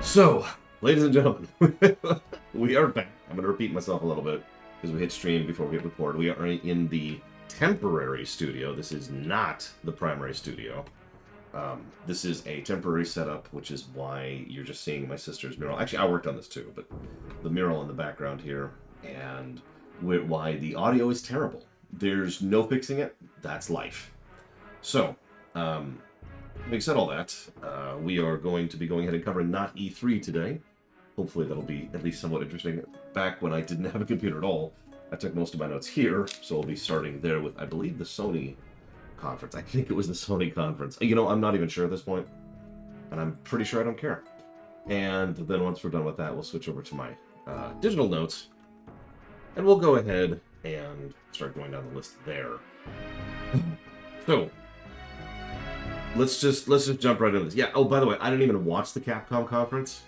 So, ladies and gentlemen, we are back. I'm going to repeat myself a little bit because we hit stream before we hit record. We are in the temporary studio. This is not the primary studio. This is a temporary setup, which is why you're just seeing my sister's mural. Actually, I worked on this too, but the mural in the background here, and why the audio is terrible. There's no fixing it. That's life. So, having said all that, we are going to be going ahead and covering Not-E3 today. Hopefully that'll be at least somewhat interesting. Back when I didn't have a computer at all, I took most of my notes here, so we'll be starting there with, I believe, the Sony conference. I think it was the Sony conference. You know, I'm not even sure at this point, and I'm pretty sure I don't care. And then once we're done with that, we'll switch over to my digital notes, and we'll go ahead and start going down the list there. So, let's just jump right into this. Yeah, oh, by the way, I didn't even watch the Capcom conference.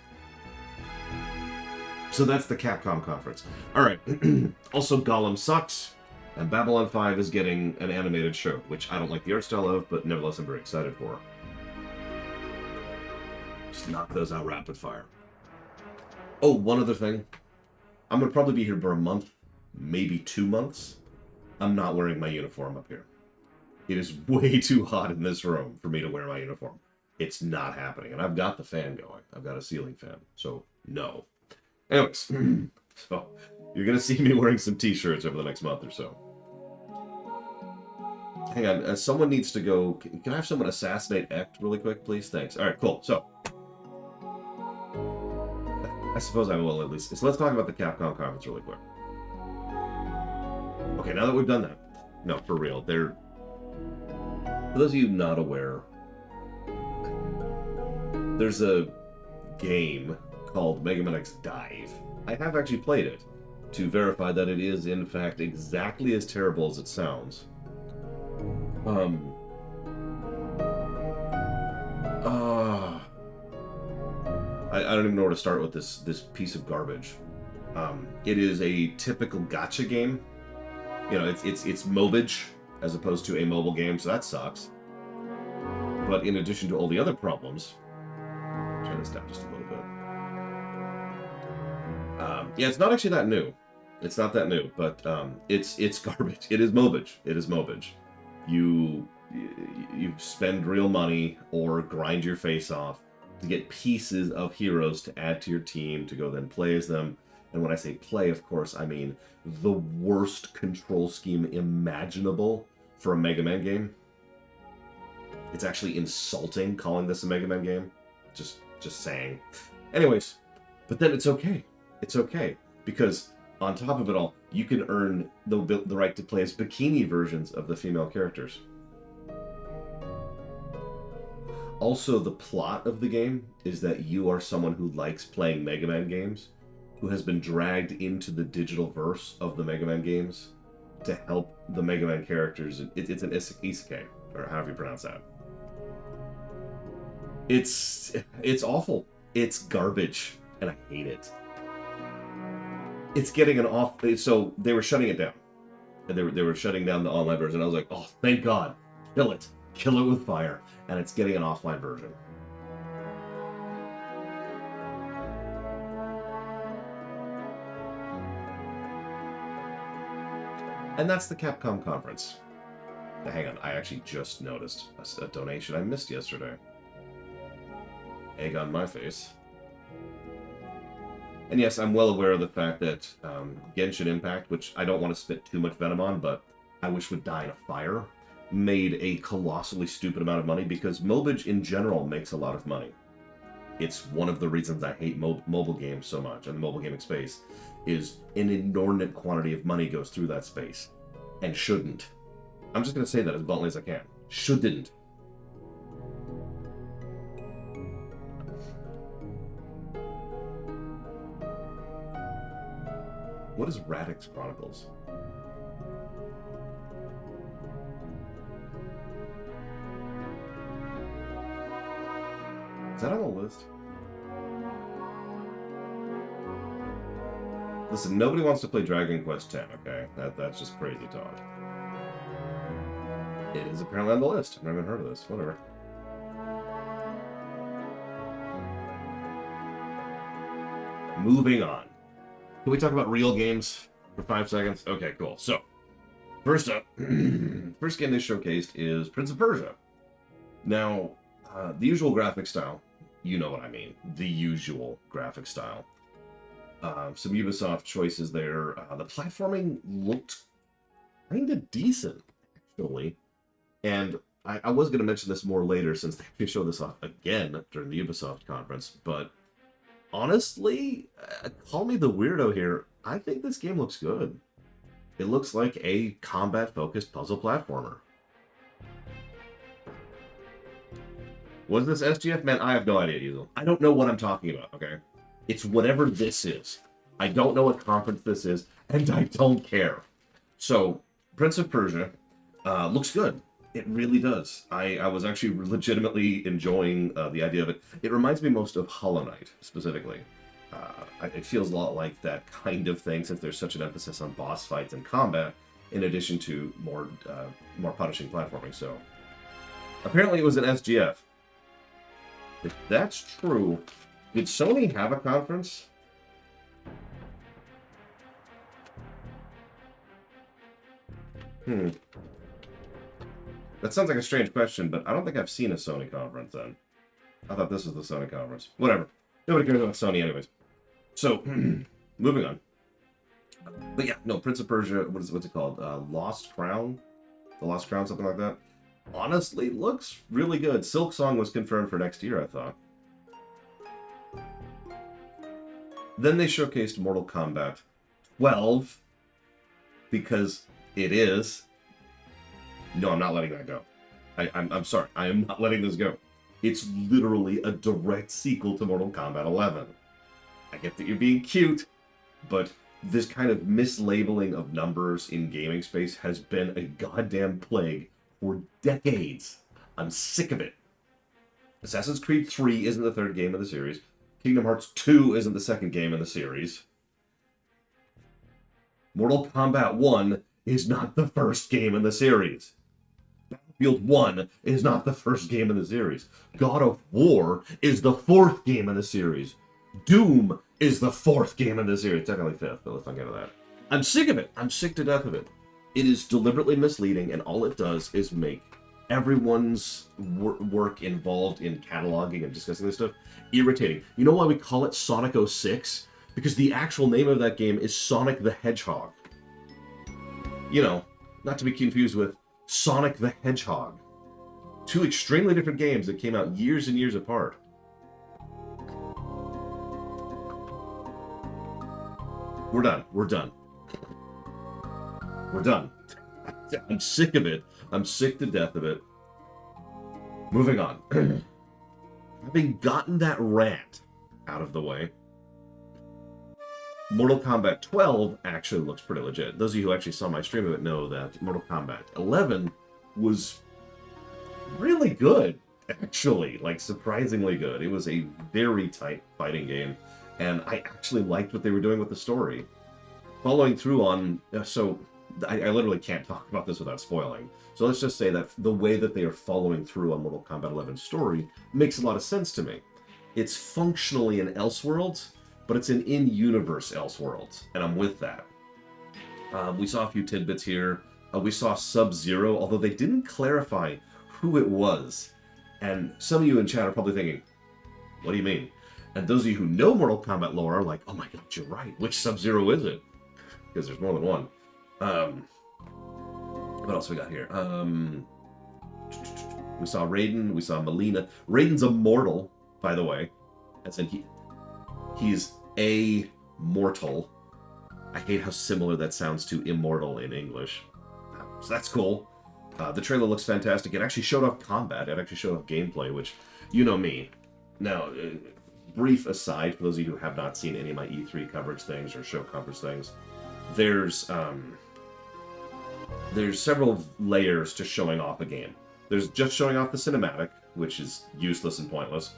So that's the Capcom conference. Alright. Also, Gollum sucks, and Babylon 5 is getting an animated show, which I don't like the art style of, but nevertheless I'm very excited for. Just knock those out rapid fire. Oh, one other thing. I'm going to probably be here for a month, maybe 2 months. I'm not wearing my uniform up here. It is way too hot in this room for me to wear my uniform. It's not happening. And I've got the fan going. I've got a ceiling fan. So, no. Anyways, so you're going to see me wearing some t-shirts over the next month or so. Hang on. Someone needs to go. Can I have someone assassinate Ect really quick, please? Thanks. All right, cool. So, I suppose I will at least. So let's talk about the Capcom conference really quick. Okay, now that we've done that. No, for real. For those of you not aware, there's a game called Mega Man X Dive. I have actually played it to verify that it is, in fact, exactly as terrible as it sounds. I don't even know where to start with this piece of garbage. It is a typical gacha game. You know, it's mobage as opposed to a mobile game, so that sucks. But in addition to all the other problems, turn this down just a little bit. Yeah, it's not actually that new. It's not that new, but it's garbage. It is mobage. It is mobage. You spend real money or grind your face off to get pieces of heroes to add to your team to go then play as them. And when I say play, of course, I mean the worst control scheme imaginable for a Mega Man game. It's actually insulting calling this a Mega Man game. Just saying. Anyways, but then it's okay. It's okay. Because on top of it all, you can earn the right to play as bikini versions of the female characters. Also, the plot of the game is that you are someone who likes playing Mega Man games, who has been dragged into the digital verse of the Mega Man games to help the Mega Man characters. It's an isekai, or however you pronounce that. It's awful. It's garbage, and I hate it. It's getting an off. So they were shutting it down, and they were shutting down the online version. I was like, oh, thank God, kill it with fire, and it's getting an offline version. And that's the Capcom conference. Now, hang on, I actually just noticed a donation I missed yesterday. Egg on my face. And yes, I'm well aware of the fact that Genshin Impact, which I don't want to spit too much venom on, but I wish would die in a fire, made a colossally stupid amount of money because mobage in general makes a lot of money. It's one of the reasons I hate mobile games so much, and the mobile gaming space, is an inordinate quantity of money goes through that space. And shouldn't. I'm just going to say that as bluntly as I can. Shouldn't. What is Radix Chronicles? Is that on the list? Listen, nobody wants to play Dragon Quest X, okay? That's just crazy talk. It is apparently on the list. I've never even heard of this. Whatever. Moving on. Can we talk about real games for 5 seconds? Okay, cool. So, first up, first game they showcased is Prince of Persia. Now, the usual graphic style, you know what I mean. The usual graphic style. Some Ubisoft choices there. The platforming looked kind of decent, actually. And I was going to mention this more later since they showed this off again during the Ubisoft conference. But honestly, call me the weirdo here. I think this game looks good. It looks like a combat-focused puzzle platformer. Was this SGF? Man, I have no idea, Diesel. I don't know what I'm talking about, okay? It's whatever this is. I don't know what conference this is, and I don't care. So, Prince of Persia looks good. It really does. I was actually legitimately enjoying the idea of it. It reminds me most of Hollow Knight, specifically. It feels a lot like that kind of thing, since there's such an emphasis on boss fights and combat, in addition to more punishing platforming. So, apparently it was an SGF. If that's true, did Sony have a conference? That sounds like a strange question, but I don't think I've seen a Sony conference then. I thought this was the Sony conference. Whatever. Nobody cares about Sony anyways. So, moving on. But yeah, no, Prince of Persia, what's it called? Lost Crown? The Lost Crown, something like that? Honestly, looks really good. Silk Song was confirmed for next year, I thought. Then they showcased Mortal Kombat 12, because it is. No, I'm not letting that go. I'm sorry. I am not letting this go. It's literally a direct sequel to Mortal Kombat 11. I get that you're being cute, but this kind of mislabeling of numbers in gaming space has been a goddamn plague for decades. I'm sick of it. Assassin's Creed 3 isn't the third game of the series. Kingdom Hearts 2 isn't the second game in the series. Mortal Kombat 1 is not the first game in the series. Battlefield 1 is not the first game in the series. God of War is the fourth game in the series. Doom is the fourth game in the series. Technically fifth, but let's not get to that. I'm sick of it. I'm sick to death of it. It is deliberately misleading, and all it does is make everyone's work involved in cataloging and discussing this stuff irritating. You know why we call it Sonic 06? Because the actual name of that game is Sonic the Hedgehog. You know, not to be confused with Sonic the Hedgehog. Two extremely different games that came out years and years apart. We're done. We're done. We're done. I'm sick of it. I'm sick to death of it. Moving on. Having gotten that rant out of the way, Mortal Kombat 12 actually looks pretty legit. Those of you who actually saw my stream of it know that Mortal Kombat 11 was really good, actually. Like, surprisingly good. It was a very tight fighting game, and I actually liked what they were doing with the story. Following through on... I literally can't talk about this without spoiling. So let's just say that the way that they are following through on Mortal Kombat 11's story makes a lot of sense to me. It's functionally an Elseworlds, but it's an in-universe Elseworlds, and I'm with that. We saw a few tidbits here. We saw Sub-Zero, although they didn't clarify who it was. And some of you in chat are probably thinking, what do you mean? And those of you who know Mortal Kombat lore are like, oh my god, you're right. Which Sub-Zero is it? Because there's more than one. What else we got here? We saw Raiden, we saw Melina. Raiden's immortal, by the way. As in he's a mortal. I hate how similar that sounds to immortal in English. So that's cool. The trailer looks fantastic. It actually showed off combat. It actually showed off gameplay, which, you know me. Now, brief aside, for those of you who have not seen any of my E3 coverage things or show coverage things, there's several layers to showing off a game. There's just showing off the cinematic, which is useless and pointless.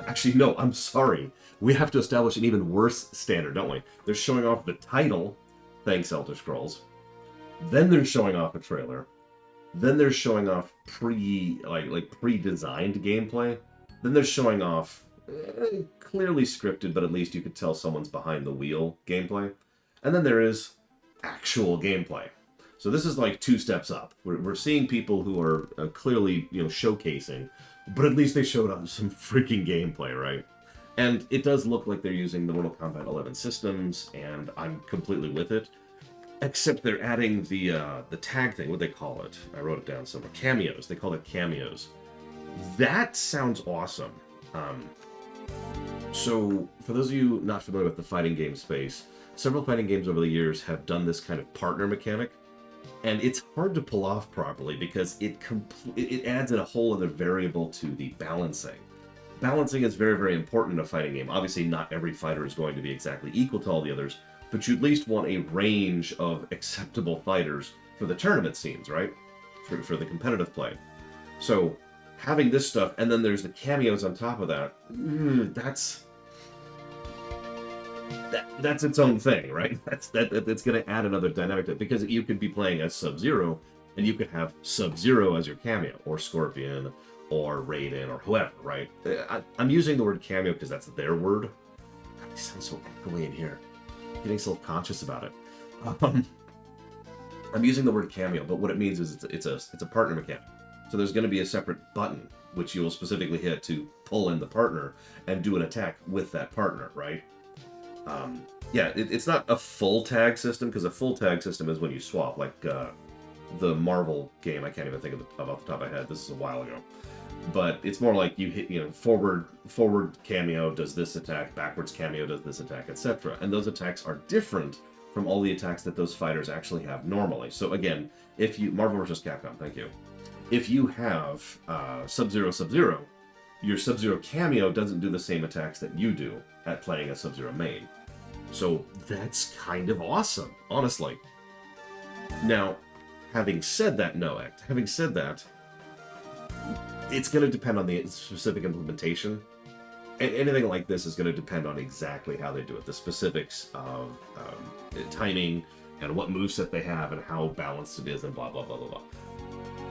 Actually, no, I'm sorry. We have to establish an even worse standard, don't we? They're showing off the title, thanks Elder Scrolls. Then they're showing off a trailer. Then they're showing off pre-designed gameplay. Then they're showing off clearly scripted, but at least you could tell someone's behind the wheel gameplay. And then there is actual gameplay. So this is like 2 steps up. We're seeing people who are clearly, showcasing, but at least they showed us some freaking gameplay, right? And it does look like they're using the Mortal Kombat 11 systems, and I'm completely with it. Except they're adding the tag thing, what they call it. I wrote it down somewhere. Cameos. They call it cameos. That sounds awesome. So, for those of you not familiar with the fighting game space, several fighting games over the years have done this kind of partner mechanic, and it's hard to pull off properly because it adds a whole other variable to the balancing. Balancing is very, very important in a fighting game. Obviously, not every fighter is going to be exactly equal to all the others, but you at least want a range of acceptable fighters for the tournament scenes, right? For the competitive play. So, having this stuff, and then there's the cameos on top of that, that's its own thing, right? That's going to add another dynamic to it, because you could be playing as Sub-Zero, and you could have Sub-Zero as your cameo, or Scorpion, or Raiden, or whoever, right? I'm using the word cameo because that's their word. God, it sounds so echoey in here. I'm getting self-conscious about it. I'm using the word cameo, but what it means is it's a partner mechanic. So there's going to be a separate button which you will specifically hit to pull in the partner and do an attack with that partner, right? Yeah, it's not a full tag system, because a full tag system is when you swap, like the Marvel game. I can't even think of off the top of my head. This is a while ago. But it's more like you hit, forward cameo does this attack, backwards cameo does this attack, etc. And those attacks are different from all the attacks that those fighters actually have normally. So again, if you Marvel vs. Capcom, thank you. If you have Sub-Zero, your Sub-Zero cameo doesn't do the same attacks that you do at playing a Sub-Zero main. So that's kind of awesome, honestly. Now, having said that, it's going to depend on the specific implementation. And anything like this is going to depend on exactly how they do it. The specifics of timing and what moveset they have and how balanced it is and blah, blah, blah, blah, blah.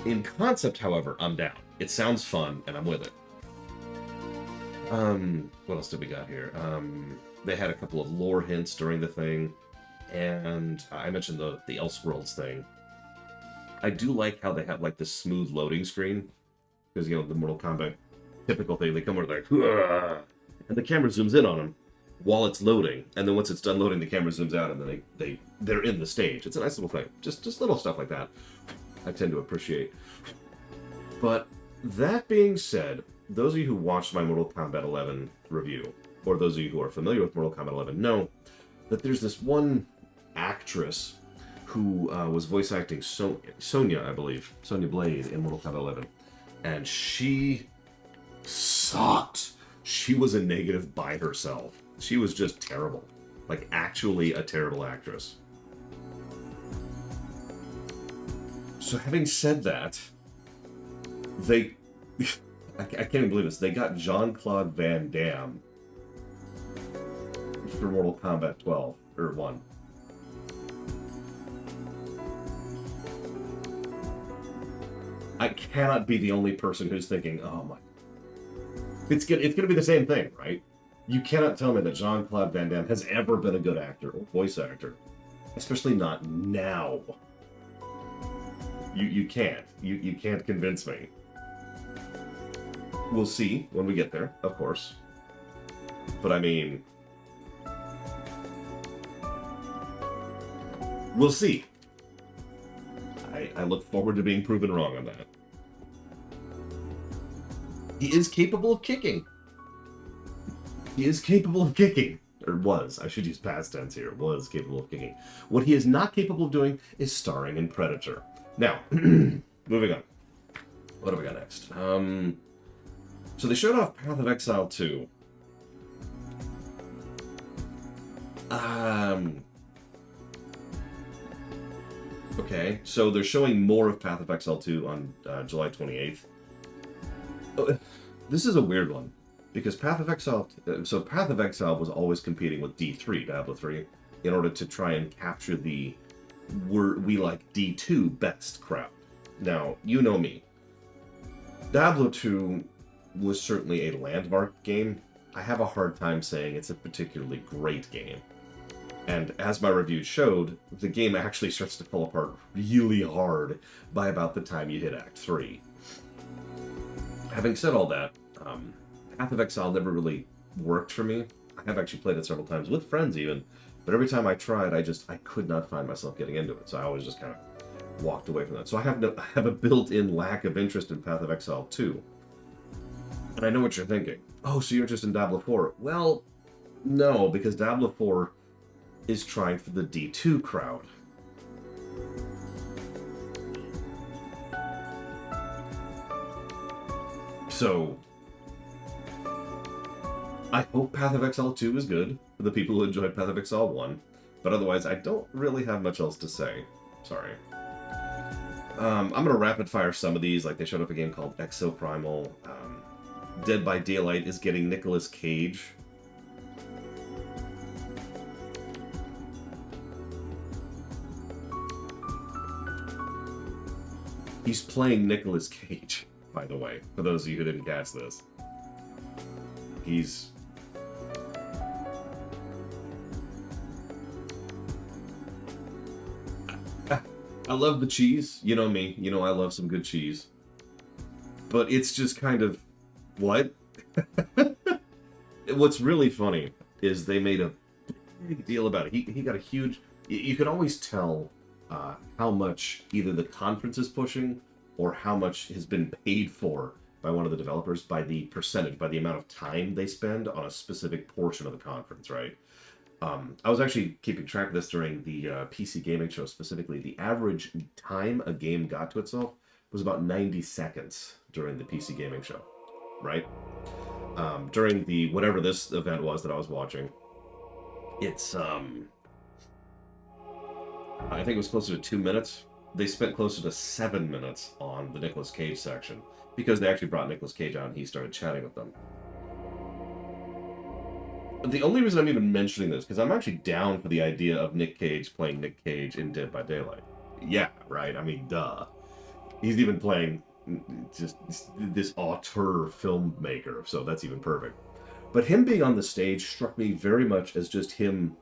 In concept, however, I'm down. It sounds fun, and I'm with it. What else did we got here? They had a couple of lore hints during the thing, and I mentioned the Elseworlds thing. I do like how they have like this smooth loading screen, because the Mortal Kombat typical thing, they come over like, "Hurrah!" and the camera zooms in on them while it's loading, and then once it's done loading, the camera zooms out, and then they're in the stage. It's a nice little thing. Just little stuff like that I tend to appreciate. But that being said, those of you who watched my Mortal Kombat 11 review, or those of you who are familiar with Mortal Kombat 11, know that there's this one actress who was voice acting Sonya, I believe, Sonya Blade in Mortal Kombat 11, and she sucked. She was a negative by herself. She was just terrible. Like, actually a terrible actress. So having said that, I can't even believe this. They got Jean-Claude Van Damme for Mortal Kombat 12, or 1. I cannot be the only person who's thinking, oh my... It's gonna be the same thing, right? You cannot tell me that Jean-Claude Van Damme has ever been a good actor or voice actor. Especially not now. You can't. You can't convince me. We'll see when we get there, of course. But I mean... we'll see. I look forward to being proven wrong on that. He is capable of kicking. He is capable of kicking. Or was. I should use past tense here. Was capable of kicking. What he is not capable of doing is starring in Predator. Now, moving on. What do we got next? So they showed off Path of Exile 2. Okay, so they're showing more of Path of Exile 2 on July 28th. This is a weird one, because Path of Exile... So Path of Exile was always competing with D3, Diablo 3, in order to try and capture the we like D2 best crowd. Now, you know me. Diablo 2 was certainly a landmark game, I have a hard time saying it's a particularly great game. And as my review showed, the game actually starts to fall apart really hard by about the time you hit Act 3. Having said all that, Path of Exile never really worked for me. I have actually played it several times, with friends even, but every time I tried, I could not find myself getting into it, so I always just kind of walked away from that. So I have a built-in lack of interest in Path of Exile 2. And I know what you're thinking. Oh, so you're interested in Diablo 4. Well, no, because Diablo 4 is trying for the D2 crowd. So, I hope Path of Exile 2 is good for the people who enjoyed Path of Exile 1, but otherwise I don't really have much else to say. Sorry. I'm going to rapid fire some of these, like they showed up a game called Exoprimal. Dead by Daylight is getting Nicolas Cage. He's playing Nicolas Cage, by the way, for those of you who didn't catch this. He's... I love the cheese. You know me. You know I love some good cheese. But it's just kind of... What? What's really funny is they made a big deal about it. He got a huge... You can always tell how much either the conference is pushing or how much has been paid for by one of the developers by the percentage, by the amount of time they spend on a specific portion of the conference, right? I was actually keeping track of this during the PC gaming show specifically. The average time a game got to itself was about 90 seconds during the PC gaming show, right? During the whatever this event was that I was watching, it's I think it was closer to 2 minutes. They spent closer to 7 minutes on the Nicolas Cage section because they actually brought Nicolas Cage out and he started chatting with them. The only reason I'm even mentioning this, because I'm actually down for the idea of Nick Cage playing Nick Cage in Dead by Daylight. Yeah, right? I mean, duh. He's even playing just this auteur filmmaker, so that's even perfect. But him being on the stage struck me very much as just him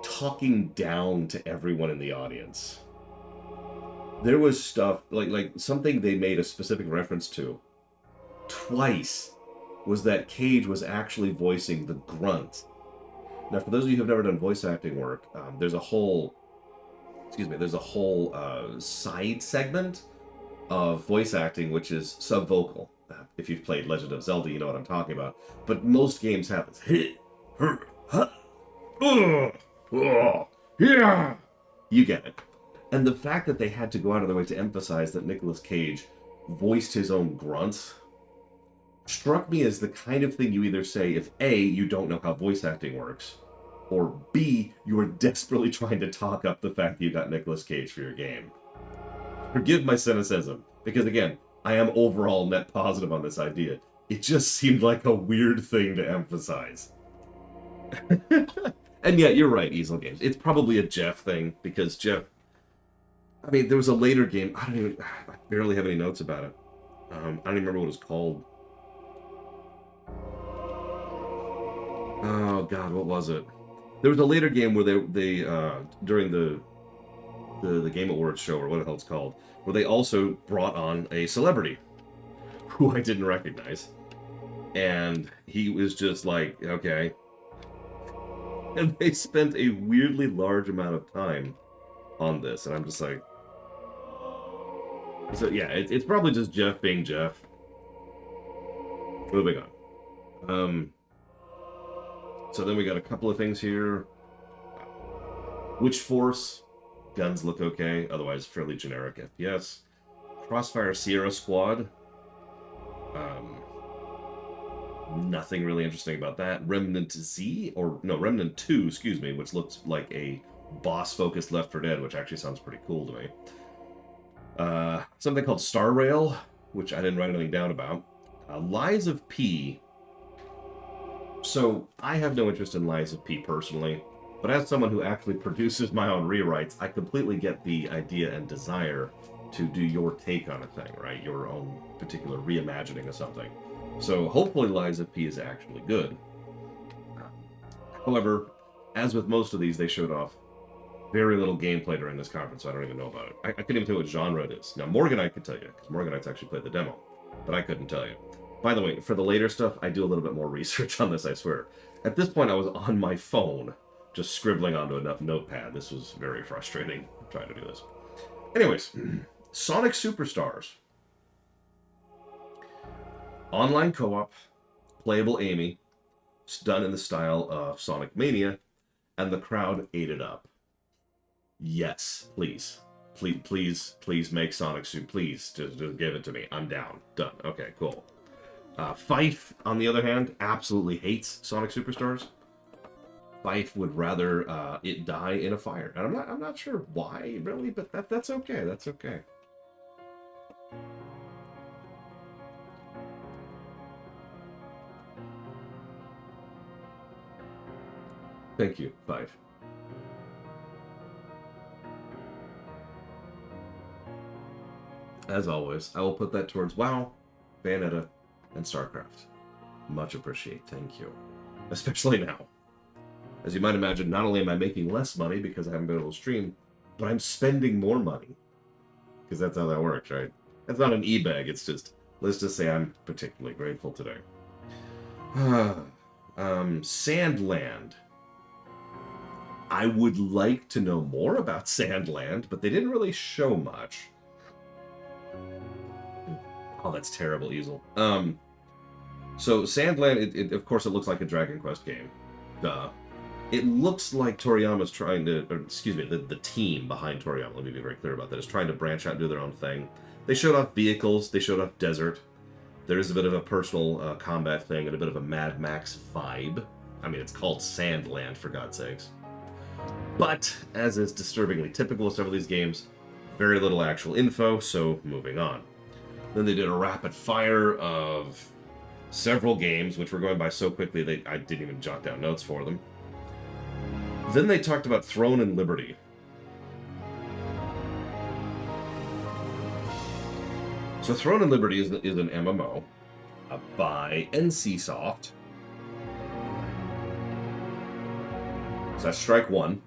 talking down to everyone in the audience. There was stuff, like something they made a specific reference to twice, was that Cage was actually voicing the grunt. Now, for those of you who have never done voice acting work, there's a whole side segment of voice acting which is subvocal. If you've played Legend of Zelda, you know what I'm talking about. But most games have this. Yeah, you get it. And the fact that they had to go out of their way to emphasize that Nicolas Cage voiced his own grunts struck me as the kind of thing you either say if A, you don't know how voice acting works, or B, you are desperately trying to talk up the fact that you got Nicolas Cage for your game. Forgive my cynicism, because again, I am overall net positive on this idea. It just seemed like a weird thing to emphasize. And yeah, you're right, Easel Games. It's probably a Jeff thing, because Jeff... I mean, there was a later game, I barely have any notes about it. I don't even remember what it was called. Oh god, what was it? There was a later game where they during the Game Awards show, or what the hell it's called, where they also brought on a celebrity who I didn't recognize. And he was just like, okay. And they spent a weirdly large amount of time on this, and I'm just like... So yeah, it's probably just Jeff being Jeff. Moving on. So then we got a couple of things here. Witch Force. Guns look okay, otherwise fairly generic FPS. Crossfire Sierra Squad. Nothing really interesting about that. Remnant Z, or no, Remnant 2, excuse me, which looks like a boss-focused Left 4 Dead, which actually sounds pretty cool to me. Something called Star Rail, which I didn't write anything down about. Lies of P. So, I have no interest in Lies of P personally, but as someone who actually produces my own rewrites, I completely get the idea and desire to do your take on a thing, right? Your own particular reimagining of something. So hopefully Lies of P is actually good. However, as with most of these, they showed off very little gameplay during this conference, so I don't even know about it. I couldn't even tell you what genre it is. Now, Morganite could tell you, because Morganite's actually played the demo, but I couldn't tell you. By the way, for the later stuff, I do a little bit more research on this, I swear. At this point, I was on my phone, just scribbling onto a notepad. This was very frustrating, trying to do this. Anyways, Sonic Superstars. Online co-op, playable Amy, done in the style of Sonic Mania, and the crowd ate it up. Yes, please. Please make Sonic Super. Please, just give it to me. I'm down. Done. Okay, cool. Fife, on the other hand, absolutely hates Sonic Superstars. Fife would rather it die in a fire, and I'm not sure why really, but that's okay. That's okay. Thank you, Fife. As always, I will put that towards WoW, Bayonetta, and StarCraft. Much appreciate. Thank you. Especially now. As you might imagine, not only am I making less money because I haven't been able to stream, but I'm spending more money. Because that's how that works, right? That's not an e-bag, it's just, let's just say I'm particularly grateful today. Sandland. I would like to know more about Sandland, but they didn't really show much. Oh, that's terrible, Easel. So Sandland, of course, it looks like a Dragon Quest game. Duh. It looks like Toriyama's trying to, or excuse me, the team behind Toriyama, let me be very clear about that, is trying to branch out and do their own thing. They showed off vehicles, they showed off desert. There is a bit of a personal combat thing and a bit of a Mad Max vibe. I mean, it's called Sandland, for God's sakes. But, as is disturbingly typical of some of these games, very little actual info, so moving on. Then they did a rapid fire of several games, which were going by so quickly I didn't even jot down notes for them. Then they talked about Throne and Liberty. So Throne and Liberty is an MMO by NCSoft. So that's strike one.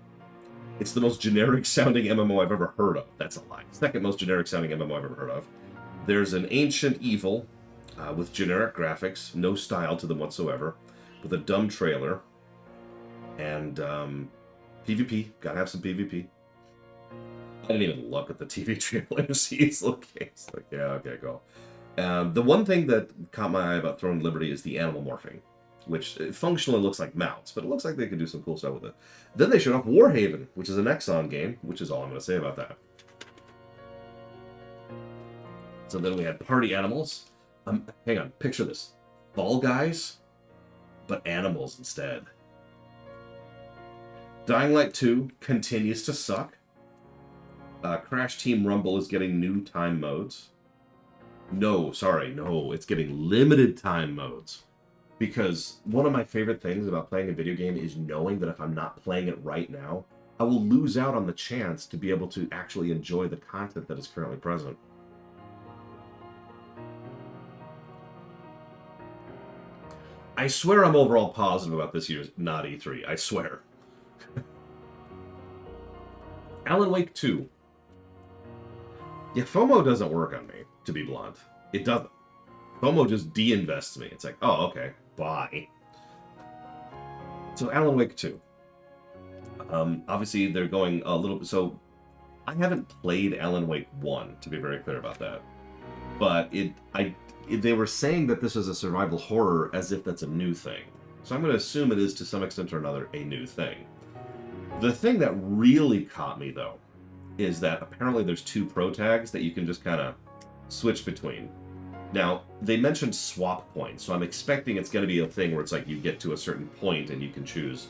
It's the most generic sounding MMO I've ever heard of. That's a lie. Second most generic sounding MMO I've ever heard of. There's an ancient evil with generic graphics, no style to them whatsoever, with a dumb trailer, and PvP. Gotta have some PvP. I didn't even look at the TV trailers. He's looking. Like, yeah, okay, cool. The one thing that caught my eye about Throne and Liberty is the animal morphing, which functionally looks like mounts, but it looks like they could do some cool stuff with it. Then they showed off Warhaven, which is an Exxon game, which is all I'm going to say about that. So then we had party animals. Hang on, picture this. Fall Guys, but animals instead. Dying Light 2 continues to suck. Crash Team Rumble is getting new time modes. No, it's getting limited time modes. Because one of my favorite things about playing a video game is knowing that if I'm not playing it right now, I will lose out on the chance to be able to actually enjoy the content that is currently present. I swear I'm overall positive about this year's Not-E3. I swear. Alan Wake 2. Yeah, FOMO doesn't work on me, to be blunt. It doesn't. FOMO just de-invests me. It's like, oh, okay, bye. So Alan Wake 2. Obviously, they're going a little... So, I haven't played Alan Wake 1, to be very clear about that. But they were saying that this is a survival horror as if that's a new thing. So I'm going to assume it is, to some extent or another, a new thing. The thing that really caught me, though, is that apparently there's two pro tags that you can just kind of switch between. Now, they mentioned swap points, so I'm expecting it's going to be a thing where it's like you get to a certain point and you can choose,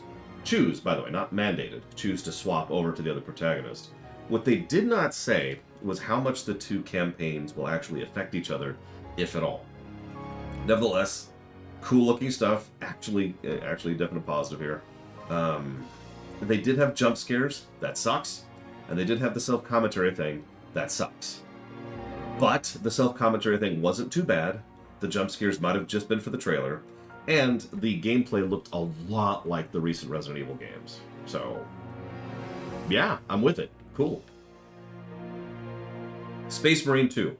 by the way, not mandated, choose to swap over to the other protagonist. What they did not say was how much the two campaigns will actually affect each other, if at all. Nevertheless, cool looking stuff, actually definite positive here. They did have jump scares, that sucks, and they did have the self-commentary thing, that sucks. But the self-commentary thing wasn't too bad, the jump scares might have just been for the trailer, and the gameplay looked a lot like the recent Resident Evil games. So, yeah, I'm with it. Cool. Space Marine 2.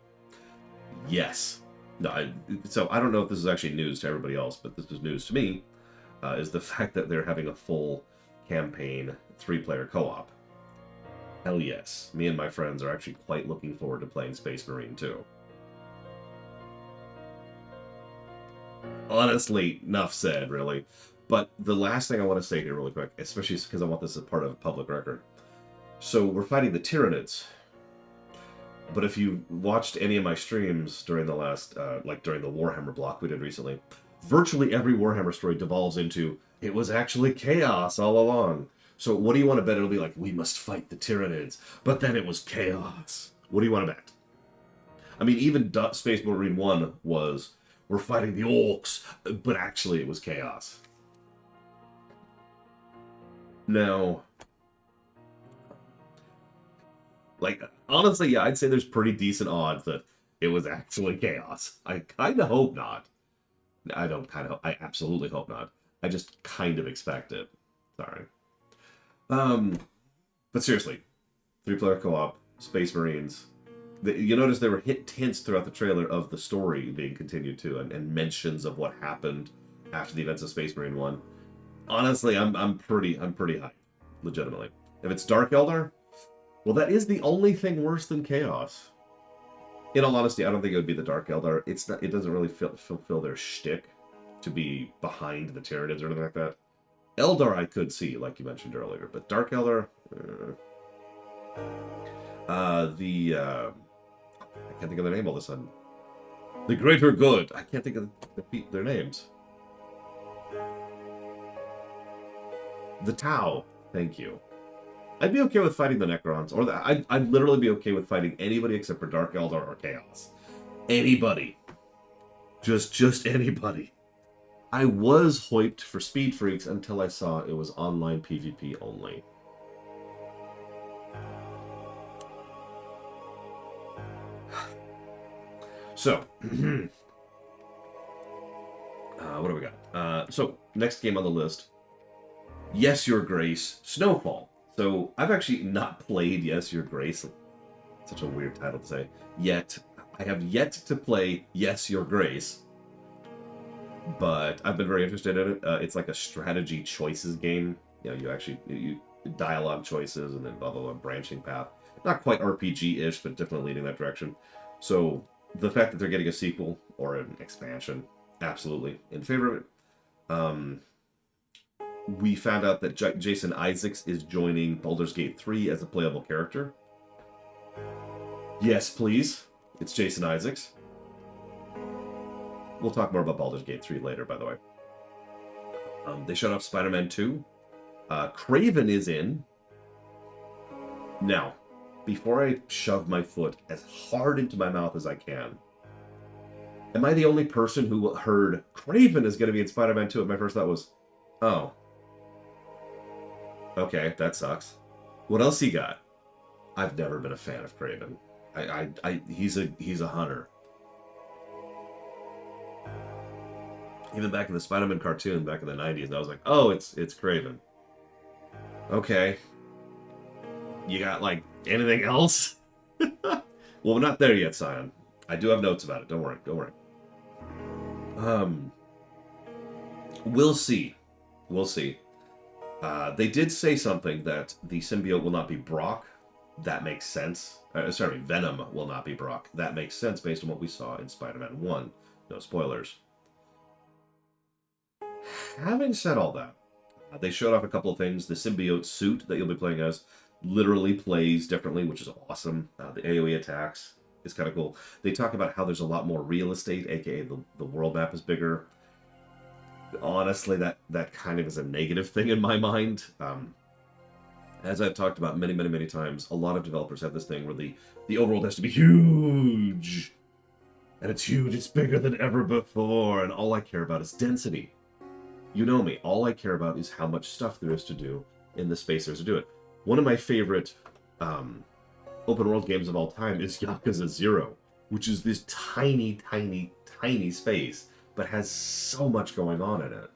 Yes. No, so I don't know if this is actually news to everybody else, but this is news to me, is the fact that they're having a full campaign 3-player co-op. Hell yes. Me and my friends are actually quite looking forward to playing Space Marine 2. Honestly, enough said, really. But the last thing I want to say here really quick, especially because I want this as part of public record. So we're fighting the Tyranids. But if you watched any of my streams during the last, like during the Warhammer block we did recently, virtually every Warhammer story devolves into, it was actually chaos all along. So what do you want to bet? It'll be like, we must fight the Tyranids, but then it was chaos. What do you want to bet? I mean, even Space Marine 1 was, we're fighting the orcs, but actually it was chaos. Now, like, honestly, yeah, I'd say there's pretty decent odds that it was actually chaos. I kind of hope not. I absolutely hope not. I just kind of expect it. Sorry. But seriously, 3-player co-op, Space Marines. You notice there were hints throughout the trailer of the story being continued too, and mentions of what happened after the events of Space Marine 1. Honestly, I'm pretty hyped, legitimately. If it's Dark Eldar, well, that is the only thing worse than chaos. In all honesty, I don't think it would be the Dark Eldar. It doesn't really fulfill their shtick to be behind the Tyranids or anything like that. Eldar I could see, like you mentioned earlier, but Dark Eldar, I can't think of their name all of a sudden. The Greater Good. I can't think of their names. The Tau. Thank you. I'd be okay with fighting the Necrons, or I'd literally be okay with fighting anybody except for Dark Eldar or Chaos. Anybody. Just anybody. I was hyped for Speed Freaks until I saw it was online PvP only. So, what do we got? So, next game on the list. Yes, Your Grace, Snowfall. So, I've actually not played Yes, Your Grace. Such a weird title to say. Yet. I have yet to play Yes, Your Grace. But I've been very interested in it. It's like a strategy choices game. You know, you dialogue choices and then blah, blah, blah, branching path. Not quite RPG-ish, but definitely leading that direction. So, the fact that they're getting a sequel or an expansion, absolutely in favor of it. We found out that Jason Isaacs is joining Baldur's Gate 3 as a playable character. Yes, please. It's Jason Isaacs. We'll talk more about Baldur's Gate 3 later, by the way. They showed off Spider-Man 2. Kraven is in. Now, before I shove my foot as hard into my mouth as I can, am I the only person who heard Kraven is going to be in Spider-Man 2? And my first thought was, oh. Okay, that sucks. What else he got? I've never been a fan of Kraven. He's a hunter. Even back in the Spider-Man cartoon back in the 90s, I was like, oh, it's Kraven. Okay. You got, like, anything else? Well, we're not there yet, Sion. I do have notes about it. Don't worry. We'll see. They did say something that the symbiote will not be Brock. That makes sense. Venom will not be Brock. That makes sense based on what we saw in Spider-Man 1. No spoilers. Having said all that, they showed off a couple of things. The symbiote suit that you'll be playing as literally plays differently, which is awesome. The AoE attacks is kind of cool. They talk about how there's a lot more real estate, aka the world map is bigger. Honestly, that kind of is a negative thing in my mind. As I've talked about many times, a lot of developers have this thing where the overworld has to be huge. And it's huge, it's bigger than ever before, and all I care about is density. You know me, all I care about is how much stuff there is to do in the space there is to do it. One of my favorite open world games of all time is Yakuza 0, which is this tiny tiny space, but has so much going on in it.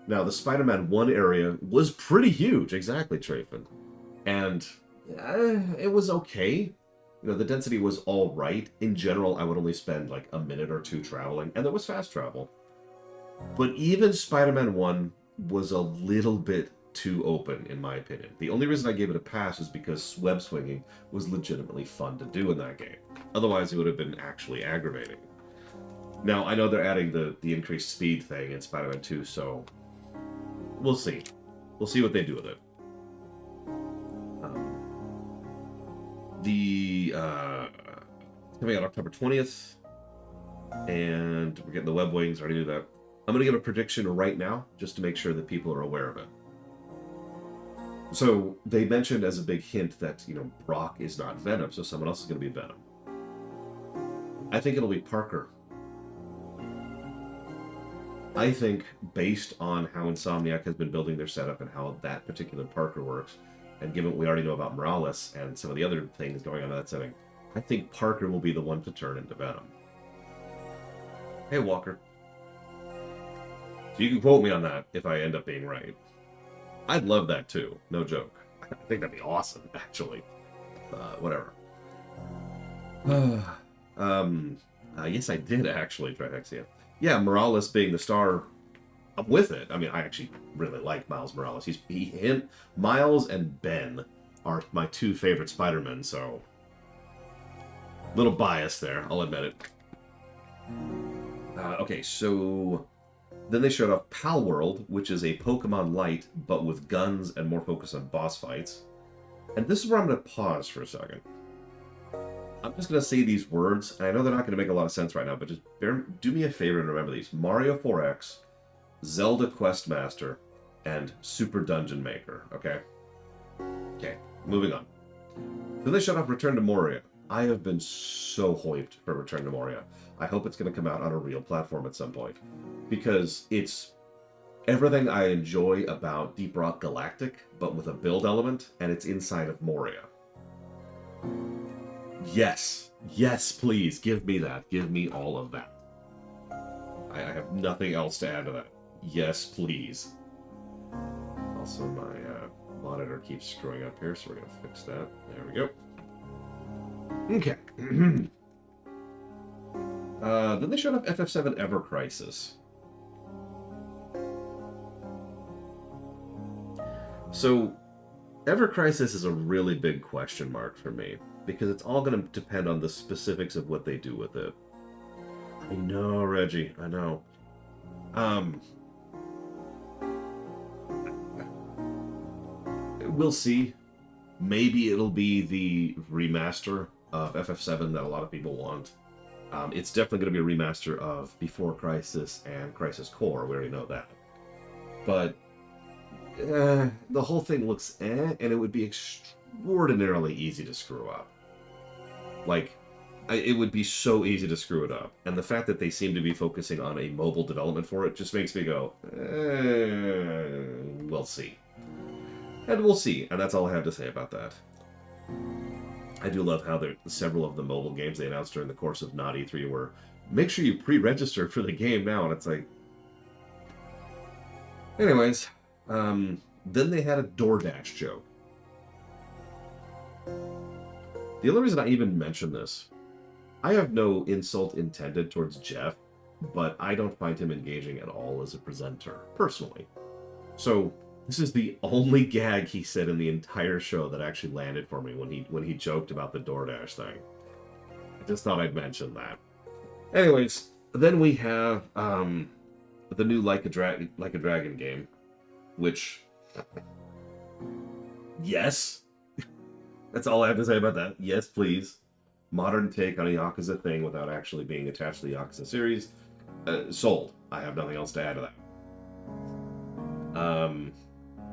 Now, the Spider-Man 1 area was pretty huge, exactly, Trayfin. And it was okay. You know, the density was all right. In general, I would only spend like a minute or two traveling, and there was fast travel. But even Spider-Man 1 was a little bit too open, in my opinion. The only reason I gave it a pass is because web swinging was legitimately fun to do in that game. Otherwise, it would have been actually aggravating. Now, I know they're adding the increased speed thing in Spider-Man 2, so we'll see. We'll see what they do with it. Coming out October 20th, and we're getting the web wings. I already knew that. I'm going to give a prediction right now, just to make sure that people are aware of it. So, they mentioned as a big hint that, you know, Brock is not Venom, so someone else is going to be Venom. I think it'll be Parker. I think, based on how Insomniac has been building their setup and how that particular Parker works, and given what we already know about Morales and some of the other things going on in that setting, I think Parker will be the one to turn into Venom. Hey, Walker. So you can quote me on that if I end up being right. I'd love that too, no joke. I think that'd be awesome, actually. Whatever. Yes, I did actually, Trihexia. Yeah, Morales being the star, I'm with it. I mean, I actually really like Miles Morales. Him, Miles and Ben are my two favorite Spider-Men, so little bias there, I'll admit it. Okay, so then they showed off Pal World, which is a Pokemon Light, but with guns and more focus on boss fights. And this is where I'm going to pause for a second. I'm just going to say these words, and I know they're not going to make a lot of sense right now, but just do me a favor and remember these. Mario 4X, Zelda Quest Master, and Super Dungeon Maker, okay? Okay, moving on. Then they showed off Return to Moria. I have been so hyped for Return to Moria. I hope it's going to come out on a real platform at some point, because it's everything I enjoy about Deep Rock Galactic, but with a build element, and it's inside of Moria. Yes. Yes, please. Give me that. Give me all of that. I have nothing else to add to that. Yes, please. Also, my monitor keeps screwing up here, so we're going to fix that. There we go. Okay. Then they showed up FF7 Ever Crisis. So, Ever Crisis is a really big question mark for me, because it's all going to depend on the specifics of what they do with it. I know, Reggie, I know. We'll see. Maybe it'll be the remaster of FF7 that a lot of people want. It's definitely going to be a remaster of Before Crisis and Crisis Core, we already know that. But the whole thing looks and it would be extraordinarily easy to screw up. Like, it would be so easy to screw it up. And the fact that they seem to be focusing on a mobile development for it just makes me go, we'll see. And we'll see, and that's all I have to say about that. I do love how several of the mobile games they announced during the course of Not-E3 were, make sure you pre-register for the game now, and it's like... Anyways, then they had a DoorDash joke. The only reason I even mention this, I have no insult intended towards Jeff, but I don't find him engaging at all as a presenter, personally. So, this is the only gag he said in the entire show that actually landed for me when he joked about the DoorDash thing. I just thought I'd mention that. Anyways, then we have the new Like a Dragon game, which, yes, that's all I have to say about that. Yes, please. Modern take on a Yakuza thing without actually being attached to the Yakuza series. Sold. I have nothing else to add to that.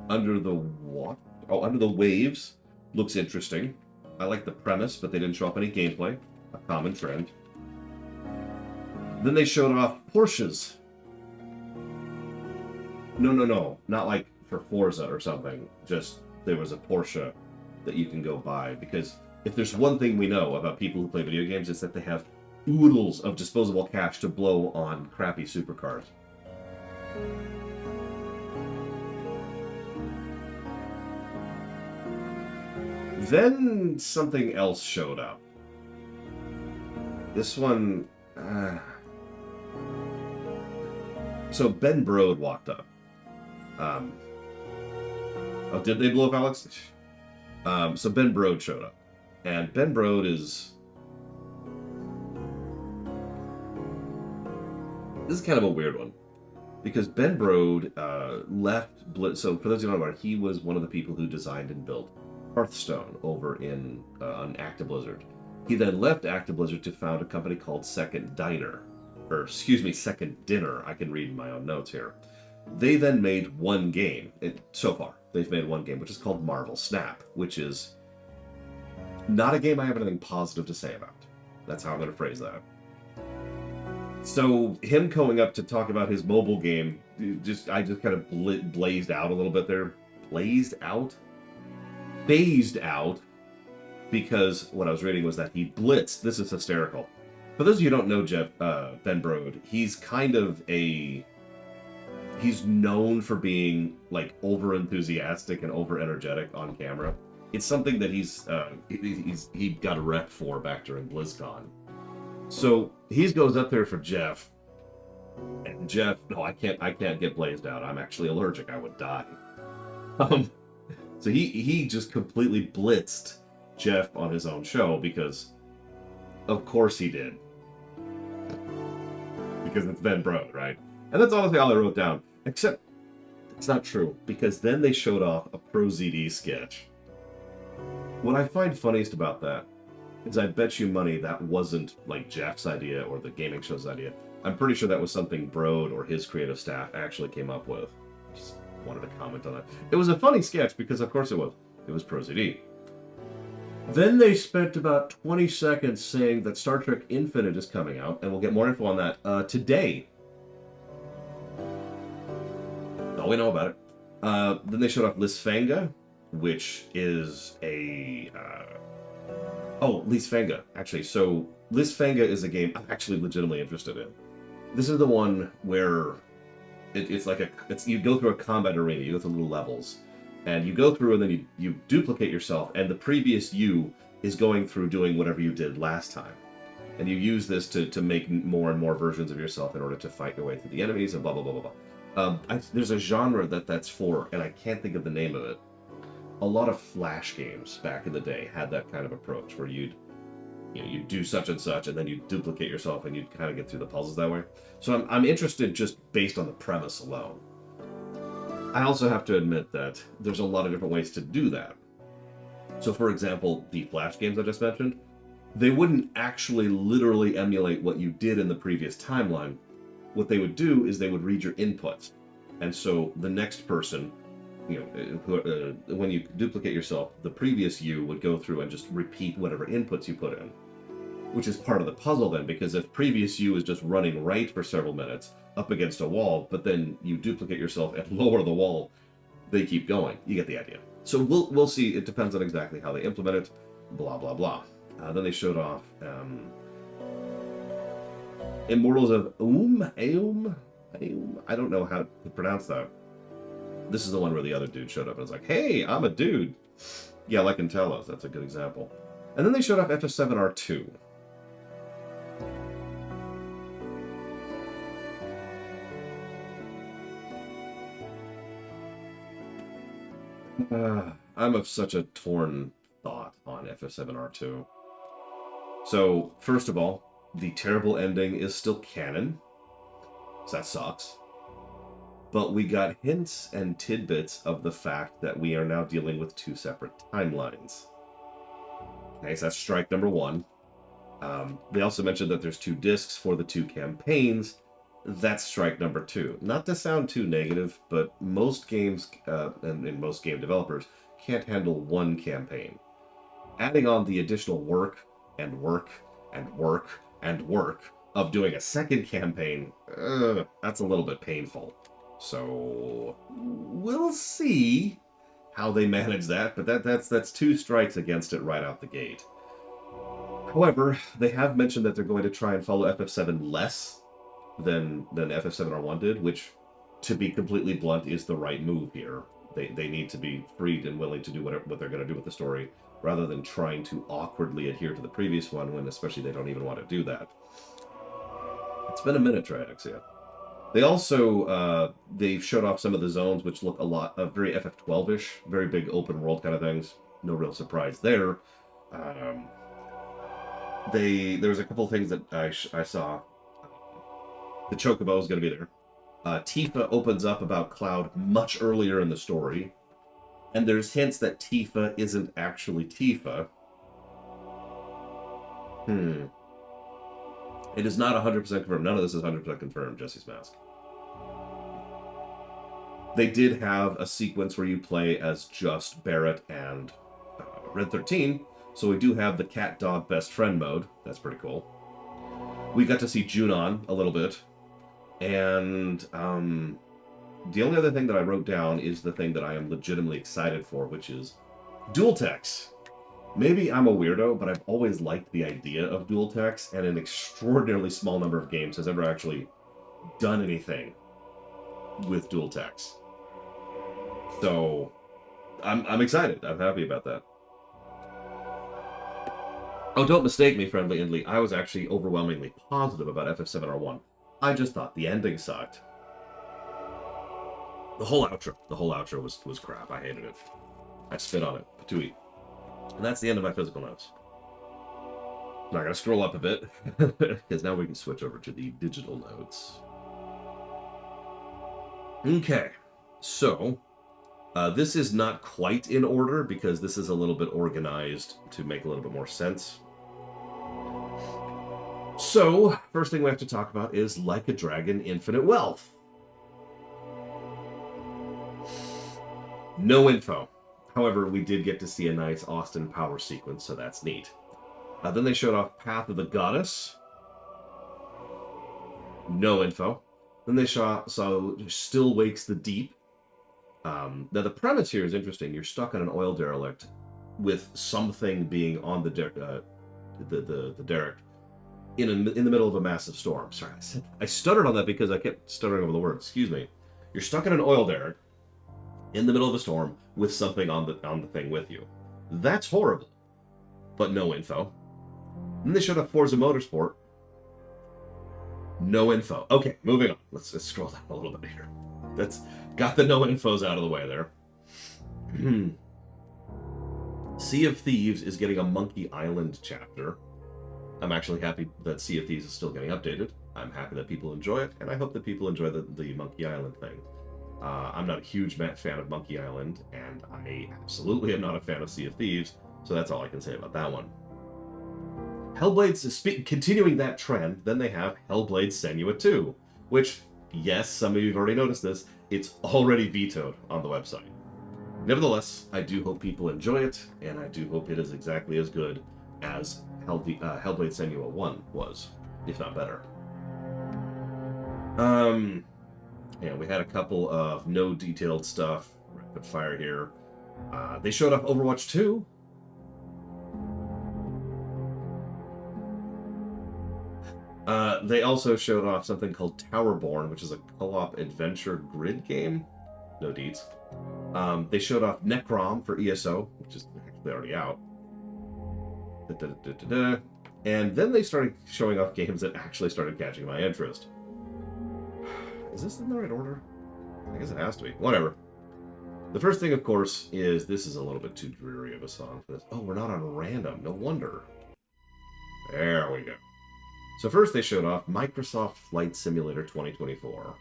Under the Waves looks interesting. I like the premise, but they didn't show off any gameplay. A common trend. Then they showed off Porsches. No. Not like for Forza or something. Just there was a Porsche that you can go buy. Because if there's one thing we know about people who play video games, it's that they have oodles of disposable cash to blow on crappy supercars. Then something else showed up. This one... So Ben Brode walked up. Oh, did they blow up Alex? So Ben Brode showed up. And Ben Brode is... This is kind of a weird one. Because Ben Brode left Blitz... So for those who don't know about it, he was one of the people who designed and built Hearthstone over on Actiblizzard. He then left Actiblizzard to found a company called Second Dinner. Or, excuse me, Second Dinner. I can read my own notes here. They then made one game. So far, they've made one game, which is called Marvel Snap, which is not a game I have anything positive to say about. That's how I'm going to phrase that. So, him going up to talk about his mobile game, I just kind of blazed out a little bit there. Blazed out? Phased out. Because what I was reading was that he blitzed. This is hysterical. For those of you who don't know Ben Brode, he's kind of he's known for being like over enthusiastic and over energetic on camera. It's something that he got a rep for back during BlizzCon. So he goes up there for Jeff, and Jeff, no, I can't get blazed out. I'm actually allergic. I would die. So he just completely blitzed Jeff on his own show because, of course, he did. Because it's Ben Brode, right? And that's honestly all I wrote down. Except, it's not true, because then they showed off a Pro ZD sketch. What I find funniest about that is I bet you money that wasn't like Jeff's idea or the gaming show's idea. I'm pretty sure that was something Brode or his creative staff actually came up with. Just wanted to comment on that. It was a funny sketch because, of course, it was. It was Pro ZD. Then they spent about 20 seconds saying that Star Trek Infinite is coming out, and we'll get more info on that today. All we know about it. Then they showed off Lisfanga, which is a... Lisfanga, actually. So, Lisfanga is a game I'm actually legitimately interested in. This is the one where you go through a combat arena, you go through little levels, and you go through and then you duplicate yourself, and the previous you is going through doing whatever you did last time. And you use this to make more and more versions of yourself in order to fight your way through the enemies and blah, blah, blah, blah, blah. There's a genre that's for, and I can't think of the name of it. A lot of Flash games back in the day had that kind of approach where you'd do such and such, and then you duplicate yourself, and you'd kind of get through the puzzles that way. So I'm interested just based on the premise alone. I also have to admit that there's a lot of different ways to do that. So, for example, the Flash games I just mentioned, they wouldn't actually literally emulate what you did in the previous timeline. What they would do is they would read your inputs. And so the next person, when you duplicate yourself, the previous you would go through and just repeat whatever inputs you put in. Which is part of the puzzle then, because if previous you is just running right for several minutes up against a wall, but then you duplicate yourself and lower the wall, they keep going. You get the idea. So we'll see. It depends on exactly how they implement it. Blah, blah, blah. Then they showed off Immortals of Aeum? I don't know how to pronounce that. This is the one where the other dude showed up and was like, hey, I'm a dude. Yeah, like Intelos. That's a good example. And then they showed off FF7R2. I'm of such a torn thought on FF7R2. So, first of all, the terrible ending is still canon. So that sucks. But we got hints and tidbits of the fact that we are now dealing with two separate timelines. Okay, so that's strike number one. They also mentioned that there's 2 discs for the 2 campaigns. That's strike number 2. Not to sound too negative, but most games and most game developers can't handle one campaign. Adding on the additional work and work and work and work of doing a second campaign, that's a little bit painful. So we'll see how they manage that, but that's 2 strikes against it right out the gate. However, they have mentioned that they're going to try and follow FF7 less than FF7R1 did, which, to be completely blunt, is the right move here. They need to be freed and willing to do what they're going to do with the story, rather than trying to awkwardly adhere to the previous one, when especially they don't even want to do that. It's been a minute, Triaxia. They also, they've showed off some of the zones, which look a lot, very FF12-ish, very big open world kind of things. No real surprise there. There was a couple of things that I saw. The Chocobo is going to be there. Tifa opens up about Cloud much earlier in the story. And there's hints that Tifa isn't actually Tifa. It is not 100% confirmed. None of this is 100% confirmed, Jesse's Mask. They did have a sequence where you play as just Barrett and Red 13, so we do have the cat-dog best friend mode. That's pretty cool. We got to see Junon a little bit, and the only other thing that I wrote down is the thing that I am legitimately excited for, which is dual techs. Maybe I'm a weirdo, but I've always liked the idea of dual techs, and an extraordinarily small number of games has ever actually done anything with dual techs. So, I'm excited. I'm happy about that. Oh, don't mistake me, Friendly Indley. I was actually overwhelmingly positive about FF7R1. I just thought the ending sucked. The whole outro was crap. I hated it. I spit on it. Patooey. And that's the end of my physical notes. Now I gotta scroll up a bit, because now we can switch over to the digital notes. Okay, so this is not quite in order, because this is a little bit organized to make a little bit more sense. So, first thing we have to talk about is Like a Dragon Infinite Wealth. No info. However, we did get to see a nice Austin power sequence, so that's neat. Then they showed off Path of the Goddess. No info. Then they saw Still Wakes the Deep. Now, the premise here is interesting. You're stuck on an oil derelict with something being on the derrick in the middle of a massive storm. Sorry, I stuttered on that because I kept stuttering over the word. Excuse me. You're stuck in an oil derrick in the middle of a storm with something on the thing with you. That's horrible, but no info. Then they showed up Forza Motorsport. No info. Okay, moving on. Let's scroll down a little bit here. That's got the no infos out of the way there. Sea of Thieves is getting a Monkey Island chapter. I'm actually happy that Sea of Thieves is still getting updated. I'm happy that people enjoy it, and I hope that people enjoy the Monkey Island thing. I'm not a huge fan of Monkey Island, and I absolutely am not a fan of Sea of Thieves, so that's all I can say about that one. Hellblade's continuing that trend. Then they have Hellblade Senua 2, which, yes, some of you have already noticed this, it's already vetoed on the website. Nevertheless, I do hope people enjoy it, and I do hope it is exactly as good as Hellblade Senua 1 was, if not better. Yeah, we had a couple of no detailed stuff, rapid fire here. They showed off Overwatch 2. They also showed off something called Towerborn, which is a co-op adventure grid game. No deets. They showed off Necrom for ESO, which is actually already out. And then they started showing off games that actually started catching my interest. Is this in the right order? I guess it has to be. Whatever. The first thing, of course, is this is a little bit too dreary of a song for this. Oh, we're not on random. No wonder. There we go. So first they showed off Microsoft Flight Simulator 2024.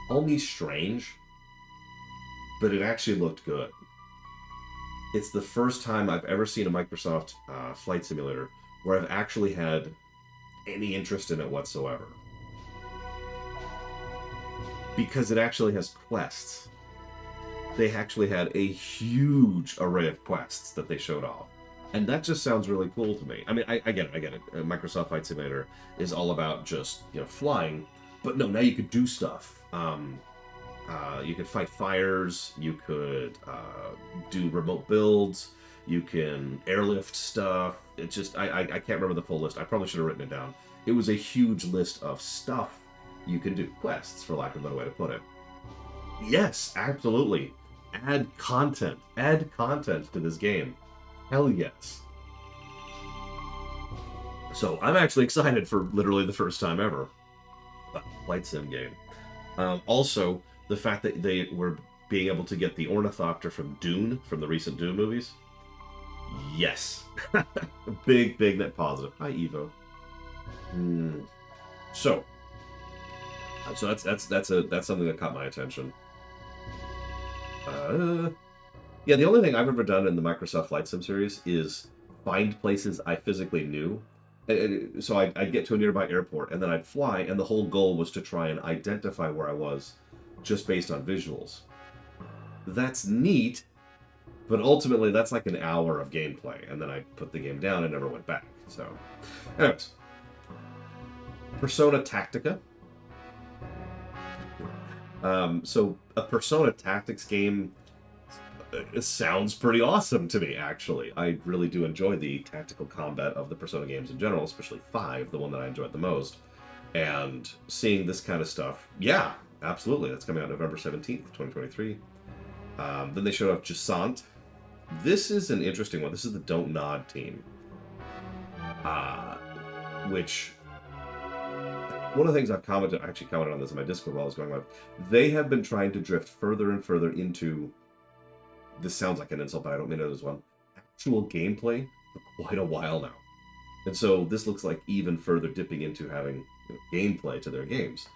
Call me strange, but it actually looked good. It's the first time I've ever seen a Microsoft Flight Simulator where I've actually had any interest in it whatsoever. Because it actually has quests. They actually had a huge array of quests that they showed off. And that just sounds really cool to me. I mean, I get it. Microsoft Flight Simulator is all about just, flying. But no, now you could do stuff. You could fight fires. You could do remote builds. You can airlift stuff. It's just I can't remember the full list. I probably should have written it down. It was a huge list of stuff you can do, quests, for lack of a better way to put it. Yes, absolutely. Add content. Add content to this game. Hell yes. So I'm actually excited for literally the first time ever. A flight sim game. Also, the fact that they were being able to get the Ornithopter from Dune, from the recent Dune movies. Yes. Big net positive. Hi, Evo. So that's something that caught my attention. Yeah, the only thing I've ever done in the Microsoft Flight Sim series is find places I physically knew. So I'd get to a nearby airport, and then I'd fly, and the whole goal was to try and identify where I was just based on visuals. That's neat, but ultimately that's like an hour of gameplay, and then I put the game down and never went back. So, anyways. Persona Tactica. So a Persona Tactics game sounds pretty awesome to me, actually. I really do enjoy the tactical combat of the Persona games in general, especially 5, the one that I enjoyed the most. And seeing this kind of stuff, yeah, absolutely. That's coming out November 17th, 2023. Then they showed off Jusant. This is an interesting one. This is the Don't Nod team. Which... One of the things I actually commented on this in my Discord while I was going live, they have been trying to drift further and further into, this sounds like an insult, but I don't mean it as one, actual gameplay for quite a while now. And so this looks like even further dipping into having gameplay to their games.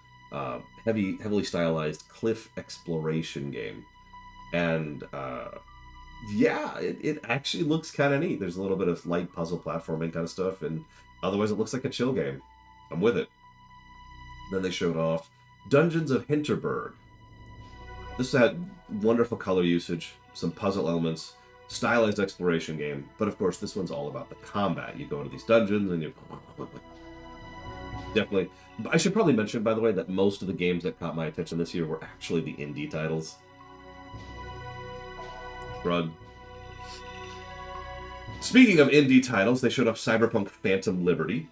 Heavily stylized cliff exploration game. And yeah, it actually looks kind of neat. There's a little bit of light puzzle platforming kind of stuff, and otherwise it looks like a chill game. I'm with it. Then they showed off Dungeons of Hinterberg. This had wonderful color usage, some puzzle elements, stylized exploration game, but of course this one's all about the combat. You go into these dungeons and you... Definitely. I should probably mention, by the way, that most of the games that caught my attention this year were actually the indie titles. Shrug. Speaking of indie titles, they showed off Cyberpunk Phantom Liberty.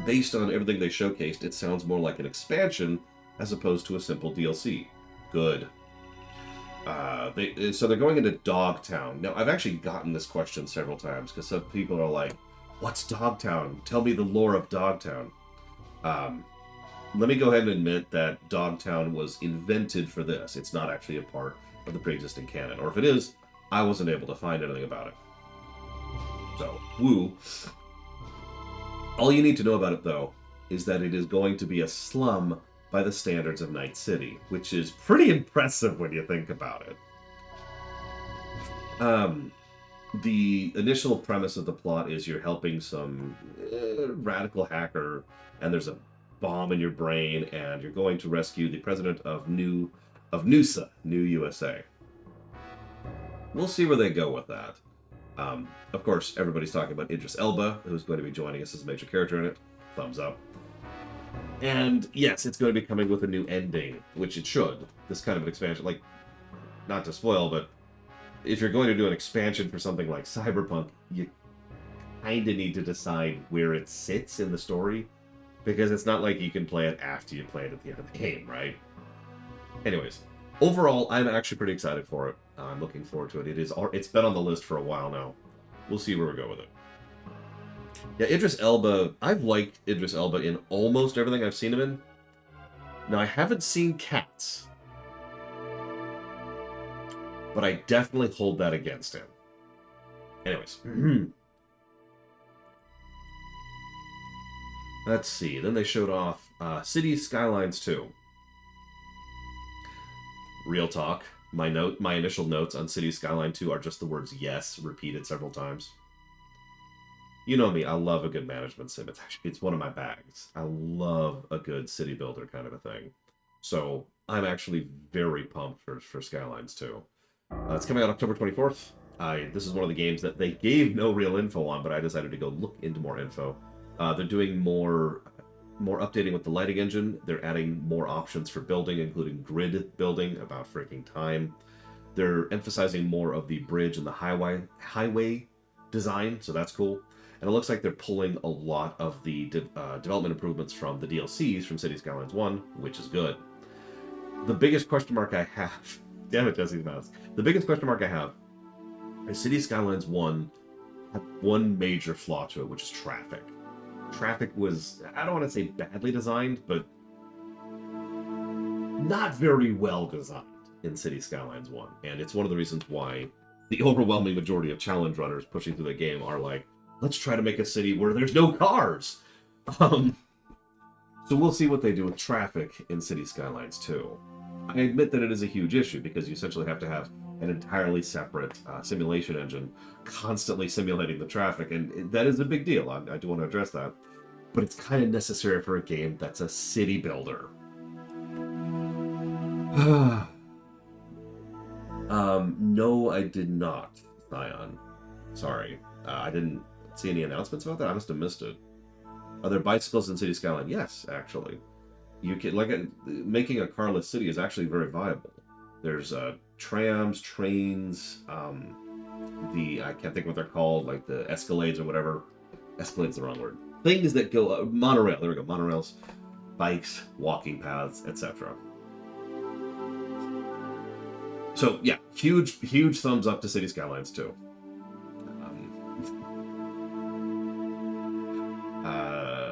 Based on everything they showcased, it sounds more like an expansion as opposed to a simple DLC. Good. So they're going into Dogtown. Now, I've actually gotten this question several times, because some people are like, what's Dogtown? Tell me the lore of Dogtown. Let me go ahead and admit that Dogtown was invented for this. It's not actually a part of the pre-existing canon. Or if it is, I wasn't able to find anything about it. So, woo. All you need to know about it, though, is that it is going to be a slum by the standards of Night City, which is pretty impressive when you think about it. The initial premise of the plot is you're helping some radical hacker, and there's a bomb in your brain, and you're going to rescue the president of NUSA, New USA. We'll see where they go with that. Of course, everybody's talking about Idris Elba, who's going to be joining us as a major character in it. Thumbs up. And yes, it's going to be coming with a new ending, which it should. This kind of an expansion, like, not to spoil, but if you're going to do an expansion for something like Cyberpunk, you kind of need to decide where it sits in the story, because it's not like you can play it after you play it at the end of the game, right? Anyways, overall, I'm actually pretty excited for it. I'm looking forward to it. It's been on the list for a while now. We'll see where we go with it. Yeah, Idris Elba, I've liked Idris Elba in almost everything I've seen him in. Now, I haven't seen Cats, but I definitely hold that against him. Anyways. Let's see. Then they showed off Cities Skylines 2. Real talk. My initial notes on Cities Skyline 2 are just the words yes, repeated several times. You know me, I love a good management sim. It's one of my bags. I love a good city builder kind of a thing. So I'm actually very pumped for Skylines 2. It's coming out October 24th. This is one of the games that they gave no real info on, but I decided to go look into more info. They're doing more more updating with the lighting engine. They're adding more options for building, including grid building, about freaking time. They're emphasizing more of the bridge and the highway design, so that's cool. And it looks like they're pulling a lot of the development improvements from the DLCs from Cities Skylines 1, which is good. The biggest question mark I have... Damn it, Jesse's mouse. The biggest question mark I have is Cities Skylines 1 had one major flaw to it, which is traffic. Traffic was, I don't want to say badly designed, but not very well designed in Cities Skylines 1. And it's one of the reasons why the overwhelming majority of challenge runners pushing through the game are like, let's try to make a city where there's no cars. So we'll see what they do with traffic in Cities Skylines 2. I admit that it is a huge issue because you essentially have to have an entirely separate simulation engine constantly simulating the traffic, and that is a big deal. I do want to address that. But it's kind of necessary for a game that's a city builder. No, I did not, Scion. Sorry. I didn't see any announcements about that. I must have missed it. Are there bicycles in City Skyline? Yes, actually. You can, making a carless city is actually very viable. There's trams, trains, I can't think what they're called, like the Escalades or whatever. Escalade's the wrong word. Things that go, monorail, there we go, monorails, bikes, walking paths, etc. So yeah, huge thumbs up to City Skylines 2.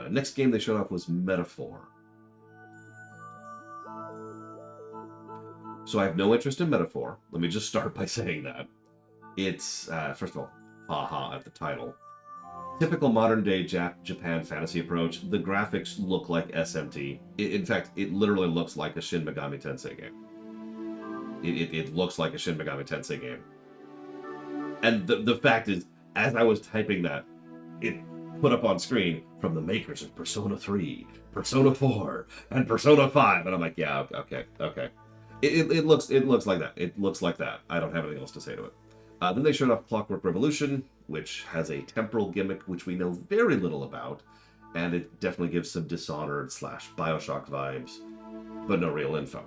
Next game they showed off was Metaphor. So I have no interest in Metaphor. Let me just start by saying that. It's, first of all, haha at the title. Typical modern-day Japan fantasy approach. The graphics look like SMT. In fact, it literally looks like a Shin Megami Tensei game. It looks like a Shin Megami Tensei game. And the fact is, as I was typing that, it put up on screen from the makers of Persona 3, Persona 4, and Persona 5. And I'm like, yeah, okay. It looks like that. It looks like that. I don't have anything else to say to it. Then they showed off Clockwork Revolution, which has a temporal gimmick which we know very little about, and it definitely gives some Dishonored / Bioshock vibes, but no real info.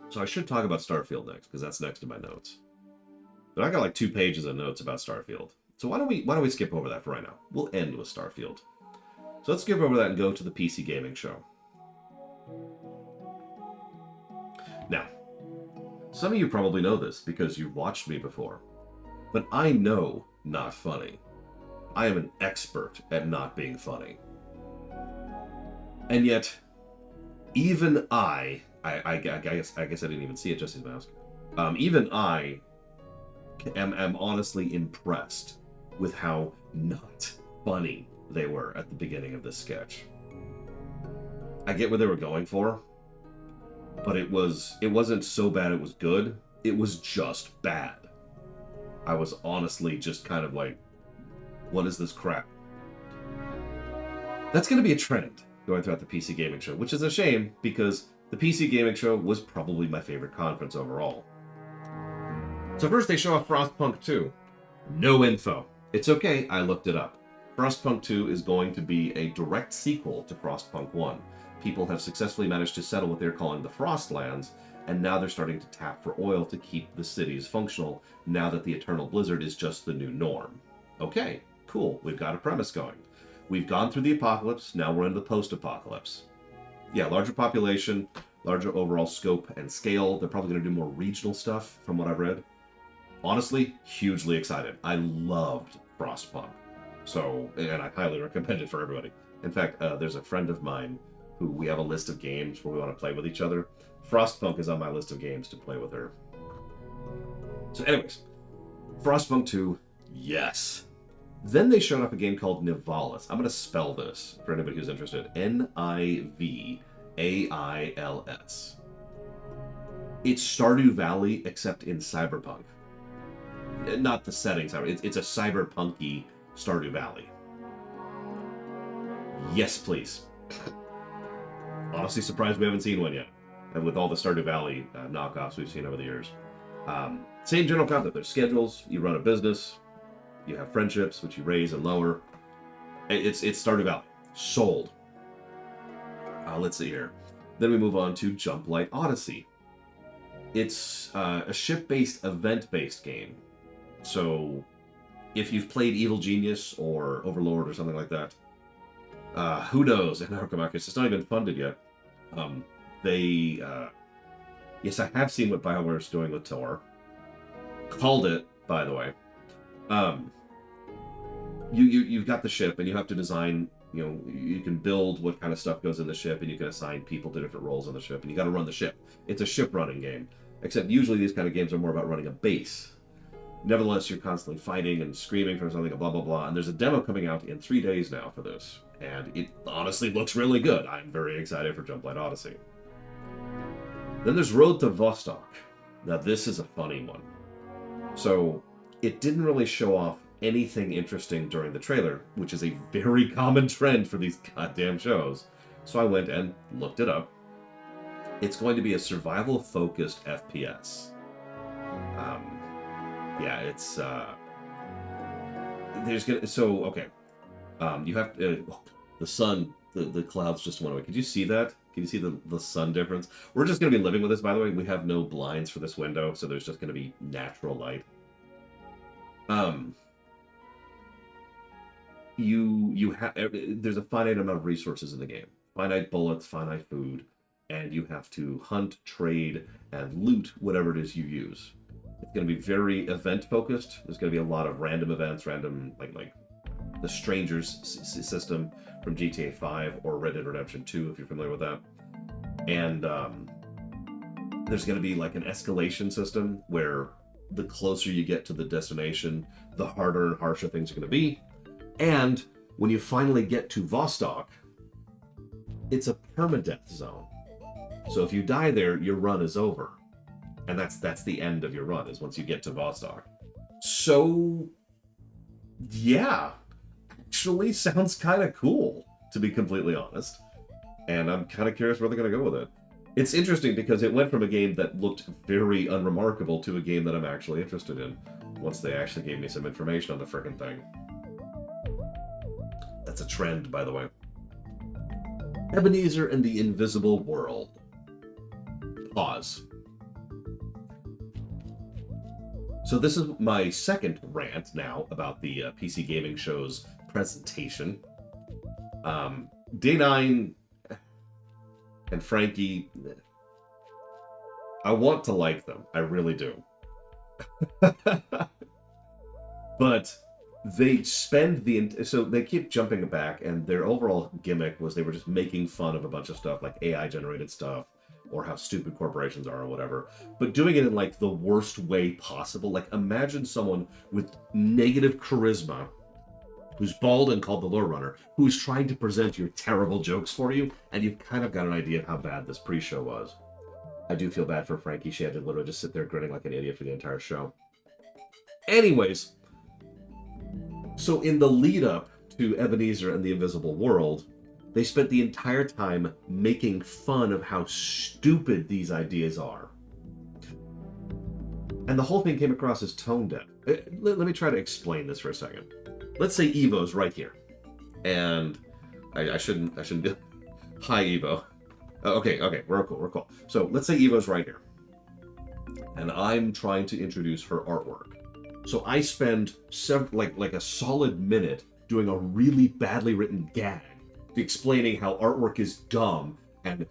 So I should talk about Starfield next, because that's next in my notes. But I got like 2 pages of notes about Starfield. So why don't we skip over that for right now? We'll end with Starfield. So let's skip over that and go to the PC Gaming Show. Now, some of you probably know this because you've watched me before, but I know not funny. I am an expert at not being funny. And yet, even I guess I didn't even see it, Jesse's mouse. Even I am honestly impressed with how not funny they were at the beginning of this sketch. I get what they were going for, but it wasn't so bad it was good. It was just bad. I was honestly just kind of like, what is this crap? That's going to be a trend going throughout the PC Gaming Show, which is a shame because the PC Gaming Show was probably my favorite conference overall. So first they show off Frostpunk 2. No info. It's okay, I looked it up. Frostpunk 2 is going to be a direct sequel to Frostpunk 1. People have successfully managed to settle what they're calling the Frostlands, and now they're starting to tap for oil to keep the cities functional now that the Eternal Blizzard is just the new norm. Okay, cool, we've got a premise going. We've gone through the apocalypse, now we're into the post-apocalypse. Yeah, larger population, larger overall scope and scale. They're probably going to do more regional stuff from what I've read. Honestly, hugely excited. I loved Frostpunk. So, and I highly recommend it for everybody. In fact, there's a friend of mine who we have a list of games where we want to play with each other. Frostpunk is on my list of games to play with her. So anyways, Frostpunk 2, yes. Then they showed up a game called Nivalis. I'm going to spell this for anybody who's interested. Nivails. It's Stardew Valley, except in Cyberpunk. Not the settings, it's a cyberpunky Stardew Valley. Yes, please. Honestly surprised we haven't seen one yet. and with all the Stardew Valley knockoffs we've seen over the years. Same general concept. There's schedules. You run a business. You have friendships, which you raise and lower. It's Stardew Valley. Sold. Let's see here. Then we move on to Jump Light Odyssey. It's a ship-based, event-based game. So, if you've played Evil Genius or Overlord or something like that, who knows? It's not even funded yet. Yes, I have seen what BioWare's doing with Tor. Called it, by the way. You've got the ship, and you have to design. You can build what kind of stuff goes in the ship, and you can assign people to different roles on the ship, and you got to run the ship. It's a ship running game, except usually these kind of games are more about running a base. Nevertheless, you're constantly fighting and screaming for something, blah, blah, blah. And there's a demo coming out in 3 days now for this, and it honestly looks really good. I'm very excited for Jump Light Odyssey. Then there's Road to Vostok. Now, this is a funny one. So, it didn't really show off anything interesting during the trailer, which is a very common trend for these goddamn shows. So I went and looked it up. It's going to be a survival-focused FPS. It's there's gonna you have the sun, the clouds just went away. Could you see that? Can you see the sun difference? We're just gonna be living with this, by the way. We have no blinds for this window, so there's just gonna be natural light. You have there's a finite amount of resources in the game, finite bullets, finite food, and you have to hunt, trade, and loot whatever it is you use. It's going to be very event focused. There's going to be a lot of random events, like the Strangers system from GTA 5 or Red Dead Redemption 2, if you're familiar with that. And there's going to be like an escalation system where the closer you get to the destination, the harder and harsher things are going to be. And when you finally get to Vostok, it's a permadeath zone. So if you die there, your run is over. And that's the end of your run, is once you get to Vostok. So, yeah. Actually sounds kind of cool, to be completely honest. And I'm kind of curious where they're going to go with it. It's interesting because it went from a game that looked very unremarkable to a game that I'm actually interested in, once they actually gave me some information on the frickin' thing. That's a trend, by the way. Ebenezer and the Invisible World. Pause. So this is my second rant now about the PC Gaming Show's presentation. Day 9 and Frankie, I want to like them. I really do. But they spend so they keep jumping back, and their overall gimmick was they were just making fun of a bunch of stuff, like AI generated stuff, or how stupid corporations are or whatever, but doing it in like the worst way possible. Like, imagine someone with negative charisma, who's bald and called the Lore Runner, who's trying to present your terrible jokes for you, and you've kind of got an idea of how bad this pre-show was. I do feel bad for Frankie. She had to literally just sit there grinning like an idiot for the entire show. Anyways, so in the lead up to Ebenezer and the Invisible World, they spent the entire time making fun of how stupid these ideas are. And the whole thing came across as tone deaf. Let me try to explain this for a second. Let's say Evo's right here. And I shouldn't be... Hi, Evo. Okay, we're cool. So let's say Evo's right here. And I'm trying to introduce her artwork. So I spend like a solid minute doing a really badly written gag, explaining how artwork is dumb and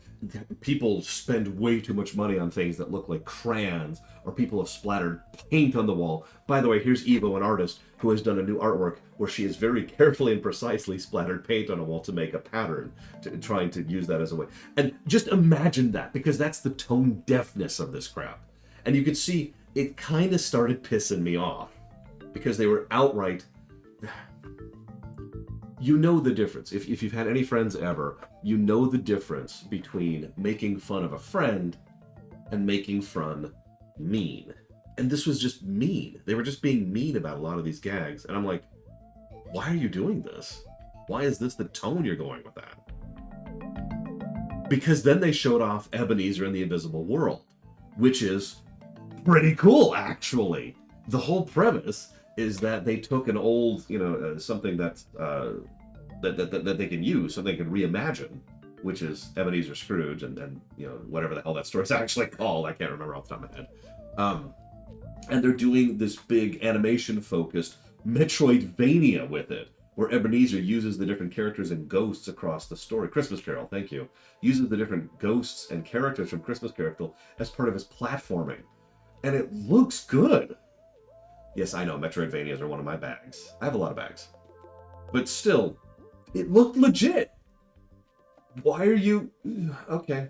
people spend way too much money on things that look like crayons, or people have splattered paint on the wall. By the way, here's Evo, an artist who has done a new artwork where she has very carefully and precisely splattered paint on a wall to make a pattern, trying to use that as a way. And just imagine that, because that's the tone deafness of this crap. And you could see it kind of started pissing me off, because they were outright... You know the difference. If you've had any friends ever, you know the difference between making fun of a friend and making fun mean. And this was just mean. They were just being mean about a lot of these gags. And I'm like, why are you doing this? Why is this the tone you're going with that? Because then they showed off Ebenezer and the Invisible World, which is pretty cool, actually. The whole premise is that they took an old, something that they can use, so they can reimagine, which is Ebenezer Scrooge, and whatever the hell that story's actually called. I can't remember off the top of my head. And they're doing this big animation-focused Metroidvania with it, where Ebenezer uses the different characters and ghosts across the story. Christmas Carol, thank you. Uses the different ghosts and characters from Christmas Carol as part of his platforming. And it looks good. Yes, I know, Metroidvanias are one of my bags. I have a lot of bags. But still, it looked legit. Why are you... Okay.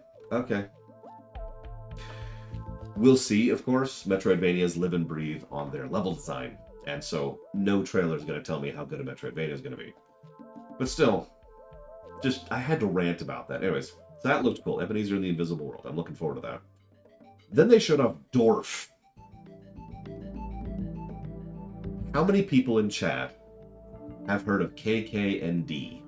We'll see, of course. Metroidvanias live and breathe on their level design. And so, no trailer is going to tell me how good a Metroidvania is going to be. But still, I had to rant about that. Anyways, that looked cool. Ebenezer and the Invisible World. I'm looking forward to that. Then they showed off Dorf. How many people in chat have heard of KKND?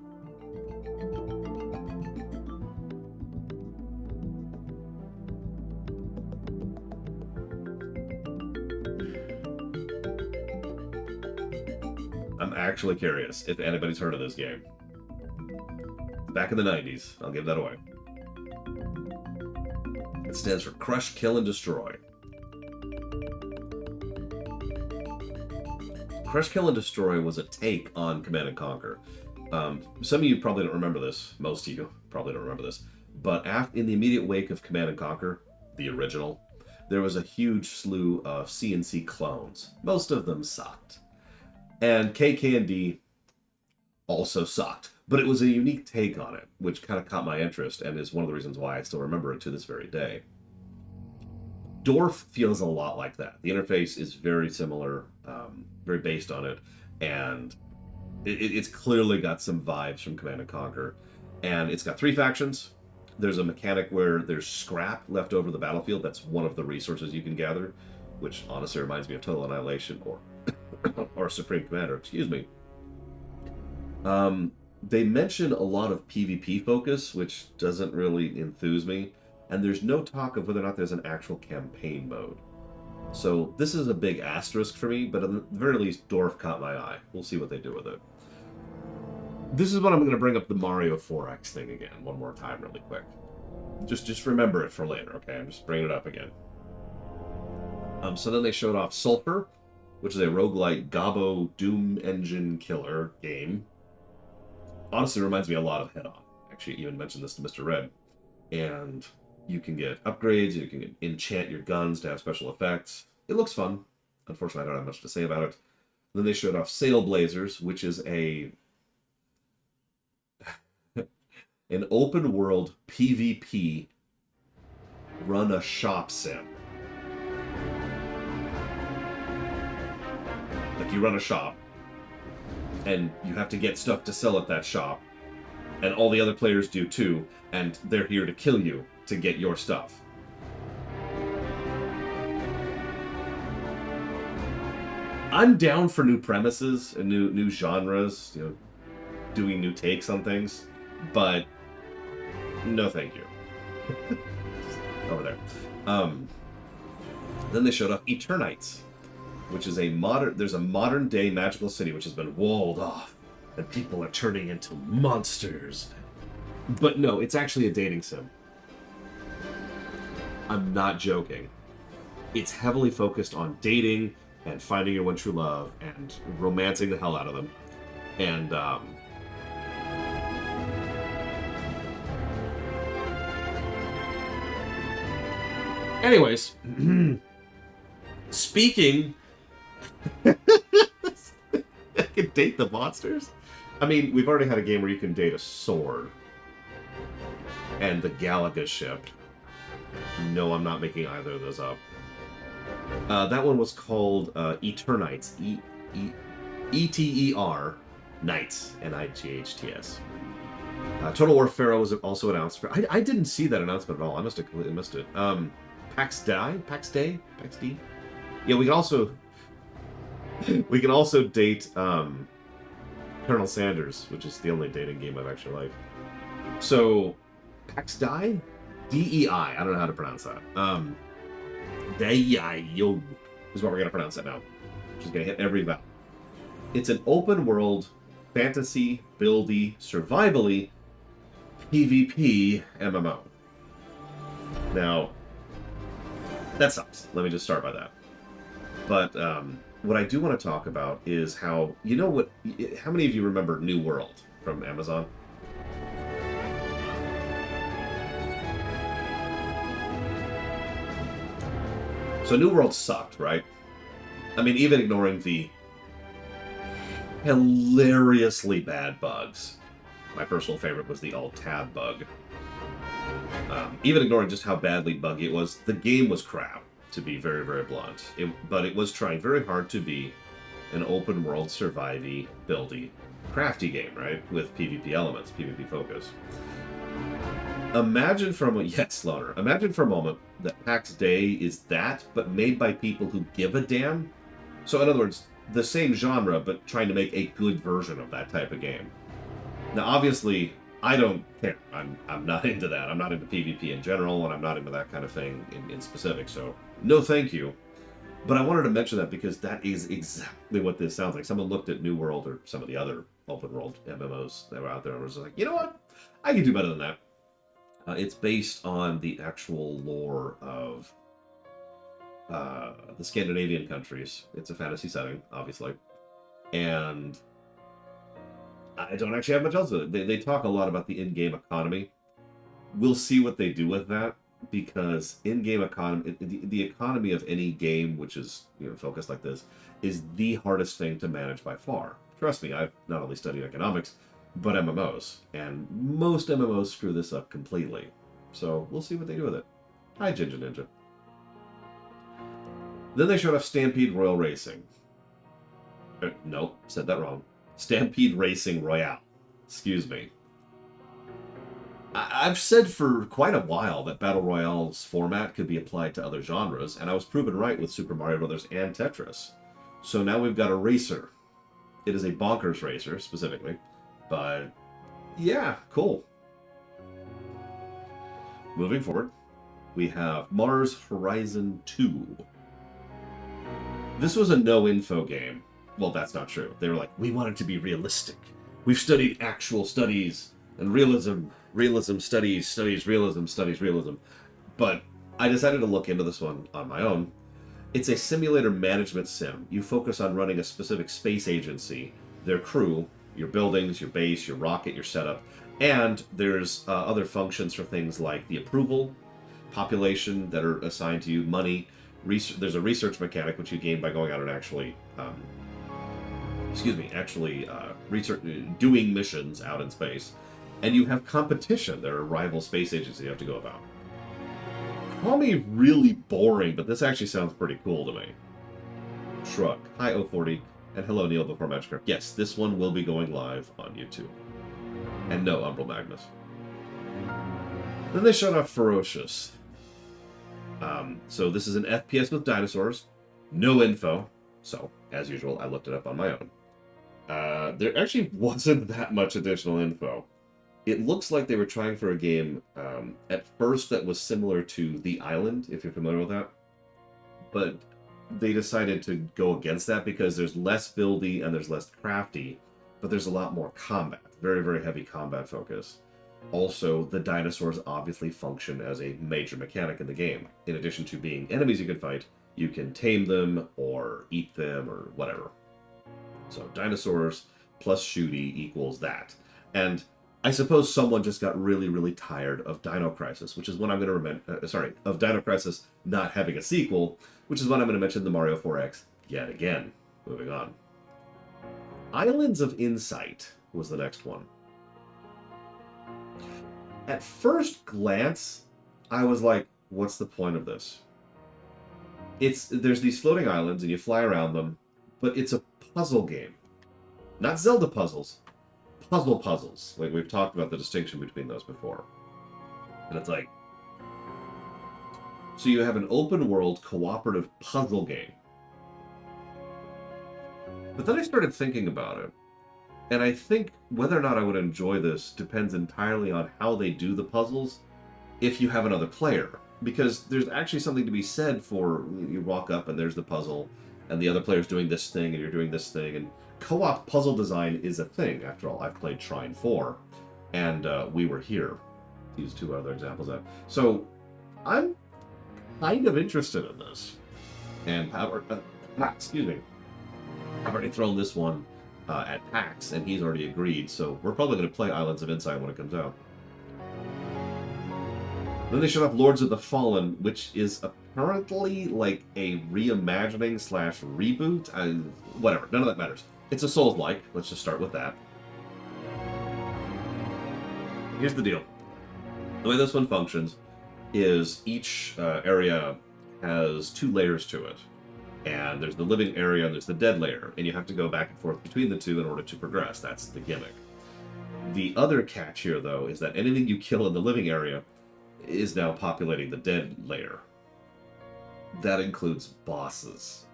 I'm actually curious if anybody's heard of this game. Back in the 90s, I'll give that away. It stands for Crush, Kill, and Destroy. Crush, Kill, and Destroy was a take on Command & Conquer. Some of you probably don't remember this. Most of you probably don't remember this. But in the immediate wake of Command & Conquer, the original, there was a huge slew of C&C clones. Most of them sucked. And KK&D also sucked. But it was a unique take on it, which kind of caught my interest and is one of the reasons why I still remember it to this very day. Dorf feels a lot like that. The interface is very similar, very based on it, and it's clearly got some vibes from Command & Conquer. And it's got 3 factions. There's a mechanic where there's scrap left over the battlefield. That's one of the resources you can gather, which honestly reminds me of Total Annihilation or Supreme Commander, excuse me. They mention a lot of PvP focus, which doesn't really enthuse me. And there's no talk of whether or not there's an actual campaign mode. So this is a big asterisk for me, but at the very least, Dorf caught my eye. We'll see what they do with it. This is when I'm going to bring up the Mario 4X thing again, one more time really quick. Just remember it for later, okay? I'm just bringing it up again. So then they showed off Sulphur, which is a roguelike Gobbo Doom Engine killer game. Honestly, it reminds me a lot of Head On. Actually, even mentioned this to Mr. Red. And you can get upgrades, you can enchant your guns to have special effects. It looks fun. Unfortunately, I don't have much to say about it. Then they showed off Sailblazers, which is an open world PvP run a shop sim. Like you run a shop, and you have to get stuff to sell at that shop, and all the other players do too, and they're here to kill you to get your stuff. I'm down for new premises and new genres, doing new takes on things, but no thank you. Over there. Then they showed off Eternites, which is there's a modern day magical city which has been walled off, and people are turning into monsters. But no, it's actually a dating sim. I'm not joking. It's heavily focused on dating and finding your one true love and romancing the hell out of them. And anyways, speaking I can date the monsters? I mean, we've already had a game where you can date a sword. And the Galaga ship. No, I'm not making either of those up. That one was called Eternites. E-T-E-R Knights. N-I-G-H-T-S. Total War Pharaoh was also announced. I didn't see that announcement at all. I must have completely missed it. Pax Day? Yeah, we can also date Colonel Sanders, which is the only dating game I've actually liked. So Pax Dei? DEI. I don't know how to pronounce that. Dei-yo is what we're going to pronounce it now. Just going to hit every vowel. It's an open world, fantasy, buildy, survivally, PvP MMO. Now, that sucks. Let me just start by that. But what I do want to talk about is how, you know what, how many of you remember New World from Amazon? So New World sucked, right? I mean, even ignoring the hilariously bad bugs. My personal favorite was the alt-tab bug. Even ignoring just how badly buggy it was, the game was crap, to be very, very blunt. But it was trying very hard to be an open-world, survivey, buildy, crafty game, right? With PvP elements, PvP focus. Imagine for a moment, yes, Slaughter, imagine for a moment that Pax Dei is that, but made by people who give a damn. So in other words, the same genre, but trying to make a good version of that type of game. Now, obviously, I don't care. I'm not into that. I'm not into PvP in general, and I'm not into that kind of thing in specific, so no thank you. But I wanted to mention that because that is exactly what this sounds like. Someone looked at New World or some of the other open world MMOs that were out there and was like, you know what? I can do better than that. It's based on the actual lore of the Scandinavian countries. It's a fantasy setting, obviously. And I don't actually have much else with it. They talk a lot about the in-game economy. We'll see what they do with that, because in-game economy, the economy of any game which is focused like this, is the hardest thing to manage by far. Trust me, I've not only studied economics, but MMOs, and most MMOs screw this up completely. So we'll see what they do with it. Hi, Ginger Ninja. Then they showed off Stampede Royal Racing. Nope, said that wrong. Stampede Racing Royale. Excuse me. I've said for quite a while that Battle Royale's format could be applied to other genres, and I was proven right with Super Mario Bros. And Tetris. So now we've got a racer. It is a bonkers racer, specifically. But, yeah, cool. Moving forward, we have Mars Horizon 2. This was a no-info game. Well, that's not true. They were like, we want it to be realistic. We've studied actual studies and realism studies, realism. But I decided to look into this one on my own. It's a simulator management sim. You focus on running a specific space agency, their crew, your buildings, your base, your rocket, your setup, and there's other functions for things like the approval, population that are assigned to you, money. There's a research mechanic which you gain by going out and actually research, doing missions out in space. And you have competition. There are rival space agencies you have to go about. Call me really boring, but this actually sounds pretty cool to me. Shrug. Hi, O40. And hello, Neil, before Magikarp. Yes, this one will be going live on YouTube. And no, Umbral Magnus. Then they showed off Ferocious. So this is an FPS with dinosaurs. No info. So, as usual, I looked it up on my own. There actually wasn't that much additional info. It looks like they were trying for a game, at first, that was similar to The Island, if you're familiar with that. But they decided to go against that because there's less buildy and there's less crafty, but there's a lot more combat. Very, very heavy combat focus. Also, the dinosaurs obviously function as a major mechanic in the game. In addition to being enemies you can fight, you can tame them or eat them or whatever. So dinosaurs plus shooty equals that. And I suppose someone just got really, really tired of Dino Crisis, which is when I'm going to of Dino Crisis not having a sequel, which is when I'm going to mention the Mario 4X yet again. Moving on. Islands of Insight was the next one. At first glance, I was like, what's the point of this? There's these floating islands and you fly around them, but it's a puzzle game. Not Zelda puzzles. Puzzles. Like, we've talked about the distinction between those before. And it's like, so you have an open world cooperative puzzle game. But then I started thinking about it. And I think whether or not I would enjoy this depends entirely on how they do the puzzles if you have another player. Because there's actually something to be said for you walk up and there's the puzzle, and the other player's doing this thing, and you're doing this thing. And co op puzzle design is a thing. After all, I've played Shrine 4, and we were here. These two other examples of. So I'm kind of interested in this. And excuse me. I've already thrown this one at PAX, and he's already agreed, so we're probably going to play Islands of Insight when it comes out. Then they showed off Lords of the Fallen, which is apparently like a reimagining slash reboot. Whatever, none of that matters. It's a Souls-like. Let's just start with that. Here's the deal. The way this one functions is each area has 2 layers to it. And there's the living area and there's the dead layer. And you have to go back and forth between the two in order to progress. That's the gimmick. The other catch here, though, is that anything you kill in the living area is now populating the dead layer. That includes bosses.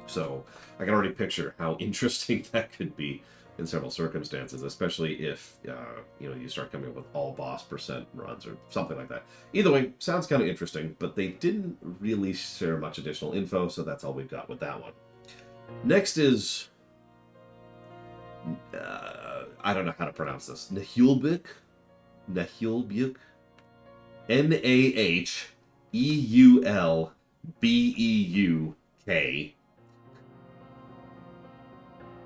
So I can already picture how interesting that could be in several circumstances, especially if you start coming up with all boss percent runs or something like that. Either way, sounds kind of interesting, but they didn't really share much additional info, so that's all we've got with that one. Next is I don't know how to pronounce this. Nahulbuk, Naheulbeuk.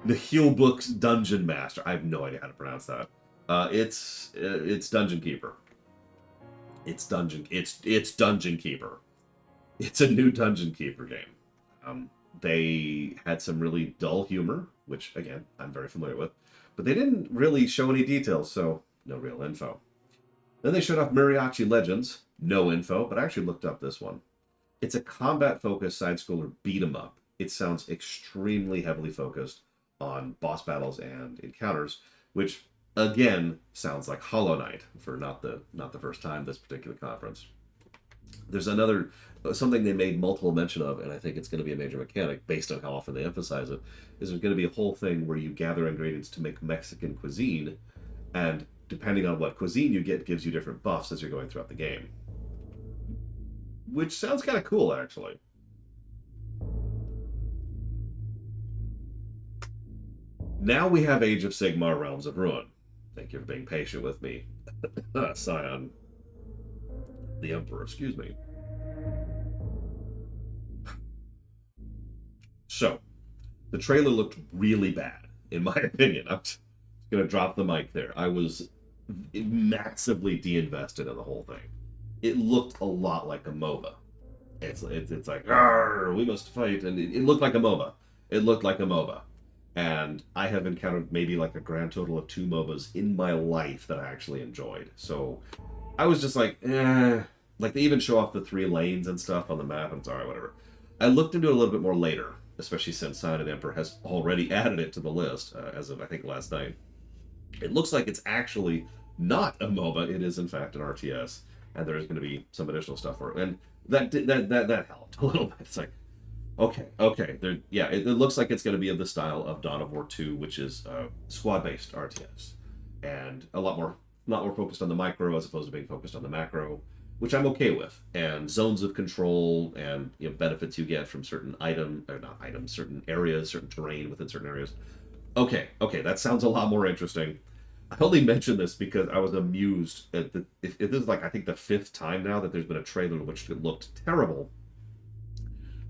Nahulbuk's Dungeon Master. I have no idea how to pronounce that. It's Dungeon Keeper. It's Dungeon Keeper. It's a new Dungeon Keeper game. They had some really dull humor, which again I'm very familiar with, but they didn't really show any details, so no real info. Then they showed off Mariachi Legends. No info, but I actually looked up this one. It's a combat-focused side-scroller beat-em-up. It sounds extremely heavily focused on boss battles and encounters, which again sounds like Hollow Knight for not the first time this particular conference. There's another something they made multiple mention of, and I think it's going to be a major mechanic based on how often they emphasize it. Is there's going to be a whole thing where you gather ingredients to make Mexican cuisine, and depending on what cuisine you get, gives you different buffs as you're going throughout the game, which sounds kind of cool actually. Now we have Age of Sigmar Realms of Ruin. Thank you for being patient with me. Scion. The Emperor, excuse me. So, the trailer looked really bad, in my opinion. I'm just going to drop the mic there. I was massively de-invested in the whole thing. It looked a lot like a MOBA. It's like, we must fight, and it looked like a MOBA. It looked like a MOBA. And I have encountered maybe like a grand total of 2 MOBAs in my life that I actually enjoyed. So I was just like, eh. Like they even show off the 3 lanes and stuff on the map, and it's alright, whatever. I looked into it a little bit more later, especially since Silent Emperor has already added it to the list as of, I think, last night. It looks like it's actually not a MOBA. It is, in fact, an RTS. And there is going to be some additional stuff for it. And that helped a little bit. It's like, okay. It looks like it's going to be of the style of Dawn of War 2, which is squad-based RTS, and not more focused on the micro as opposed to being focused on the macro, which I'm okay with. And zones of control and benefits you get from certain certain areas, certain terrain within certain areas. Okay, that sounds a lot more interesting. I only mention this because I was amused at if this is like I think the 5th time now that there's been a trailer which looked terrible.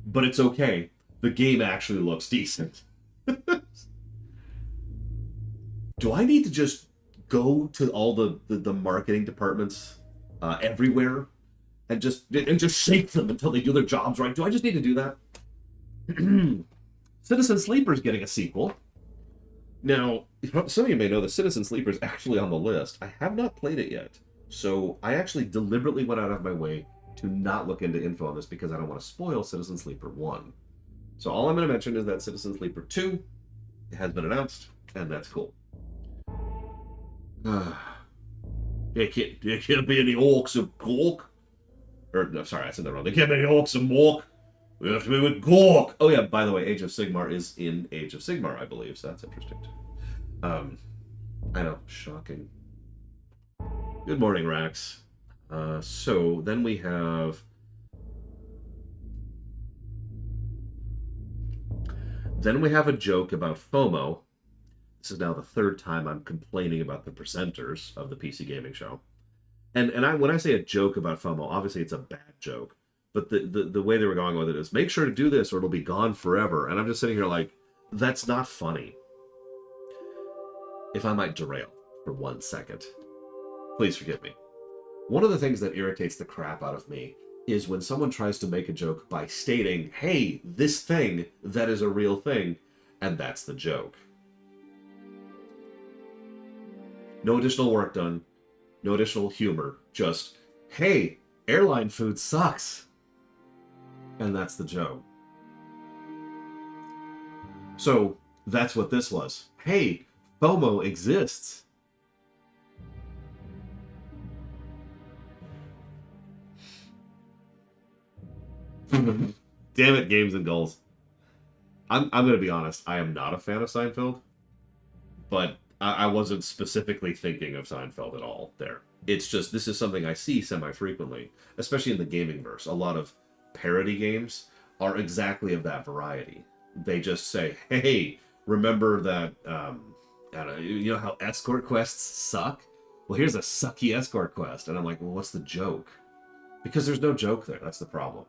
But it's okay. The game actually looks decent. Do I need to just go to all the marketing departments everywhere and just shake them until they do their jobs right? Do I just need to do that? Citizen Sleeper's getting a sequel. Now, some of you may know that Citizen Sleeper is actually on the list. I have not played it yet, so I actually deliberately went out of my way to not look into info on this because I don't want to spoil Citizen Sleeper 1. So all I'm going to mention is that Citizen Sleeper 2 has been announced, and that's cool. There can't be any orcs of Gork. No, sorry, I said that wrong. There can't be any orcs of Mork. We have to be with Gork. Oh yeah, by the way, Age of Sigmar is in Age of Sigmar, I believe, so that's interesting too. I know, shocking. Good morning, Rax. So then we have... Then we have a joke about FOMO. This is now the third time I'm complaining about the presenters of the PC Gaming Show. And when I say a joke about FOMO, obviously it's a bad joke. But the way they were going with it is, make sure to do this or it'll be gone forever. And I'm just sitting here like, that's not funny. If I might derail for 1 second, please forgive me. One of the things that irritates the crap out of me is when someone tries to make a joke by stating, hey, this thing, that is a real thing, and that's the joke. No additional work done, no additional humor, just, hey, airline food sucks. And that's the joke. So that's what this was. Hey, FOMO exists. Damn it, games and goals. I'm going to be honest. I am not a fan of Seinfeld, but I wasn't specifically thinking of Seinfeld at all there. It's just, this is something I see semi-frequently, especially in the gaming verse. A lot of parody games are exactly of that variety. They just say, hey, remember that, you know how escort quests suck? Well, here's a sucky escort quest. And I'm like, well, what's the joke? Because there's no joke there. That's the problem.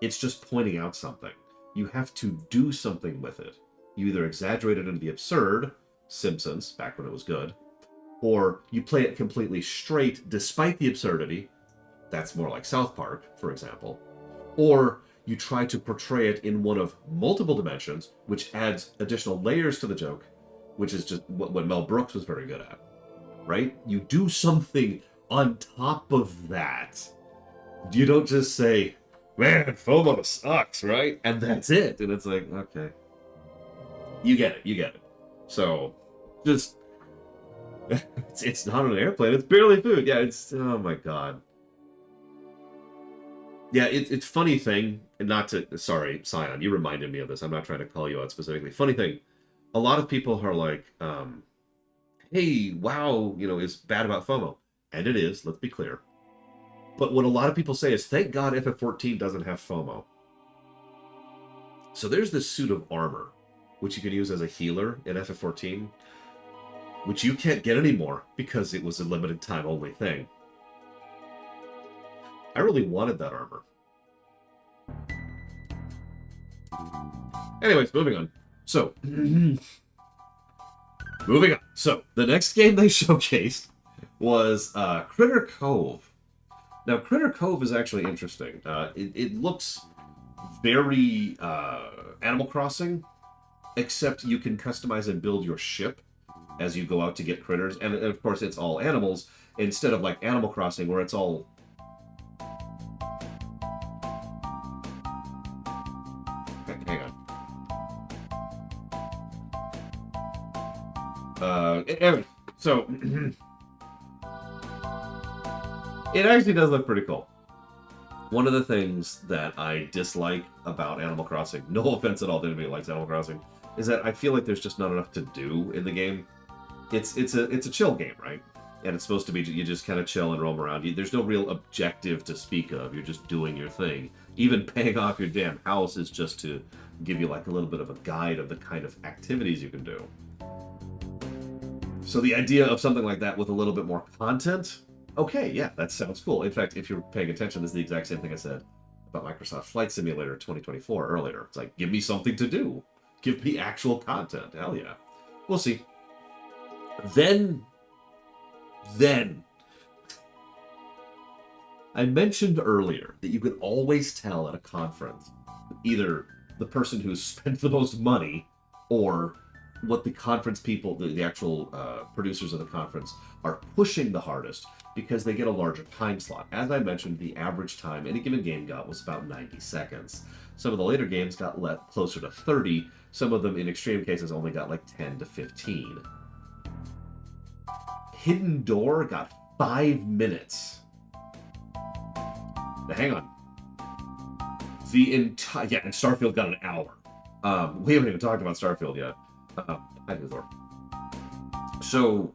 It's just pointing out something. You have to do something with it. You either exaggerate it into the absurd, Simpsons, back when it was good, or you play it completely straight despite the absurdity, that's more like South Park, for example, or you try to portray it in one of multiple dimensions, which adds additional layers to the joke, which is just what Mel Brooks was very good at, right? You do something on top of that. You don't just say, man, FOMO sucks, right? And that's it. And it's like, okay. You get it. So, just... it's not an airplane. It's barely food. Yeah, it's... Oh, my God. Yeah, it's funny thing, and not to... Sorry, Scion, you reminded me of this. I'm not trying to call you out specifically. Funny thing, a lot of people are like, hey, wow, is bad about FOMO. And it is, let's be clear. But what a lot of people say is, thank God FF14 doesn't have FOMO. So there's this suit of armor, which you can use as a healer in FF14, which you can't get anymore because it was a limited time only thing. I really wanted that armor. Anyways, moving on. So, moving on. So, the next game they showcased was Critter Cove. Now, Critter Cove is actually interesting. It looks very Animal Crossing, except you can customize and build your ship as you go out to get critters. And of course, it's all animals, instead of like Animal Crossing, where it's all... Hang on. Anyway, so... It actually does look pretty cool. One of the things that I dislike about Animal Crossing, no offense at all to anybody who likes Animal Crossing, is that I feel like there's just not enough to do in the game. It's a chill game, right? And it's supposed to be, you just kind of chill and roam around. There's no real objective to speak of. You're just doing your thing. Even paying off your damn house is just to give you like a little bit of a guide of the kind of activities you can do. So the idea of something like that with a little bit more content... Okay, yeah, that sounds cool. In fact, if you're paying attention, this is the exact same thing I said about Microsoft Flight Simulator 2024 earlier. It's like, give me something to do. Give me actual content. Hell yeah. We'll see. Then, I mentioned earlier that you could always tell at a conference either the person who's spent the most money or what the conference people, the actual producers of the conference, are pushing the hardest, because they get a larger time slot. As I mentioned, the average time any given game got was about 90 seconds. Some of the later games got closer to 30. Some of them, in extreme cases, only got like 10 to 15. Hidden Door got 5 minutes. Now, hang on. And Starfield got an hour. We haven't even talked about Starfield yet. Hidden Door. So,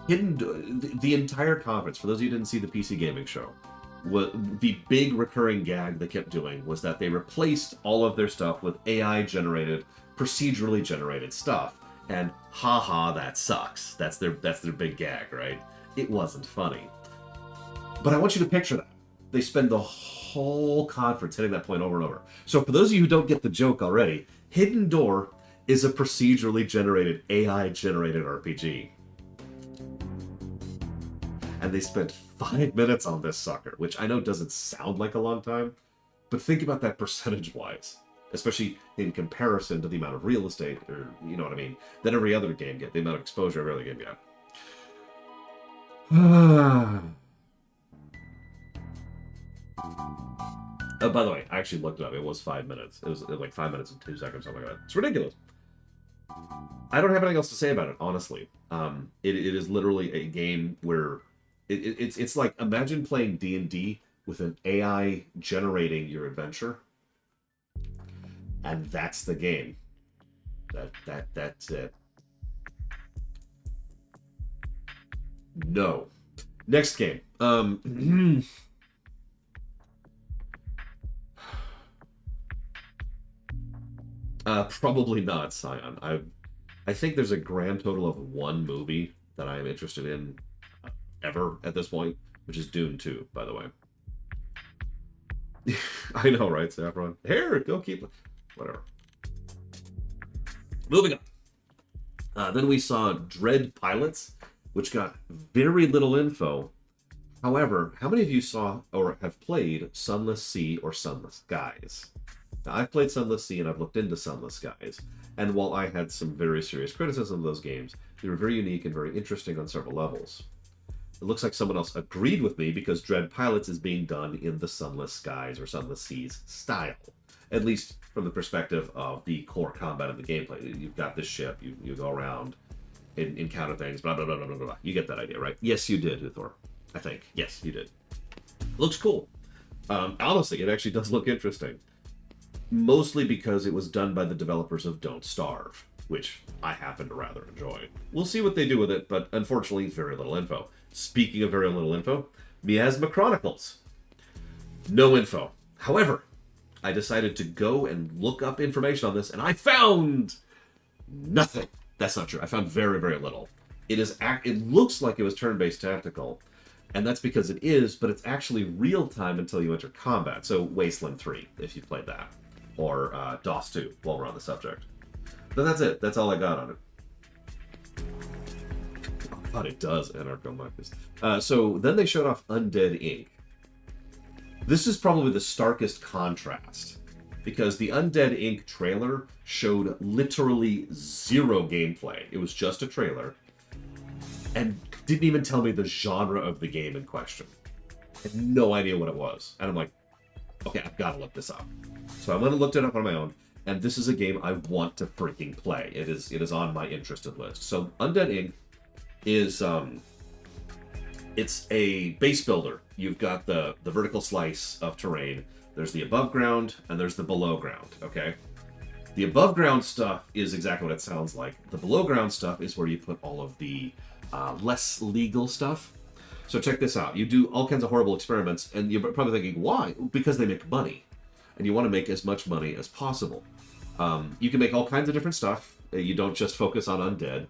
the entire conference, for those of you who didn't see the PC Gaming Show, the big recurring gag they kept doing was that they replaced all of their stuff with AI generated, procedurally generated stuff. And haha, that sucks. That's their big gag, right? It wasn't funny. But I want you to picture that. They spend the whole conference hitting that point over and over. So for those of you who don't get the joke already, Hidden Door is a procedurally generated, AI generated RPG. And they spent 5 minutes on this sucker, which I know doesn't sound like a long time, but think about that percentage-wise, especially in comparison to the amount of real estate, or you know what I mean, that every other game get, the amount of exposure every other game get. Oh, by the way, I actually looked it up. It was 5 minutes. It was like 5 minutes and 2 seconds, something like that. It's ridiculous. I don't have anything else to say about it, honestly. It is literally a game where it's like, imagine playing D&D with an AI generating your adventure, and that's the game. That's it. No. Next game. Probably not, Scion. I think there's a grand total of 1 movie that I am interested in ever at this point, which is Dune 2, by the way. I know, right, Saffron? Here, go keep it. Whatever. Moving on. Then we saw Dread Pilots, which got very little info. However, how many of you saw or have played Sunless Sea or Sunless Skies? Now, I've played Sunless Sea and I've looked into Sunless Skies, and while I had some very serious criticism of those games, they were very unique and very interesting on several levels. It looks like someone else agreed with me because Dread Pilots is being done in the Sunless Skies or Sunless Seas style, at least from the perspective of the core combat of the gameplay. You've got this ship, you go around, encounter things, blah, blah, blah, blah, blah, blah. You get that idea, right? Yes, you did, Uthor. I think. Yes, you did. Looks cool. Honestly, it actually does look interesting. Mostly because it was done by the developers of Don't Starve, which I happen to rather enjoy. We'll see what they do with it, but unfortunately, very little info. Speaking of very little info, Miasma Chronicles. No info. However, I decided to go and look up information on this, and I found nothing. That's not true. I found very, very little. It looks like it was turn-based tactical, and that's because it is, but it's actually real-time until you enter combat. So Wasteland 3, if you've played that, or DOS 2, while we're on the subject. But that's it. That's all I got on it. Oh, God, it does, Anarcho-Marxist. So then they showed off Undead Inc. This is probably the starkest contrast, because the Undead Inc. trailer showed literally zero gameplay. It was just a trailer, and didn't even tell me the genre of the game in question. I had no idea what it was. And I'm like, okay, I've got to look this up. So I went and looked it up on my own, and this is a game I want to freaking play. It is on my interested list. So Undead Inc. is it's a base builder. You've got the vertical slice of terrain. There's the above ground and there's the below ground, okay? The above ground stuff is exactly what it sounds like. The below ground stuff is where you put all of the less legal stuff. So check this out. You do all kinds of horrible experiments, and you're probably thinking, why? Because they make money. And you want to make as much money as possible. You can make all kinds of different stuff. You don't just focus on undead.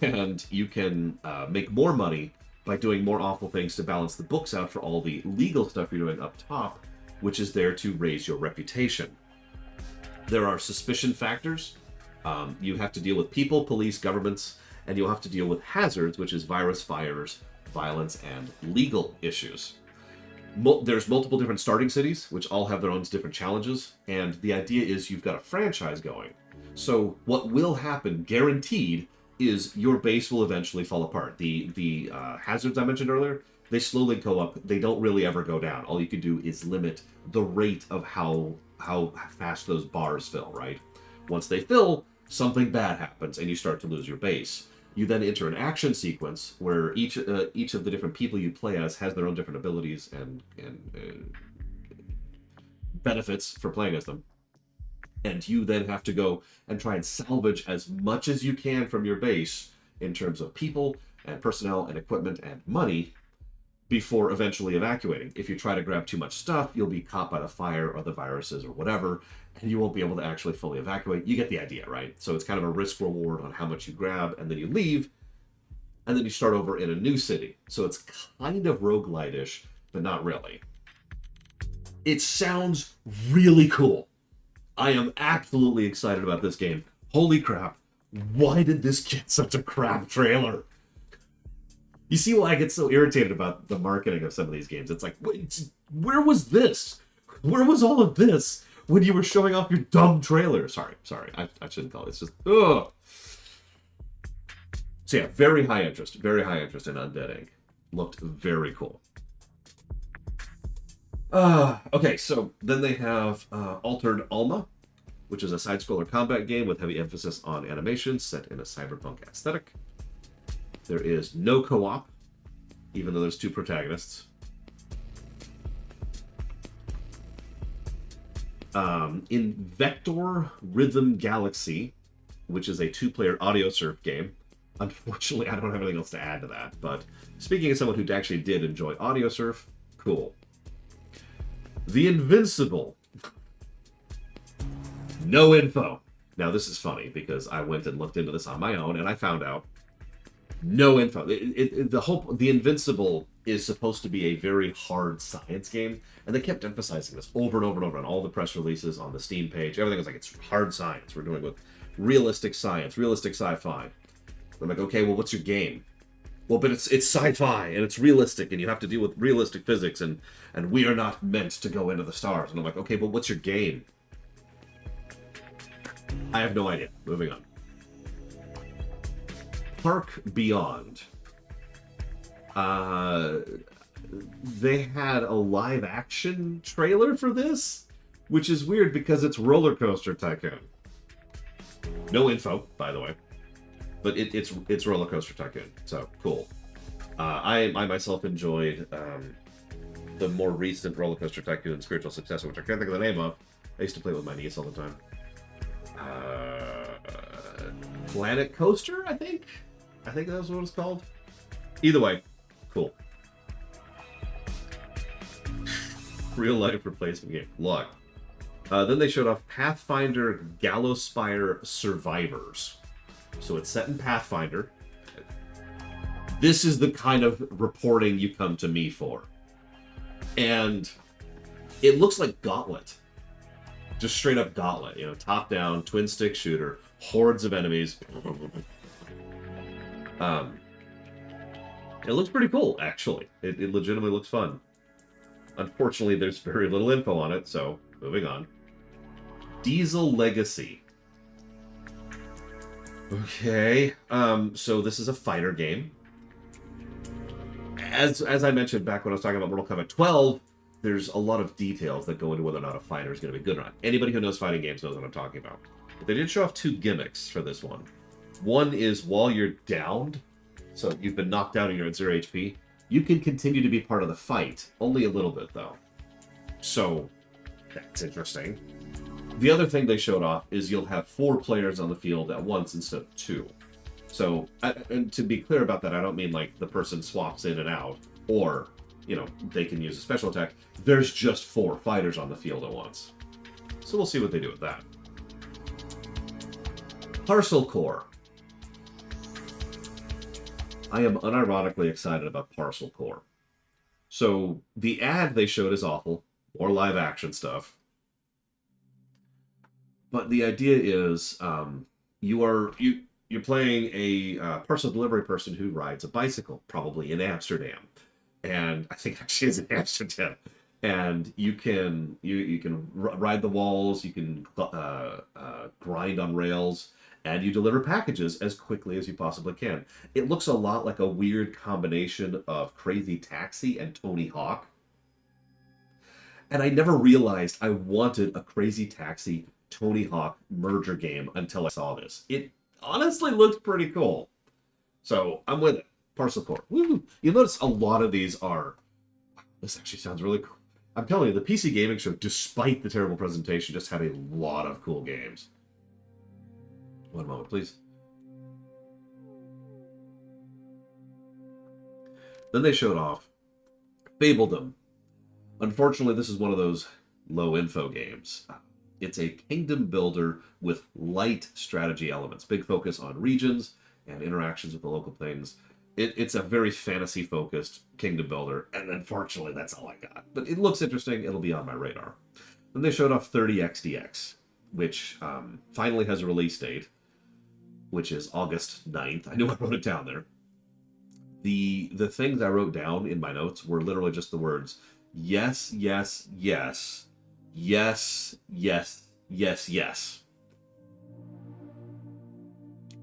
And you can make more money by doing more awful things to balance the books out for all the legal stuff you're doing up top, which is there to raise your reputation. There are suspicion factors. You have to deal with people, police, governments, and you'll have to deal with hazards, which is virus, fires, violence, and legal issues. There's multiple different starting cities, which all have their own different challenges, and the idea is you've got a franchise going. So what will happen, guaranteed, is your base will eventually fall apart. The hazards I mentioned earlier, they slowly go up. They don't really ever go down. All you can do is limit the rate of how fast those bars fill, right? Once they fill, something bad happens, and you start to lose your base. You then enter an action sequence where each of the different people you play as has their own different abilities and benefits for playing as them. And you then have to go and try and salvage as much as you can from your base in terms of people and personnel and equipment and money before eventually evacuating. If you try to grab too much stuff, you'll be caught by the fire or the viruses or whatever, and you won't be able to actually fully evacuate. You get the idea, right? So it's kind of a risk reward on how much you grab, and then you leave, and then you start over in a new city. So it's kind of roguelite-ish, but not really. It sounds really cool. I am absolutely excited about this game. Holy crap. Why did this get such a crap trailer? You see why I get so irritated about the marketing of some of these games. It's like, where was this? Where was all of this when you were showing off your dumb trailer? Sorry. I shouldn't call it. It's just, ugh. So yeah, very high interest in Undead Inc. Looked very cool. Okay, so then they have Altered Alma, which is a side-scroller combat game with heavy emphasis on animation set in a cyberpunk aesthetic. There is no co-op, even though there's 2 protagonists. In Vector Rhythm Galaxy, which is a 2-player audio surf game. Unfortunately, I don't have anything else to add to that, but speaking as someone who actually did enjoy audio surf, cool. The Invincible. No info. Now, this is funny because I went and looked into this on my own, and I found out no info. The Invincible is supposed to be a very hard science game, and they kept emphasizing this over and over and over on all the press releases, on the Steam page. Everything was like, it's hard science. We're doing with realistic science, realistic sci-fi. I'm like, okay, well, what's your game? Well, but it's sci-fi, and it's realistic, and you have to deal with realistic physics, and we are not meant to go into the stars. And I'm like, okay, but what's your game? I have no idea. Moving on. Park Beyond. They had a live action trailer for this, which is weird because it's Roller Coaster Tycoon. No info, by the way, but it's Roller Coaster Tycoon, so cool. I myself enjoyed the more recent Roller Coaster Tycoon spiritual successor, which I can't think of the name of. I used to play with my niece all the time. Planet Coaster, I think that's what it's called. Either way, cool. Real life replacement game. Look. Then they showed off Pathfinder Gallowspire Survivors. So it's set in Pathfinder. This is the kind of reporting you come to me for. And it looks like Gauntlet. Just straight up Gauntlet. You know, top down, twin stick shooter, hordes of enemies. It looks pretty cool, actually. It legitimately looks fun. Unfortunately, there's very little info on it, so moving on. Diesel Legacy. Okay, so this is a fighter game. As I mentioned back when I was talking about Mortal Kombat 12, there's a lot of details that go into whether or not a fighter is going to be good or not. Anybody who knows fighting games knows what I'm talking about. But they did show off 2 gimmicks for this one. One is while you're downed, so you've been knocked out and you're at 0 HP, you can continue to be part of the fight. Only a little bit, though. So, that's interesting. The other thing they showed off is you'll have 4 players on the field at once instead of 2. So, and to be clear about that, I don't mean like the person swaps in and out, or, you know, they can use a special attack. There's just 4 fighters on the field at once. So we'll see what they do with that. Parcel Core. I am unironically excited about Parcel Core. So the ad they showed is awful, more live action stuff. But the idea is you're playing a parcel delivery person who rides a bicycle, probably in Amsterdam, and I think actually is in Amsterdam. And you can ride the walls, you can grind on rails, and you deliver packages as quickly as you possibly can. It looks a lot like a weird combination of Crazy Taxi and Tony Hawk. And I never realized I wanted a Crazy Taxi Tony Hawk merger game until I saw this. It honestly looks pretty cool. So I'm with it. Parcel Core. Woo! You'll notice a lot of these are... This actually sounds really cool. I'm telling you, the PC Gaming Show, despite the terrible presentation, just had a lot of cool games. One moment, please. Then they showed off Fabledom. Unfortunately, this is one of those low info games. It's a kingdom builder with light strategy elements, big focus on regions and interactions with the local things. It's a very fantasy focused kingdom builder, and unfortunately that's all I got. But it looks interesting, it'll be on my radar. Then they showed off 30XDX, which finally has a release date, which is August 9th. I knew I wrote it down there. The things I wrote down in my notes were literally just the words, yes, yes, yes, yes, yes, yes, yes.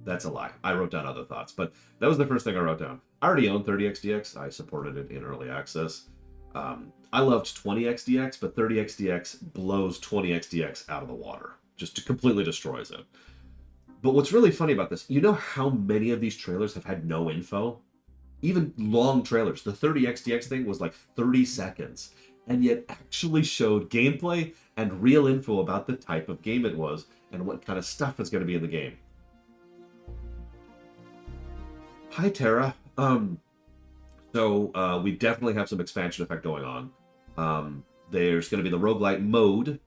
That's a lie. I wrote down other thoughts, but that was the first thing I wrote down. I already own 30XDX. I supported it in early access. I loved 20XDX, but 30XDX blows 20XDX out of the water. Just completely destroys it. But what's really funny about this, you know how many of these trailers have had no info? Even long trailers. The 30XDX thing was like 30 seconds, and yet actually showed gameplay and real info about the type of game it was and what kind of stuff is going to be in the game. Hi, Tara. So we definitely have some expansion effect going on. There's going to be the roguelite mode.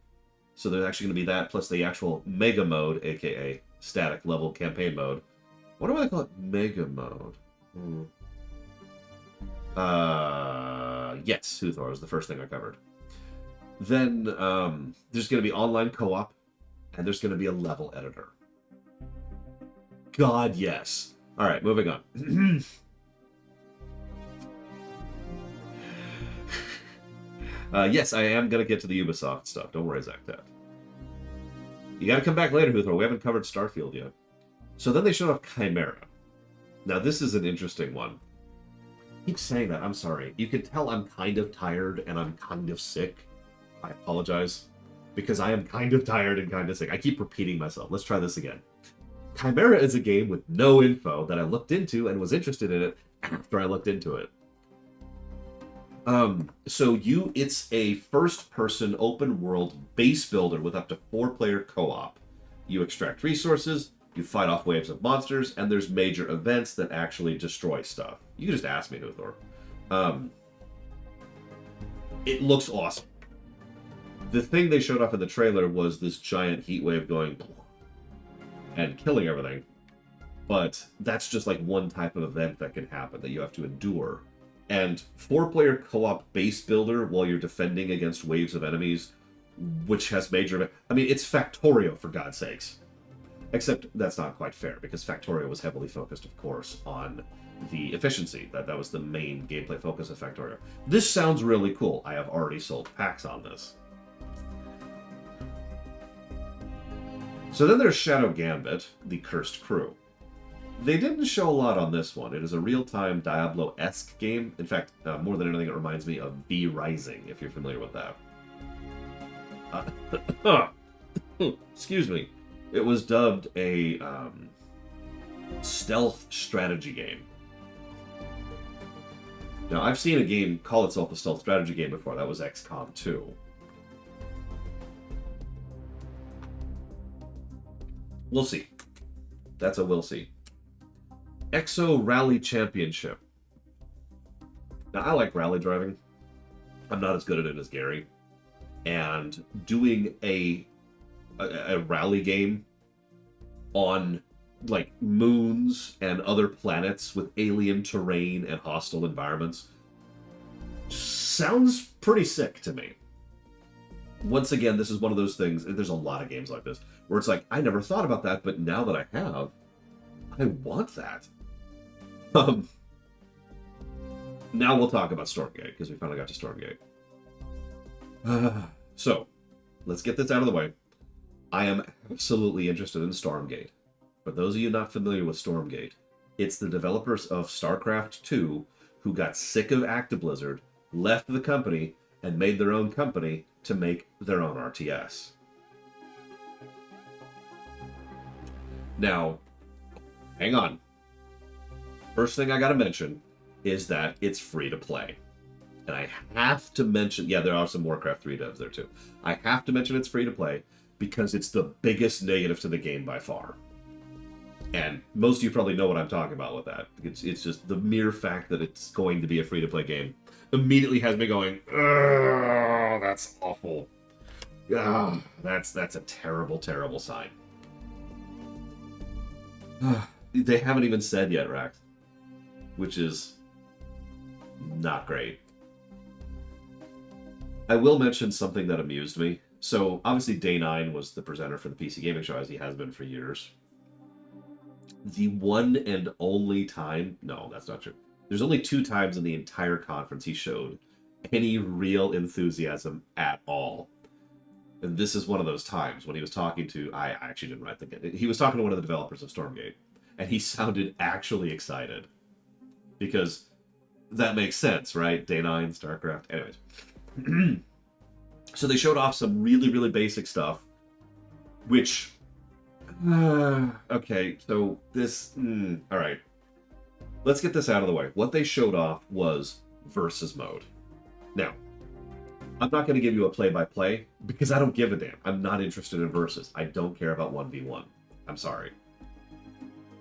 So there's actually going to be that, plus the actual mega mode, aka static level campaign mode. What do I call it? Mega mode. Yes, Huthor was the first thing I covered. Then there's going to be online co-op, and there's going to be a level editor. God, yes. All right, moving on. Yes, I am going to get to the Ubisoft stuff. Don't worry, Zach. You got to come back later, Huthor. We haven't covered Starfield yet. So then they showed off Chimera. Now, this is an interesting one. I keep saying that. I'm sorry. You can tell I'm kind of tired and I'm kind of sick. I apologize. Because I am kind of tired and kind of sick. I keep repeating myself. Let's try this again. Chimera is a game with no info that I looked into and was interested in it after I looked into it. It's a first-person open-world base builder with up to 4-player co-op. You extract resources, you fight off waves of monsters, and there's major events that actually destroy stuff. You can just ask me, Huthor. It looks awesome. The thing they showed off in the trailer was this giant heat wave going and killing everything. But that's just like one type of event that can happen that you have to endure. And 4-player co-op base builder while you're defending against waves of enemies, which has major... I mean, it's Factorio, for God's sakes. Except that's not quite fair, because Factorio was heavily focused, of course, on the efficiency. That was the main gameplay focus of Factorio. This sounds really cool. I have already sold packs on this. So then there's Shadow Gambit, the Cursed Crew. They didn't show a lot on this one. It is a real-time Diablo-esque game. In fact, more than anything, it reminds me of V Rising, if you're familiar with that. Excuse me. It was dubbed a stealth strategy game. Now, I've seen a game call itself a stealth strategy game before. That was XCOM 2. We'll see. That's a we'll see. Exo Rally Championship. Now, I like rally driving. I'm not as good at it as Gary. And doing a rally game on, like, moons and other planets with alien terrain and hostile environments sounds pretty sick to me. Once again, this is one of those things, there's a lot of games like this, where it's like, I never thought about that, but now that I have, I want that. Now we'll talk about Stormgate, because we finally got to Stormgate. So, let's get this out of the way. I am absolutely interested in Stormgate. For those of you not familiar with Stormgate, it's the developers of StarCraft 2 who got sick of ActiBlizzard, left the company, and made their own company to make their own RTS. Now, hang on. First thing I gotta mention is that it's free to play. And I have to mention, yeah, there are some Warcraft 3 devs there too. I have to mention it's free to play because it's the biggest negative to the game by far. And most of you probably know what I'm talking about with that. It's just the mere fact that it's going to be a free-to-play game immediately has me going, oh, that's awful. Oh, that's a terrible, terrible sign. They haven't even said yet, Rax, which is not great. I will mention something that amused me. So, obviously, Day 9 was the presenter for the PC Gaming Show, as he has been for years. The one and only time... No, that's not true. There's only 2 times in the entire conference he showed any real enthusiasm at all. And this is one of those times when he was talking to... I actually didn't write the game. He was talking to one of the developers of Stormgate, and he sounded actually excited. Because that makes sense, right? Day 9, StarCraft... Anyways. So they showed off some really, really basic stuff, which... okay, so this... all right. Let's get this out of the way. What they showed off was versus mode. Now, I'm not going to give you a play-by-play, because I don't give a damn. I'm not interested in versus. I don't care about 1v1. I'm sorry.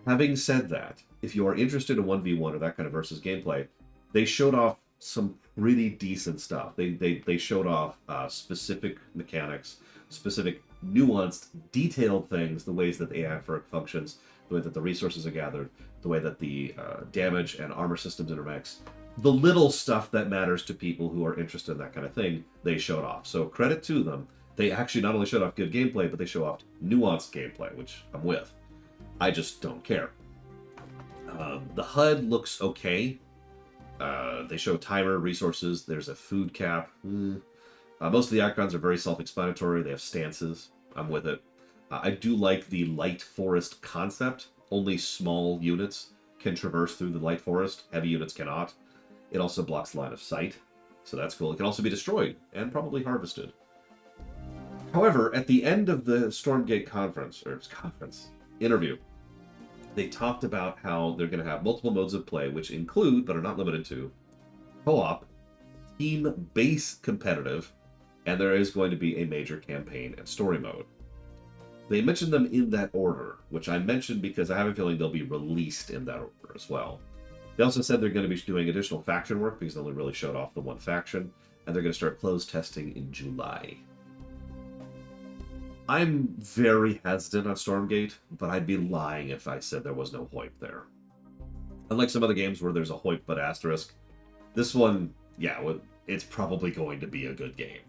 Having said that, if you are interested in 1v1 or that kind of versus gameplay, they showed off some pretty decent stuff. They showed off specific mechanics, specific nuanced, detailed things, the ways that the AI functions, the way that the resources are gathered, the way that the damage and armor systems intermix. The little stuff that matters to people who are interested in that kind of thing, they showed off. So credit to them. They actually not only showed off good gameplay, but they show off nuanced gameplay, which I'm with. I just don't care. The HUD looks okay. They show timer, resources, there's a food cap. Most of the icons are very self-explanatory. They have stances. I'm with it. I do like the light forest concept. Only small units can traverse through the light forest. Heavy units cannot. It also blocks line of sight, so that's cool. It can also be destroyed and probably harvested. However, at the end of the Stormgate interview, they talked about how they're going to have multiple modes of play, which include, but are not limited to, co-op, team-based competitive, and there is going to be a major campaign and story mode. They mentioned them in that order, which I mentioned because I have a feeling they'll be released in that order as well. They also said they're going to be doing additional faction work because they only really showed off the one faction, and they're going to start closed testing in July. I'm very hesitant on Stormgate, but I'd be lying if I said there was no HOIP there. Unlike some other games where there's a HOIP but asterisk, this one, yeah, it's probably going to be a good game.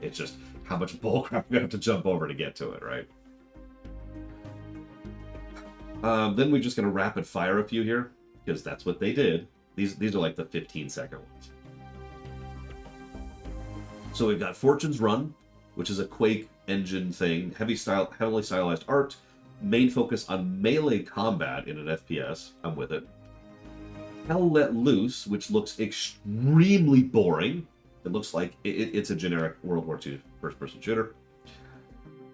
It's just how much bullcrap we have to jump over to get to it, right? Then we're just going to rapid fire a few here, because that's what they did. These are like the 15-second ones. So we've got Fortune's Run, which is a Quake engine thing, heavily stylized art, main focus on melee combat in an FPS. I'm with it. Hell Let Loose, which looks extremely boring. It looks like it's a generic World War II first-person shooter.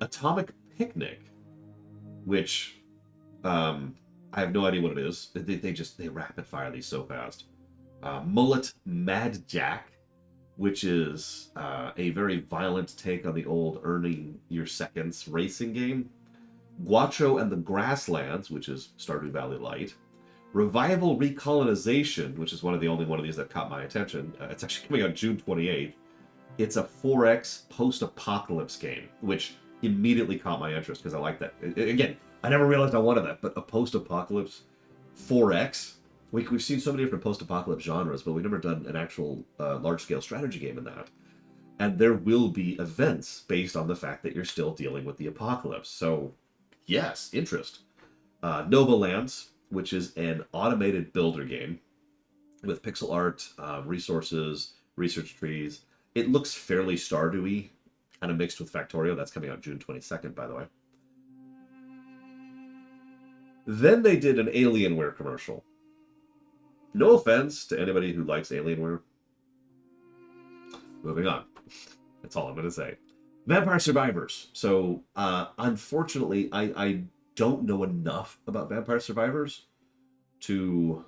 Atomic Picnic, which I have no idea what it is. They rapid fire these so fast. Mullet Mad Jack, which is a very violent take on the old earning your seconds racing game. Guacho and the Grasslands, which is Stardew Valley Light. Revival Recolonization, which is one of these that caught my attention. It's actually coming out June 28th. It's a 4X post-apocalypse game, which immediately caught my interest because I like that. Again, I never realized I wanted that, but a post-apocalypse 4X? We've seen so many different post-apocalypse genres, but we've never done an actual large-scale strategy game in that. And there will be events based on the fact that you're still dealing with the apocalypse. So, yes, interest. Nova Lands, which is an automated builder game with pixel art, resources, research trees. It looks fairly Stardew-y, kind of mixed with Factorio. That's coming out June 22nd, by the way. Then they did an Alienware commercial. No offense to anybody who likes Alienware. Moving on. That's all I'm going to say. Vampire Survivors. So, unfortunately, I don't know enough about Vampire Survivors to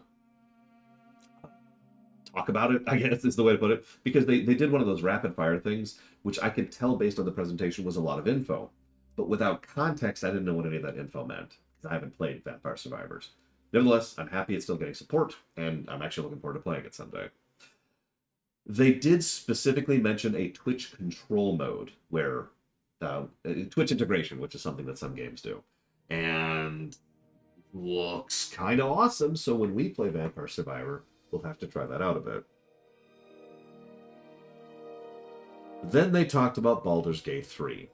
talk about it, I guess is the way to put it. Because they did one of those rapid fire things, which I could tell based on the presentation was a lot of info. But without context, I didn't know what any of that info meant. because I haven't played Vampire Survivors. Nevertheless, I'm happy it's still getting support, and I'm actually looking forward to playing it someday. They did specifically mention a Twitch control mode where Twitch integration, which is something that some games do, and looks kind of awesome. So when we play Vampire Survivor, we'll have to try that out a bit. Then they talked about Baldur's Gate 3.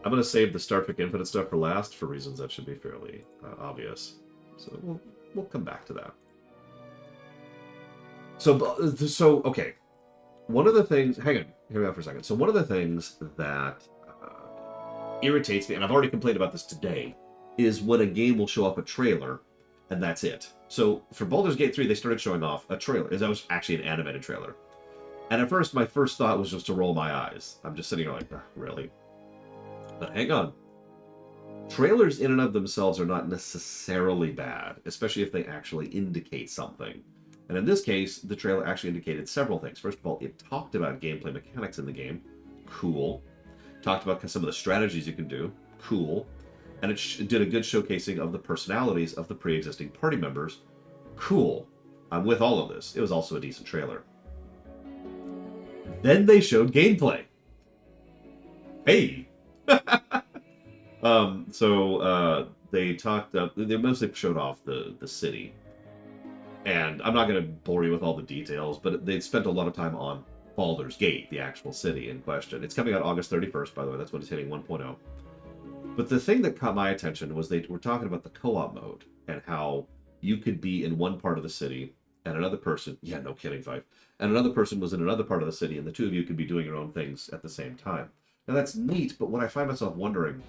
I'm going to save the Star Trek Infinite stuff for last for reasons that should be fairly obvious. So we'll come back to that. So okay. One of the things... Hang on. Hear me out for a second. So one of the things that irritates me, and I've already complained about this today, is when a game will show off a trailer, and that's it. So for Baldur's Gate 3, they started showing off a trailer. That was actually an animated trailer. And at first, my first thought was just to roll my eyes. I'm just sitting here like, really? But hang on. Trailers in and of themselves are not necessarily bad, especially if they actually indicate something. And in this case, the trailer actually indicated several things. First of all, it talked about gameplay mechanics in the game. Cool. Talked about some of the strategies you can do. Cool. And it did a good showcasing of the personalities of the pre-existing party members. Cool. I'm with all of this. It was also a decent trailer. Then they showed gameplay. Hey! They talked. They mostly showed off the city, and I'm not going to bore you with all the details, but they spent a lot of time on Baldur's Gate, the actual city in question. It's coming out August 31st, by the way. That's when it's hitting 1.0. But the thing that caught my attention was they were talking about the co-op mode and how you could be in one part of the city and another person. Yeah, no kidding, Fife. And another person was in another part of the city, and the two of you could be doing your own things at the same time. Now, that's neat, but what I find myself wondering,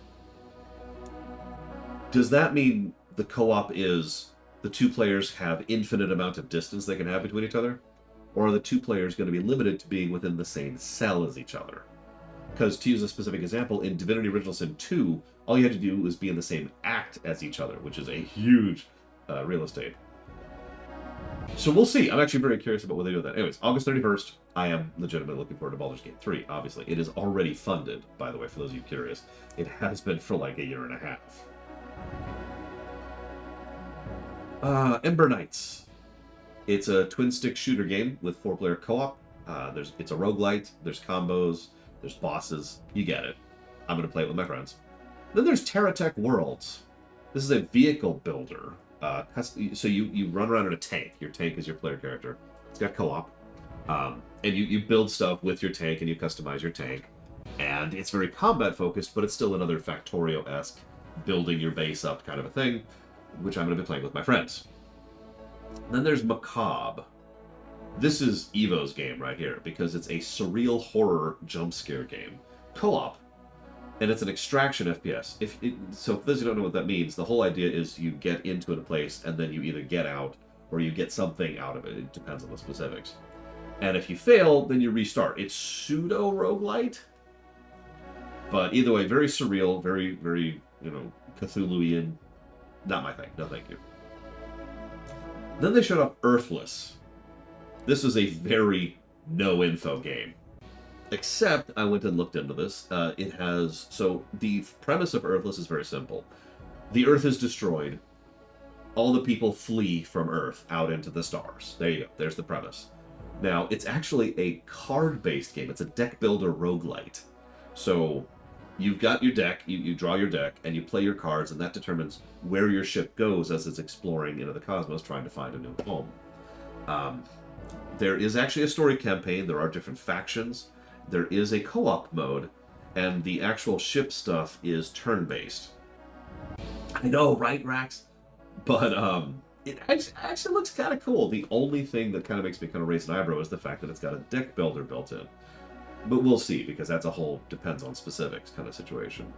does that mean the co-op is the two players have infinite amount of distance they can have between each other? Or are the two players going to be limited to being within the same cell as each other? Because to use a specific example, in Divinity Original Sin 2, all you had to do was be in the same act as each other, which is a huge real estate. So we'll see. I'm actually very curious about what they do with that. Anyways, August 31st, I am legitimately looking forward to Baldur's Gate 3, obviously. It is already funded, by the way, for those of you curious. It has been for like a year and a half. Ember Knights. It's a twin-stick shooter game with 4-player co-op. It's a roguelite. There's combos. There's bosses. You get it. I'm going to play it with my friends. Then there's TerraTech Worlds. This is a vehicle builder. So you run around in a tank. Your tank is your player character. It's got co-op. And you build stuff with your tank and you customize your tank. And it's very combat focused, but it's still another Factorio-esque building your base up kind of a thing, which I'm going to be playing with my friends. Then there's Macabre. This is Evo's game right here, because it's a surreal horror jump scare game. Co-op. And it's an extraction FPS. So for those who don't know what that means, the whole idea is you get into a place and then you either get out or you get something out of it. It depends on the specifics. And if you fail, then you restart. It's pseudo-roguelite. But either way, very surreal, very, very, Cthulhuian. Not my thing. No, thank you. Then they showed off Earthless. This is a very no-info game. Except, I went and looked into this. So the premise of Earthless is very simple. The Earth is destroyed. All the people flee from Earth out into the stars. There you go. There's the premise. Now, it's actually a card-based game. It's a deck builder roguelite. So you've got your deck, you draw your deck, and you play your cards, and that determines where your ship goes as it's exploring into the cosmos, trying to find a new home. There is actually a story campaign. There are different factions. There is a co-op mode, and the actual ship stuff is turn-based. I know, right, Rax? But it actually looks kind of cool. The only thing that kind of makes me kind of raise an eyebrow is the fact that it's got a deck builder built in. But we'll see, because that's a whole depends on specifics kind of situation.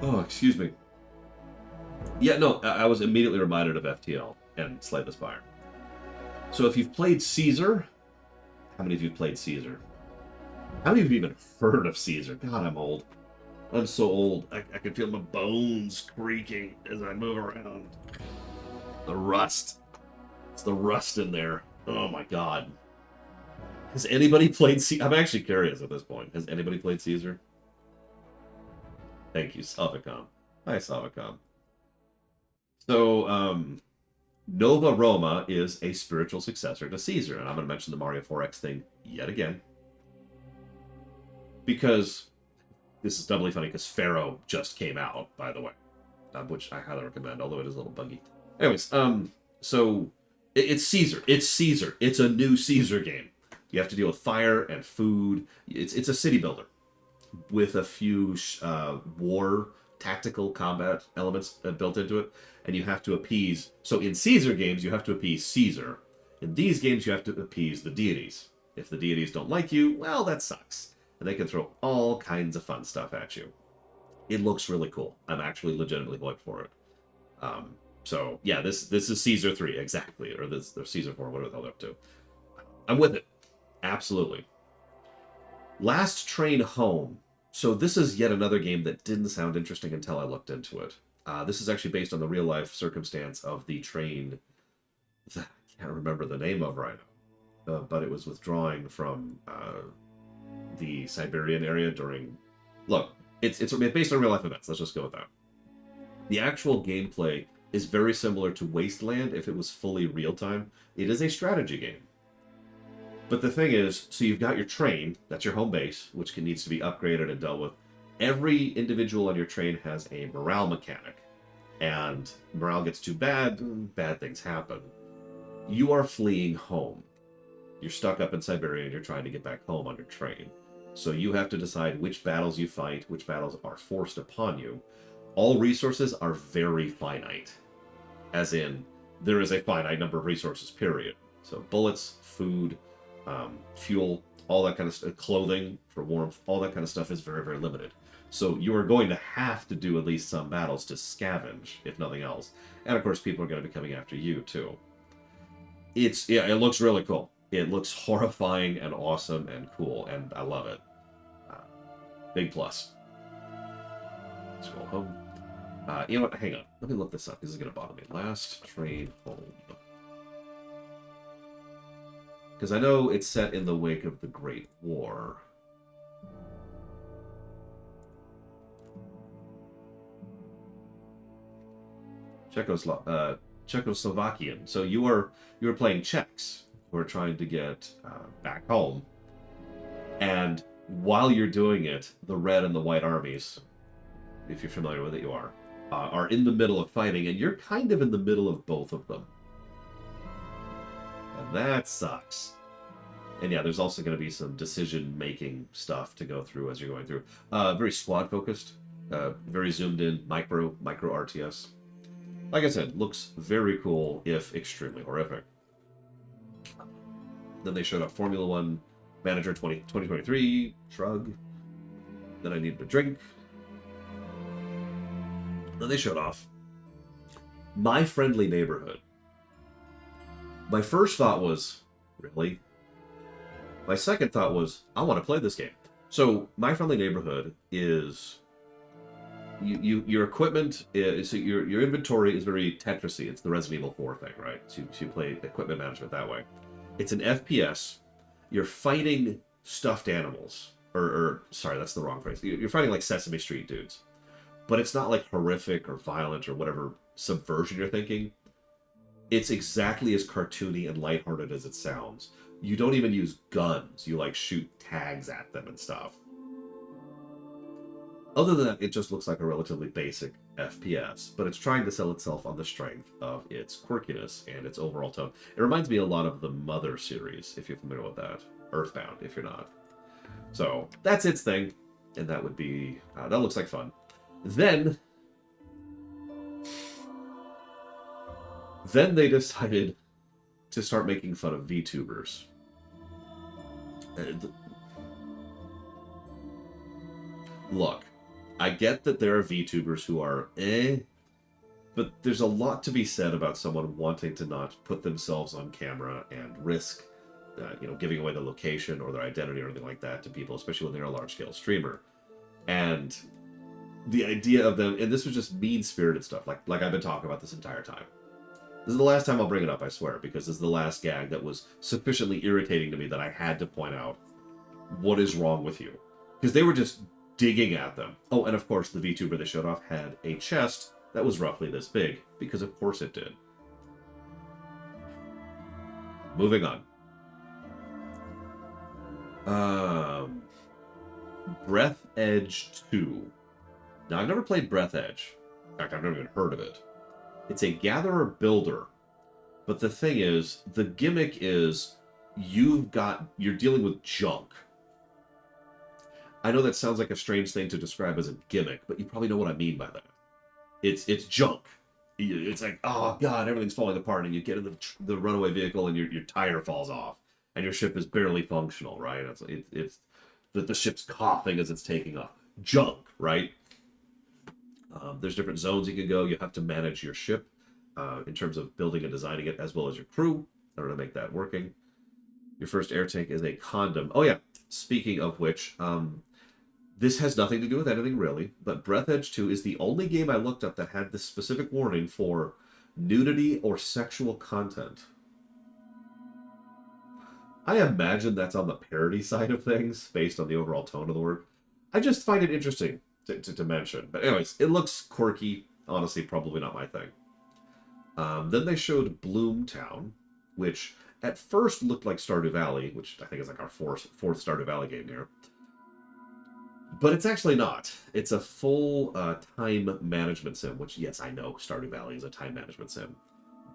Oh, excuse me. Yeah, no, I was immediately reminded of FTL and Slay the Spire. So if you've played Caesar, how many of you have played Caesar? How many of you even heard of Caesar? God, I'm old. I'm so old. I can feel my bones creaking as I move around. The rust. It's the rust in there. Oh my god. Has anybody played I'm actually curious at this point. Has anybody played Caesar? Thank you, Savicom. Hi, Savicom. So, Nova Roma is a spiritual successor to Caesar, and I'm going to mention the Mario 4X thing yet again. Because this is doubly funny because Pharaoh just came out, by the way, which I highly recommend, although it is a little buggy. Anyways, so it's Caesar. It's Caesar. It's a new Caesar game. You have to deal with fire and food. It's a city builder with a few war tactical combat elements built into it, and you have to appease. So in Caesar games, you have to appease Caesar. In these games, you have to appease the deities. If the deities don't like you, well, that sucks. And they can throw all kinds of fun stuff at you. It looks really cool. I'm actually legitimately hyped for it. So yeah, this is Caesar 3 exactly, or Caesar 4, whatever the hell they're up to. I'm with it, absolutely. Last Train Home. So this is yet another game that didn't sound interesting until I looked into it. This is actually based on the real life circumstance of the train that I can't remember the name of right now, but it was withdrawing from the Siberian area during. Look, it's based on real life events. Let's just go with that. The actual gameplay is very similar to Wasteland if it was fully real time. It is a strategy game. But the thing is, so you've got your train, that's your home base, which needs to be upgraded and dealt with. Every individual on your train has a morale mechanic. And morale gets too bad, bad things happen. You are fleeing home. You're stuck up in Siberia and you're trying to get back home on your train. So you have to decide which battles you fight, which battles are forced upon you. All resources are very finite. As in, there is a finite number of resources, period. So bullets, food, fuel, all that kind of stuff, clothing for warmth, all that kind of stuff is very, very limited. So you are going to have to do at least some battles to scavenge, if nothing else. And of course, people are going to be coming after you too. It looks really cool. It looks horrifying and awesome and cool, and I love it. Big plus. Let's go home. You know what? Hang on. Let me look this up. This is going to bother me. Last Train Home. Because I know it's set in the wake of the Great War. Czechoslovakian. So you were playing Czechs who are trying to get back home, and while you're doing it, the Red and the White armies, if you're familiar with it, you are in the middle of fighting, and you're kind of in the middle of both of them. And that sucks. And yeah, there's also going to be some decision-making stuff to go through as you're going through. Very squad-focused, very zoomed-in, micro RTS. Like I said, looks very cool, if extremely horrific. Then they showed up Formula 1 Manager 2023, shrug. Then I needed a drink. Then they showed off My Friendly Neighborhood. My first thought was, really? My second thought was, I want to play this game. So, My Friendly Neighborhood is your equipment is, so your inventory is very Tetris-y. It's the Resident Evil 4 thing, right? So you play equipment management that way. It's an FPS. You're fighting stuffed animals. Or sorry, that's the wrong phrase. You're fighting like Sesame Street dudes. But it's not like horrific or violent or whatever subversion you're thinking. It's exactly as cartoony and lighthearted as it sounds. You don't even use guns. You like shoot tags at them and stuff. Other than that, it just looks like a relatively basic FPS, but it's trying to sell itself on the strength of its quirkiness and its overall tone. It reminds me a lot of the Mother series, if you're familiar with that. Earthbound, if you're not. So, that's its thing, and that would be... that looks like fun. Then they decided to start making fun of VTubers. Look, I get that there are VTubers who are but there's a lot to be said about someone wanting to not put themselves on camera and risk, giving away the location or their identity or anything like that to people, especially when they're a large-scale streamer. And the idea of them, and this was just mean-spirited stuff, like I've been talking about this entire time. This is the last time I'll bring it up, I swear, because this is the last gag that was sufficiently irritating to me that I had to point out what is wrong with you. Because they were just digging at them. Oh, and of course, the VTuber they showed off had a chest that was roughly this big, because of course it did. Moving on. Breath Edge 2. Now, I've never played Breath Edge. In fact, I've never even heard of it. It's a gatherer builder. But the thing is, the gimmick is you're dealing with junk. I know that sounds like a strange thing to describe as a gimmick, but you probably know what I mean by that. It's junk. It's like, oh god, everything's falling apart, and you get in the runaway vehicle, and your tire falls off, and your ship is barely functional, right? It's the ship's coughing as it's taking off. Junk, right? There's different zones you can go. You have to manage your ship in terms of building and designing it, as well as your crew, in order to make that working. Your first air tank is a condom. Oh yeah, speaking of which, this has nothing to do with anything really, but Breath Edge 2 is the only game I looked up that had this specific warning for nudity or sexual content. I imagine that's on the parody side of things, based on the overall tone of the work. I just find it interesting to mention. But anyways, it looks quirky. Honestly, probably not my thing. Then they showed Bloomtown, which at first looked like Stardew Valley, which I think is like our fourth Stardew Valley game here. But it's actually not. It's a full time management sim, which, yes, I know Stardew Valley is a time management sim.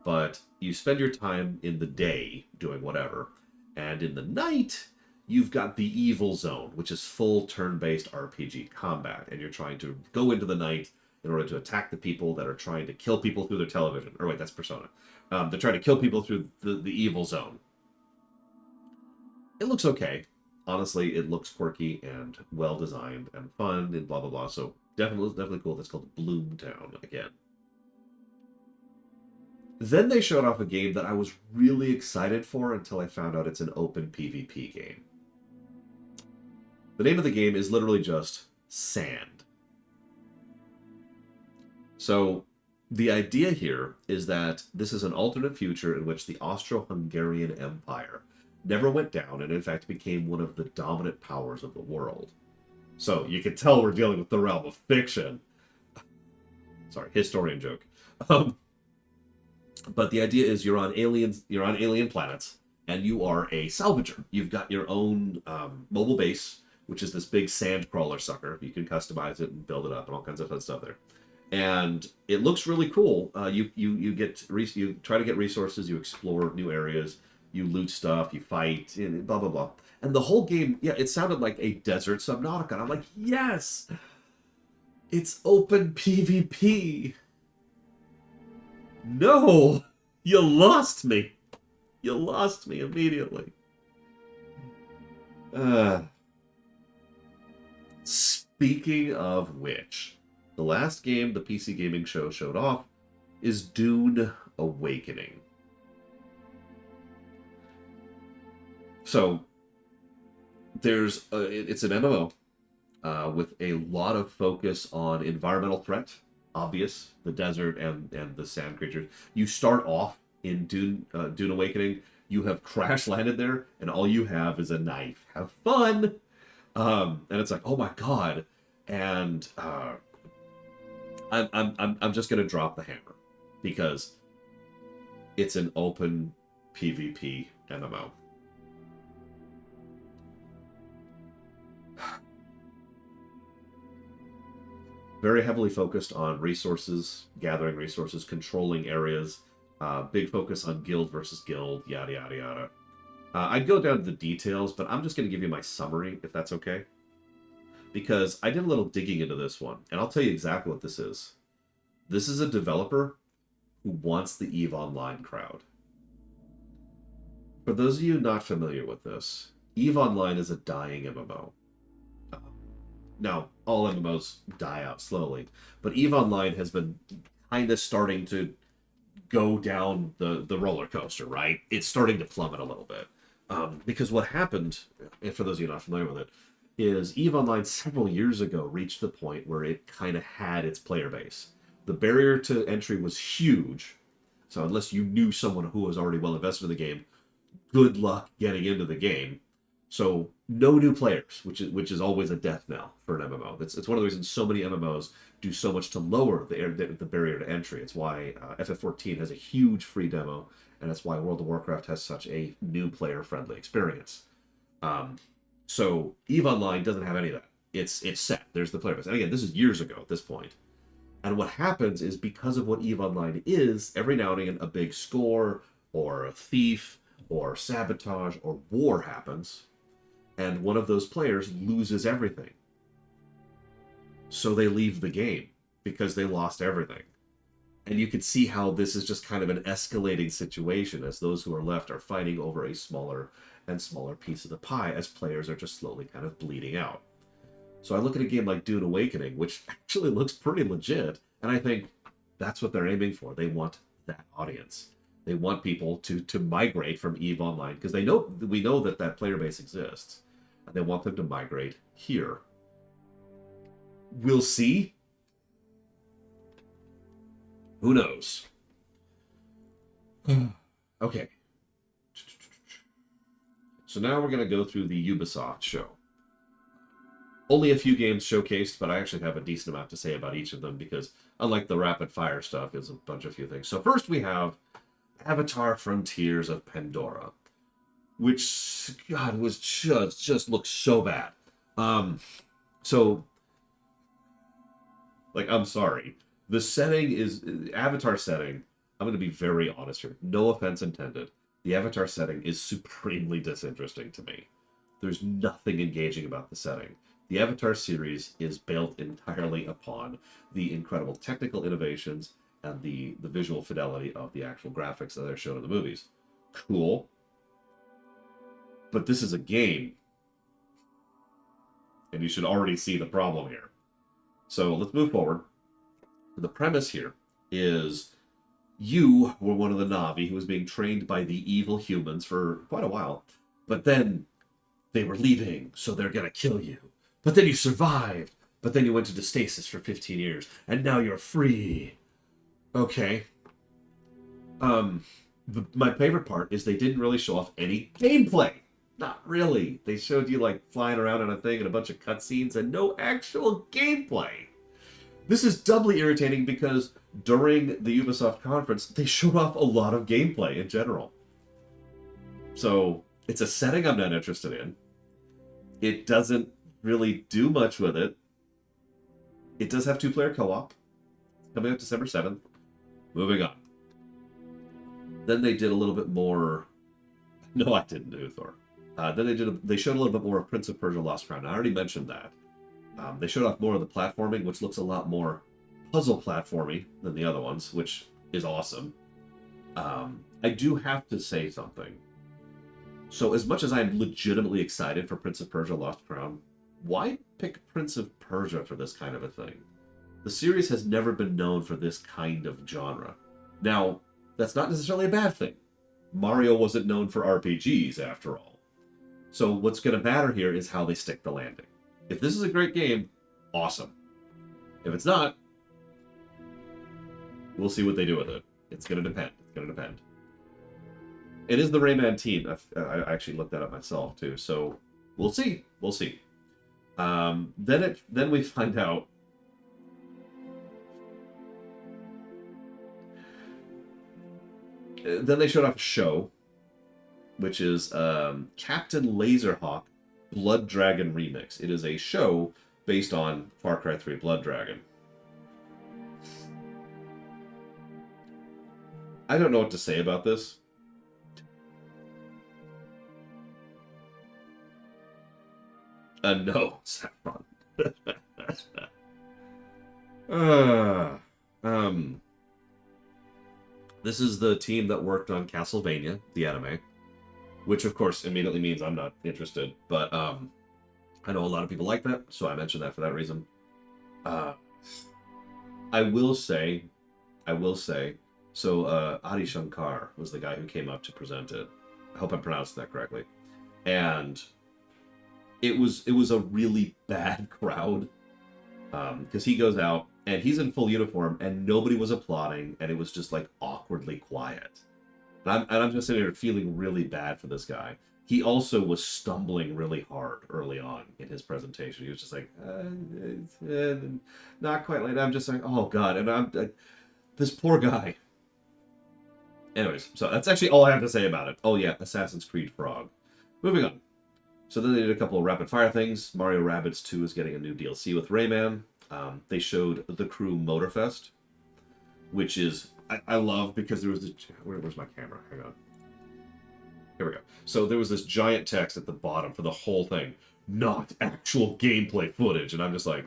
But you spend your time in the day doing whatever. And in the night, you've got the Evil Zone, which is full turn-based RPG combat. And you're trying to go into the night in order to attack the people that are trying to kill people through their television. Or wait, that's Persona. They're trying to kill people through the Evil Zone. It looks okay. Honestly, it looks quirky and well-designed and fun and blah, blah, blah. So definitely cool. That's called Bloomtown again. Then they showed off a game that I was really excited for until I found out it's an open PvP game. The name of the game is literally just Sand. So the idea here is that this is an alternate future in which the Austro-Hungarian Empire never went down and in fact became one of the dominant powers of the world. So you can tell we're dealing with the realm of fiction. Sorry, historian joke. But the idea is you're on alien planets, and you are a salvager. You've got your own mobile base, which is this big sand crawler sucker. You can customize it and build it up and all kinds of fun stuff there. And it looks really cool. You try to get resources, you explore new areas, you loot stuff, you fight, and blah blah blah. And the whole game, yeah, it sounded like a Desert Subnautica. And I'm like, yes, it's open PvP. No, you lost me. You lost me immediately. Speaking of which, the last game the PC Gaming Show showed off is Dune Awakening. So, it's an MMO with a lot of focus on environmental threat. Obvious, the desert and the sand creatures. You start off in Dune Awakening. You have crash landed there, and all you have is a knife. Have fun, and it's like, oh my god, and I'm just gonna drop the hammer because it's an open PvP MMO. Very heavily focused on resources, gathering resources, controlling areas, big focus on guild versus guild, yada, yada, yada. I'd go down to the details, but I'm just going to give you my summary, if that's okay. Because I did a little digging into this one, and I'll tell you exactly what this is. This is a developer who wants the EVE Online crowd. For those of you not familiar with this, EVE Online is a dying MMO. Now, all MMOs die out slowly, but EVE Online has been kind of starting to go down the roller coaster, right? It's starting to plummet a little bit. Because what happened, and for those of you not familiar with it, is EVE Online several years ago reached the point where it kind of had its player base. The barrier to entry was huge, So unless you knew someone who was already well invested in the game, good luck getting into the game. So no new players, which is always a death knell for an MMO. It's one of the reasons so many MMOs do so much to lower the barrier to entry. It's why FF14 has a huge free demo, and that's why World of Warcraft has such a new player friendly experience. So EVE Online doesn't have any of that. It's set. There's the player base. And again, this is years ago at this point. And what happens is, because of what EVE Online is, every now and again a big score or a thief or sabotage or war happens, and one of those players loses everything. So they leave the game because they lost everything. And you can see how this is just kind of an escalating situation as those who are left are fighting over a smaller and smaller piece of the pie as players are just slowly kind of bleeding out. So I look at a game like Dune Awakening, which actually looks pretty legit, and I think that's what they're aiming for. They want that audience. They want people to migrate from EVE Online, because we know that player base exists, and they want them to migrate here. We'll see. Who knows? Okay. So now we're going to go through the Ubisoft show. Only a few games showcased, but I actually have a decent amount to say about each of them, because unlike the rapid fire stuff, it's a few things. So first we have Avatar Frontiers of Pandora, which, God, was just looks so bad. So, like, I'm sorry. The setting is, Avatar setting, I'm going to be very honest here. No offense intended. The Avatar setting is supremely disinteresting to me. There's nothing engaging about the setting. The Avatar series is built entirely upon the incredible technical innovations and the visual fidelity of the actual graphics that are shown in the movies. Cool. But this is a game. And you should already see the problem here. So let's move forward. The premise here is you were one of the Na'vi who was being trained by the evil humans for quite a while. But then they were leaving, so they're going to kill you. But then you survived. But then you went into stasis for 15 years. And now you're free. Okay. My favorite part is they didn't really show off any gameplay. Not really. They showed you, like, flying around on a thing and a bunch of cutscenes and no actual gameplay. This is doubly irritating because during the Ubisoft conference, they showed off a lot of gameplay in general. So, it's a setting I'm not interested in. It doesn't really do much with it. It does have 2-player co-op. Coming out December 7th. Moving on. Then they did a little bit more... No, I didn't do Thor. Then they showed a little bit more of Prince of Persia Lost Crown. I already mentioned that. They showed off more of the platforming, which looks a lot more puzzle platformy than the other ones, which is awesome. I do have to say something. So as much as I'm legitimately excited for Prince of Persia Lost Crown, why pick Prince of Persia for this kind of a thing? The series has never been known for this kind of genre. Now, that's not necessarily a bad thing. Mario wasn't known for RPGs, after all. So what's going to matter here is how they stick the landing. If this is a great game, awesome. If it's not, we'll see what they do with it. It's going to depend. It is the Rayman team. I actually looked that up myself, too. So we'll see. Then we find out then they showed off a show, which is Captain Laserhawk Blood Dragon Remix. It is a show based on Far Cry 3 Blood Dragon. I don't know what to say about this. No, Saffron. This is the team that worked on Castlevania, the anime, which of course immediately means I'm not interested, but I know a lot of people like that, so I mentioned that for that reason. I will say, so Adi Shankar was the guy who came up to present it. I hope I'm pronouncing that correctly. And it was a really bad crowd, because he goes out and he's in full uniform and nobody was applauding, and it was just like awkward. awkwardly quiet. And I'm just sitting here feeling really bad for this guy. He also was stumbling really hard early on in his presentation. He was just like, not quite like that. I'm just like, oh God. And this poor guy. Anyways, so that's actually all I have to say about it. Oh yeah, Assassin's Creed Frog. Moving on. So then they did a couple of rapid fire things. Mario Rabbids 2 is getting a new DLC with Rayman. They showed The Crew Motorfest, which is, I love because there was this, where's my camera? Hang on. Here we go. So there was this giant text at the bottom for the whole thing. Not actual gameplay footage. And I'm just like...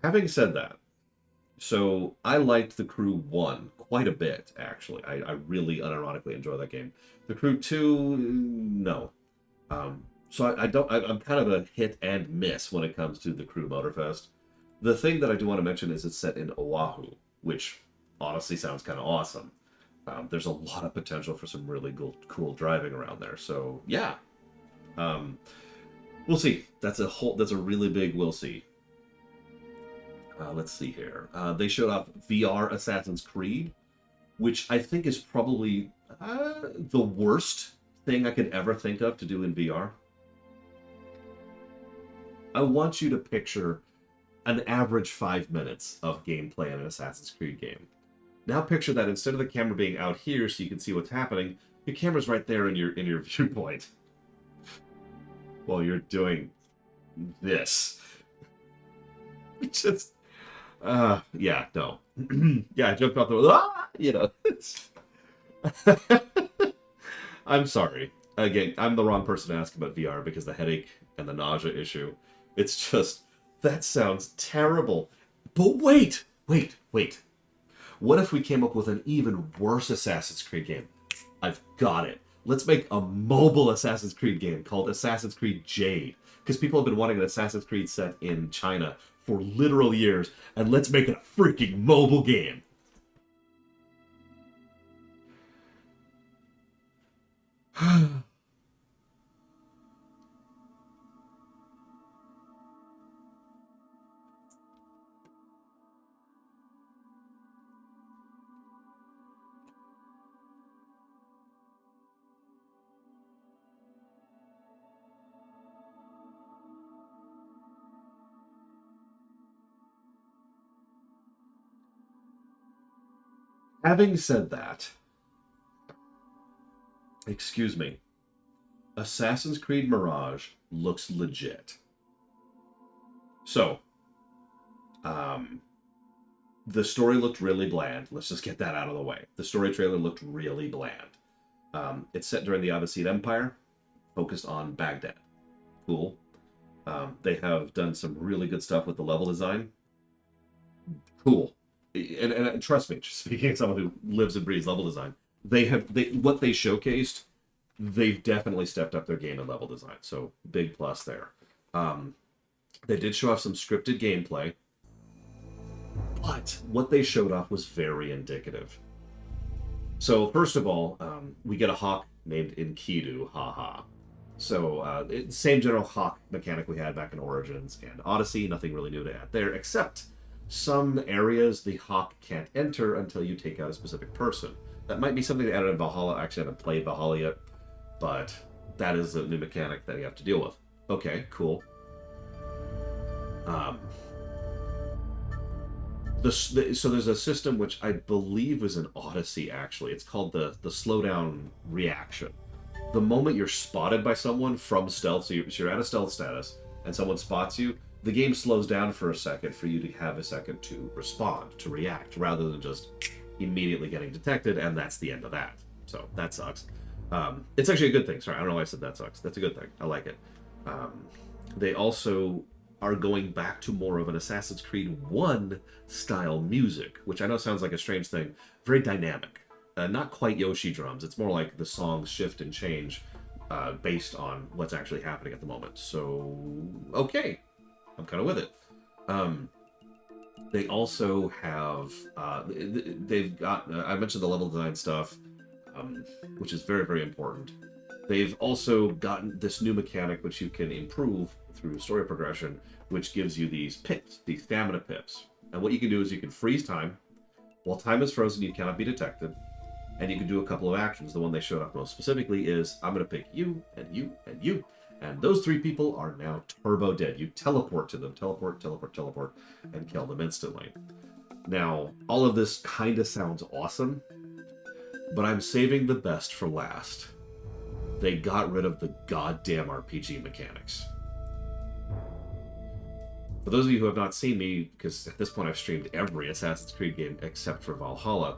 Having said that, so I liked The Crew 1 quite a bit, actually. I really unironically enjoy that game. The Crew 2, no. So I'm kind of a hit and miss when it comes to The Crew Motorfest. The thing that I do want to mention is it's set in Oahu, which honestly sounds kind of awesome. There's a lot of potential for some really cool driving around there. So yeah, we'll see. That's a really big we'll see. Let's see here. They showed off VR Assassin's Creed, which I think is probably the worst thing I could ever think of to do in VR. I want you to picture an average 5 minutes of gameplay in an Assassin's Creed game. Now picture that instead of the camera being out here so you can see what's happening, your camera's right there in your viewpoint. While you're doing this. Just... yeah, no. Yeah, I jumped off the... I'm sorry. Again, I'm the wrong person to ask about VR because the headache and the nausea issue. It's just... That sounds terrible. But wait! What if we came up with an even worse Assassin's Creed game? I've got it. Let's make a mobile Assassin's Creed game called Assassin's Creed Jade. Because people have been wanting an Assassin's Creed set in China for literal years, and let's make it a freaking mobile game. Having said that, excuse me, Assassin's Creed Mirage looks legit. So, the story looked really bland. Let's just get that out of the way. The story trailer looked really bland. It's set during the Abbasid Empire, focused on Baghdad. Cool. They have done some really good stuff with the level design. Cool. And trust me, speaking as someone who lives and breathes level design, what they showcased, they've definitely stepped up their game in level design. So big plus there. They did show off some scripted gameplay, but what they showed off was very indicative. So first of all, we get a hawk named Enkidu, haha. So same general hawk mechanic we had back in Origins and Odyssey, nothing really new to add there, except some areas the hawk can't enter until you take out a specific person. That might be something they added in Valhalla. Actually, I haven't played Valhalla yet, but that is a new mechanic that you have to deal with. Okay, cool. So there's a system which I believe was in Odyssey, actually. It's called the slowdown reaction. The moment you're spotted by someone from stealth, so you're at a stealth status, and someone spots you, the game slows down for a second for you to have a second to respond, to react, rather than just immediately getting detected, and that's the end of that. So that sucks. It's actually a good thing. Sorry, I don't know why I said that sucks. That's a good thing. I like it. They also are going back to more of an Assassin's Creed 1 style music, which I know sounds like a strange thing. Very dynamic. Not quite Yoshi drums. It's more like the songs shift and change based on what's actually happening at the moment. So, okay. I'm kind of with it. They also have, they've got, I mentioned the level design stuff, which is very, very important. They've also gotten this new mechanic which you can improve through story progression, which gives you these pips, these stamina pips. And what you can do is you can freeze time. While time is frozen, you cannot be detected. And you can do a couple of actions. The one they showed up most specifically is, I'm going to pick you, and you, and you. And those 3 people are now turbo dead. You teleport to them. Teleport, teleport, teleport, and kill them instantly. Now, all of this kind of sounds awesome, but I'm saving the best for last. They got rid of the goddamn RPG mechanics. For those of you who have not seen me, because at this point I've streamed every Assassin's Creed game except for Valhalla,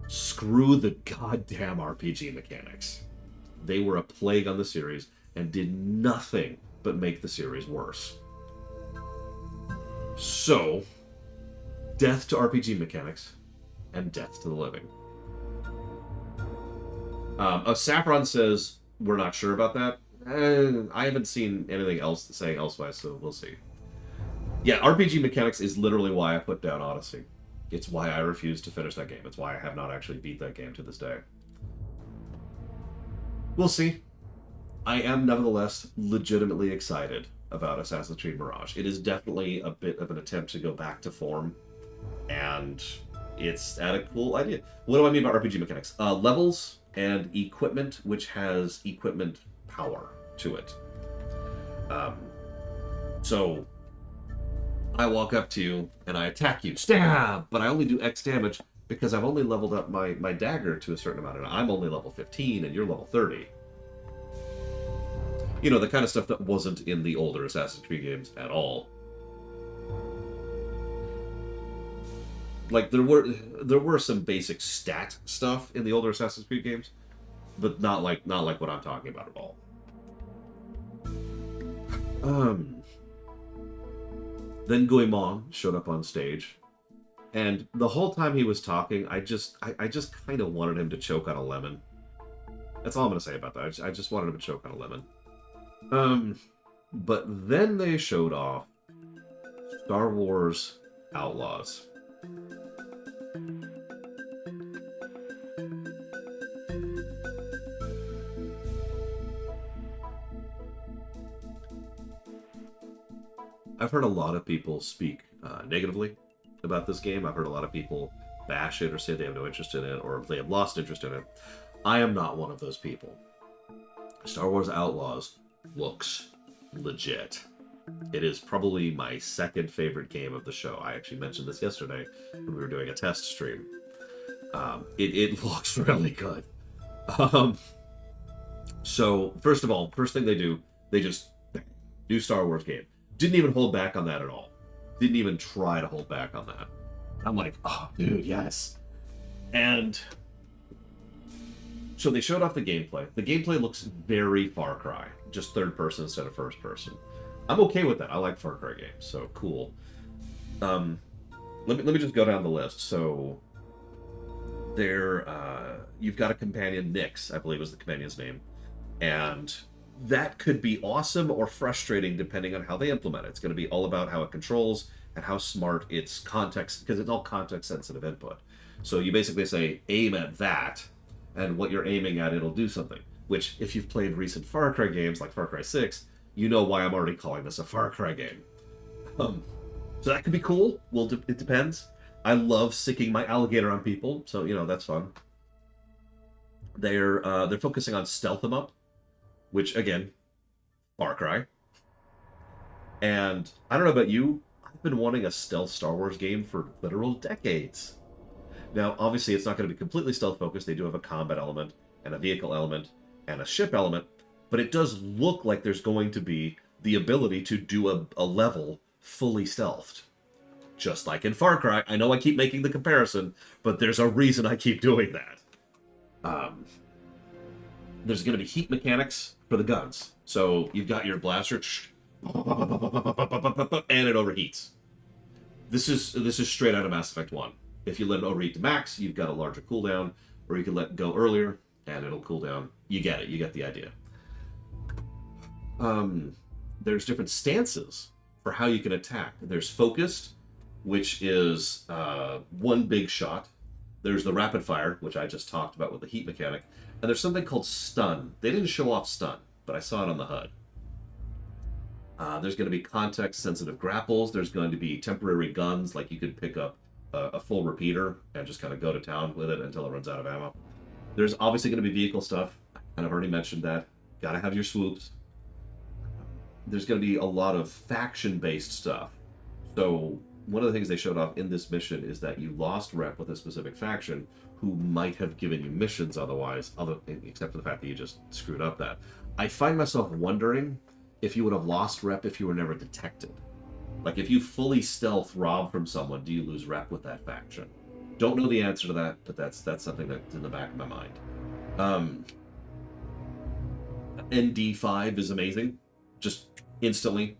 screw the goddamn RPG mechanics. They were a plague on the series and did nothing but make the series worse. So, death to RPG mechanics and death to the living. Saffron says, we're not sure about that. I haven't seen anything else saying elsewise, so we'll see. Yeah, RPG mechanics is literally why I put down Odyssey. It's why I refuse to finish that game. It's why I have not actually beat that game to this day. We'll see. I am nevertheless legitimately excited about Assassin's Creed Mirage. It is definitely a bit of an attempt to go back to form, and it's at a cool idea. What do I mean by RPG mechanics? Levels and equipment, which has equipment power to it. So I walk up to you and I attack you, stab, but I only do X damage because I've only leveled up my dagger to a certain amount, and I'm only level 15 and you're level 30. You know, the kind of stuff that wasn't in the older Assassin's Creed games at all. Like, there were some basic stat stuff in the older Assassin's Creed games, but not like what I'm talking about at all. Then Goemon showed up on stage, and the whole time he was talking, I just kind of wanted him to choke on a lemon. That's all I'm gonna say about that. I just wanted him to choke on a lemon. But then they showed off Star Wars Outlaws. I've heard a lot of people speak negatively about this game. I've heard a lot of people bash it or say they have no interest in it or they have lost interest in it. I am not one of those people. Star Wars Outlaws looks legit. It is probably my second favorite game of the show. I actually mentioned this yesterday when we were doing a test stream. It looks really good. So, first of all, first thing they do, they just new Star Wars game. Didn't even hold back on that at all. Didn't even try to hold back on that. I'm like, oh, dude, yes. And so they showed off the gameplay. The gameplay looks very Far Cry, just third person instead of first person. I'm okay with that. I like Far Cry games, so cool. Let me just go down the list. So there, you've got a companion, Nyx, I believe is the companion's name, and that could be awesome or frustrating depending on how they implement it. It's going to be all about how it controls and how smart its context, because it's all context-sensitive input. So you basically say, aim at that, and what you're aiming at, it'll do something. Which, if you've played recent Far Cry games, like Far Cry 6, you know why I'm already calling this a Far Cry game. So that could be cool. Well, it depends. I love sicking my alligator on people, so, you know, that's fun. They're focusing on stealth 'em up, which, again, Far Cry. And I don't know about you, I've been wanting a stealth Star Wars game for literal decades. Now, obviously, it's not going to be completely stealth-focused. They do have a combat element, and a vehicle element, and a ship element, but it does look like there's going to be the ability to do a level fully stealthed. Just like in Far Cry. I know I keep making the comparison, but there's a reason I keep doing that. There's going to be heat mechanics for the guns. So you've got your blaster, and it overheats. This is straight out of Mass Effect 1. If you let it overheat to max, you've got a larger cooldown, or you can let it go earlier, and it'll cool down. You get it. You get the idea. There's different stances for how you can attack. There's focused, which is one big shot. There's the rapid fire, which I just talked about with the heat mechanic. And there's something called stun. They didn't show off stun, but I saw it on the HUD. There's going to be context-sensitive grapples. There's going to be temporary guns, like you could pick up a full repeater and just kind of go to town with it until it runs out of ammo. There's obviously going to be vehicle stuff. I kind of already mentioned that. Gotta have your swoops. There's going to be a lot of faction-based stuff. So one of the things they showed off in this mission is that you lost rep with a specific faction who might have given you missions otherwise, except for the fact that you just screwed up that. I find myself wondering if you would have lost rep if you were never detected. Like, if you fully stealth rob from someone, do you lose rep with that faction? Don't know the answer to that, but that's something that's in the back of my mind. ND5 is amazing. Just instantly.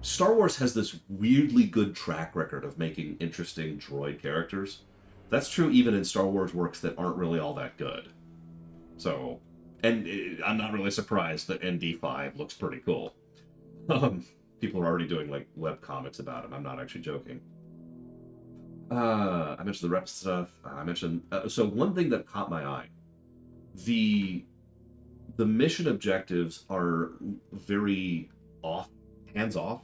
Star Wars has this weirdly good track record of making interesting droid characters. That's true even in Star Wars works that aren't really all that good. So, and I'm not really surprised that ND5 looks pretty cool. People are already doing, like, web comics about him. I'm not actually joking. I mentioned the rep stuff. I mentioned... so one thing that caught my eye. The mission objectives are very hands-off.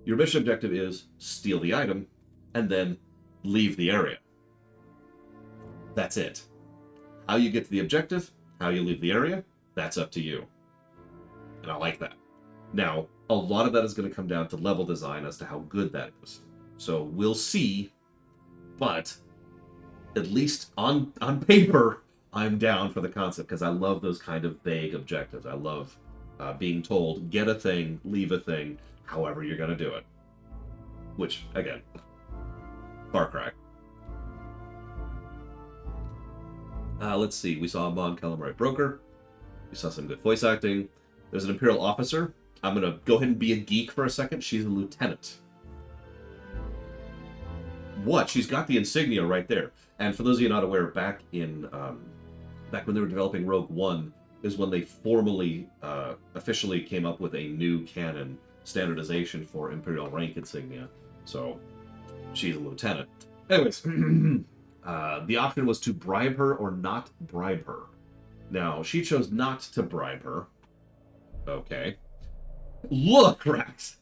Your mission objective is steal the item and then leave the area. That's it. How you get to the objective, how you leave the area, that's up to you. And I like that. Now, a lot of that is going to come down to level design as to how good that is. So we'll see, but at least on paper, I'm down for the concept because I love those kind of vague objectives. I love being told, get a thing, leave a thing, however you're going to do it. Which, again, Far Cry. Let's see. We saw a Mon Calamari broker. We saw some good voice acting. There's an Imperial officer. I'm going to go ahead and be a geek for a second. She's a lieutenant. What? She's got the insignia right there. And for those of you not aware, back when they were developing Rogue One, is when they formally, officially came up with a new canon standardization for Imperial rank insignia. So, she's a lieutenant. Anyways, the option was to bribe her or not bribe her. Now, she chose not to bribe her. Okay. Look, Rex!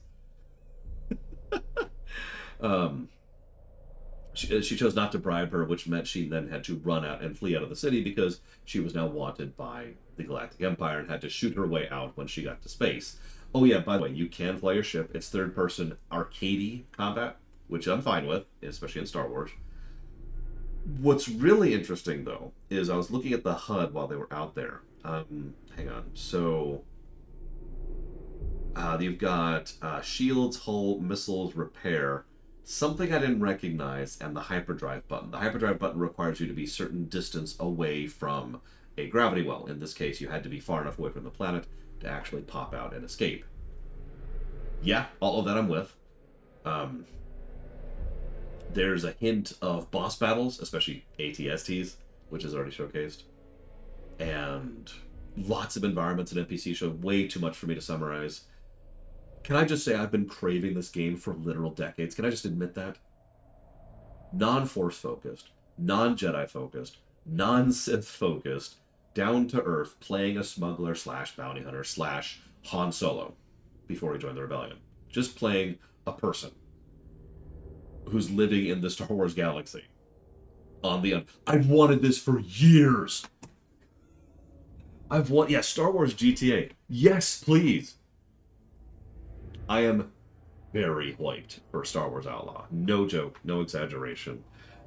She chose not to bribe her, which meant she then had to run out and flee out of the city because she was now wanted by the Galactic Empire and had to shoot her way out when she got to space. Oh yeah, by the way, you can fly your ship. It's third-person arcadey combat, which I'm fine with, especially in Star Wars. What's really interesting, though, is I was looking at the HUD while they were out there. Hang on. So, you've got shields, hull, missiles, repair, something I didn't recognize, and the hyperdrive button. The hyperdrive button requires you to be a certain distance away from a gravity well. In this case, you had to be far enough away from the planet to actually pop out and escape. Yeah, all of that I'm with. There's a hint of boss battles, especially ATSTs, which is already showcased. And lots of environments and NPC show, way too much for me to summarize. Can I just say I've been craving this game for literal decades? Can I just admit that? Non-Force focused, non-Jedi focused, non-Sith focused, down to earth, playing a smuggler / bounty hunter / Han Solo before he joined the Rebellion. Just playing a person who's living in the Star Wars galaxy. I've wanted this for years. Star Wars GTA. Yes, please. I am very hyped for Star Wars Outlaw. No joke, no exaggeration.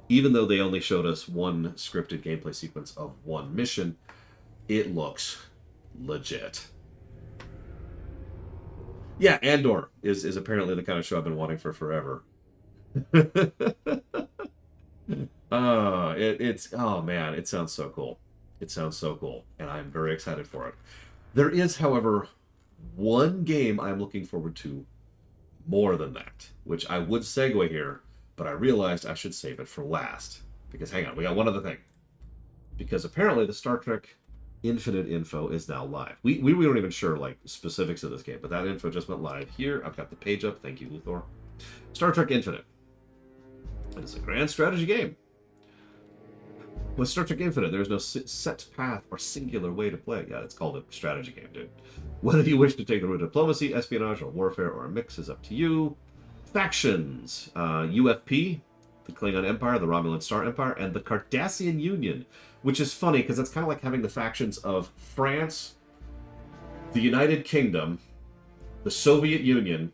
Even though they only showed us one scripted gameplay sequence of one mission, it looks legit. Yeah, Andor is apparently the kind of show I've been wanting for forever. Oh man, it sounds so cool. It sounds so cool, and I'm very excited for it. There is, however, one game I'm looking forward to more than that, which I would segue here, but I realized I should save it for last. Because hang on, we got one other thing. Because apparently the Star Trek Infinite info is now live. We weren't even sure like specifics of this game, but that info just went live here. I've got the page up. Thank you, Luthor. Star Trek Infinite. It is a grand strategy game. With Star Trek Infinite, there is no set path or singular way to play. Yeah, it's called a strategy game, dude. Whether you wish to take the route of diplomacy, espionage, or warfare, or a mix is up to you. Factions. UFP, the Klingon Empire, the Romulan Star Empire, and the Cardassian Union. Which is funny, because it's kind of like having the factions of France, the United Kingdom, the Soviet Union,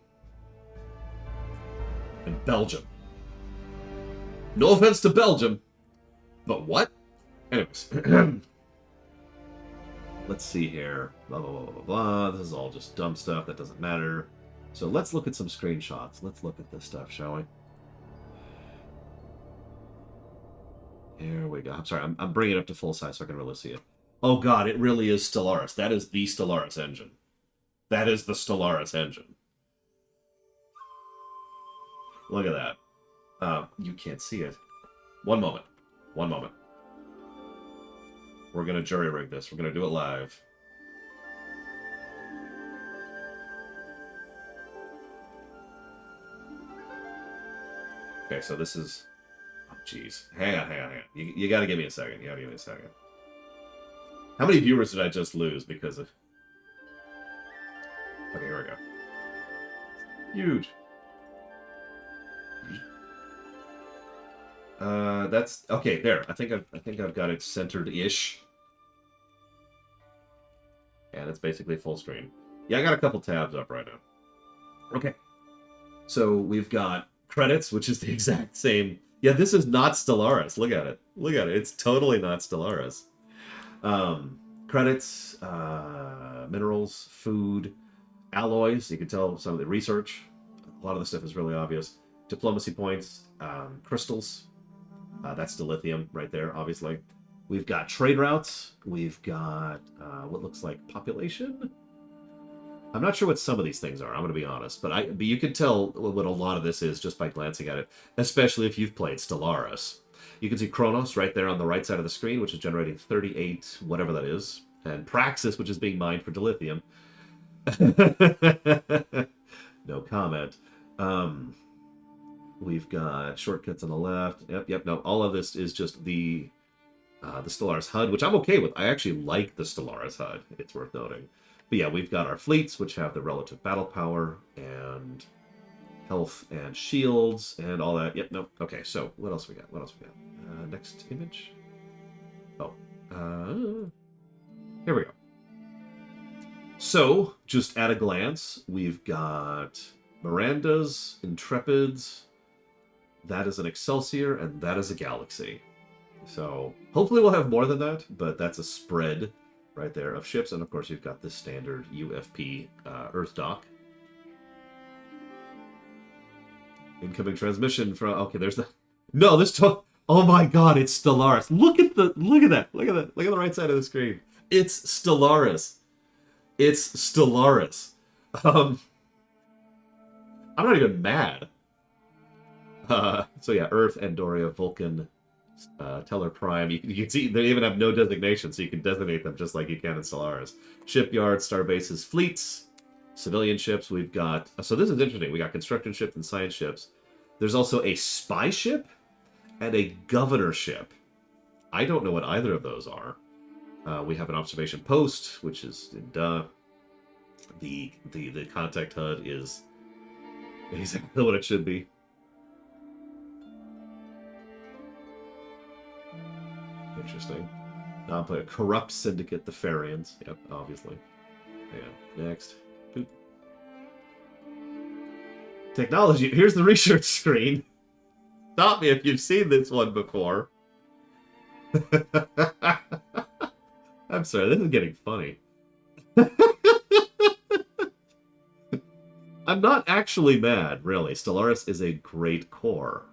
and Belgium. No offense to Belgium, but what? Anyways. Let's see here. Blah, blah, blah, blah, blah. This is all just dumb stuff that doesn't matter. So let's look at some screenshots. Let's look at this stuff, shall we? Here we go. I'm sorry, I'm bringing it up to full size so I can really see it. Oh god, it really is Stellaris. That is the Stellaris engine. That is the Stellaris engine. Look at that. You can't see it. One moment. One moment. We're going to jury-rig this. We're going to do it live. Okay, so this is... Oh, jeez. Hang on. You got to give me a second. How many viewers did I just lose because of... Okay, here we go. Huge. That's okay. There, I think I've got it centered-ish, and it's basically full screen. Yeah, I got a couple tabs up right now. Okay, so we've got credits, which is the exact same. Yeah, this is not Stellaris. Look at it. It's totally not Stellaris. Credits, minerals, food, alloys. You can tell some of the research. A lot of the stuff is really obvious. Diplomacy points, crystals. That's dilithium right there, obviously. We've got trade routes. We've got what looks like population. I'm not sure what some of these things are, I'm going to be honest. But you can tell what a lot of this is just by glancing at it, especially if you've played Stellaris. You can see Kronos right there on the right side of the screen, which is generating 38, whatever that is. And Praxis, which is being mined for dilithium. No comment. We've got shortcuts on the left. Yep, no. All of this is just the Stellaris HUD, which I'm okay with. I actually like the Stellaris HUD, it's worth noting. But yeah, we've got our fleets, which have the relative battle power and health and shields and all that. Yep, no. Okay, so what else we got? Next image. Oh. Here we go. So, just at a glance, we've got Mirandas, Intrepids, that is an Excelsior, and that is a Galaxy. So, hopefully we'll have more than that, but that's a spread right there of ships. And of course, you've got the standard UFP Earth dock. Incoming transmission from... Okay, there's the... No, this... Oh my god, it's Stellaris. Look at that. Look at the right side of the screen. It's Stellaris. I'm not even mad. So yeah, Earth, Andoria, Vulcan, Teller Prime. You can see they even have no designation, so you can designate them just like you can in Stellaris. Shipyards, starbases, fleets, civilian ships. We've got... So this is interesting. We got construction ships and science ships. There's also a spy ship and a governor ship. I don't know what either of those are. We have an observation post, which is duh. The contact HUD is exactly what it should be. Interesting. Non-player corrupt syndicate, the Farians. Yep, obviously. Yeah. Next. Boop. Technology. Here's the research screen. Stop me if you've seen this one before. I'm sorry, this is getting funny. I'm not actually mad, really. Stellaris is a great core.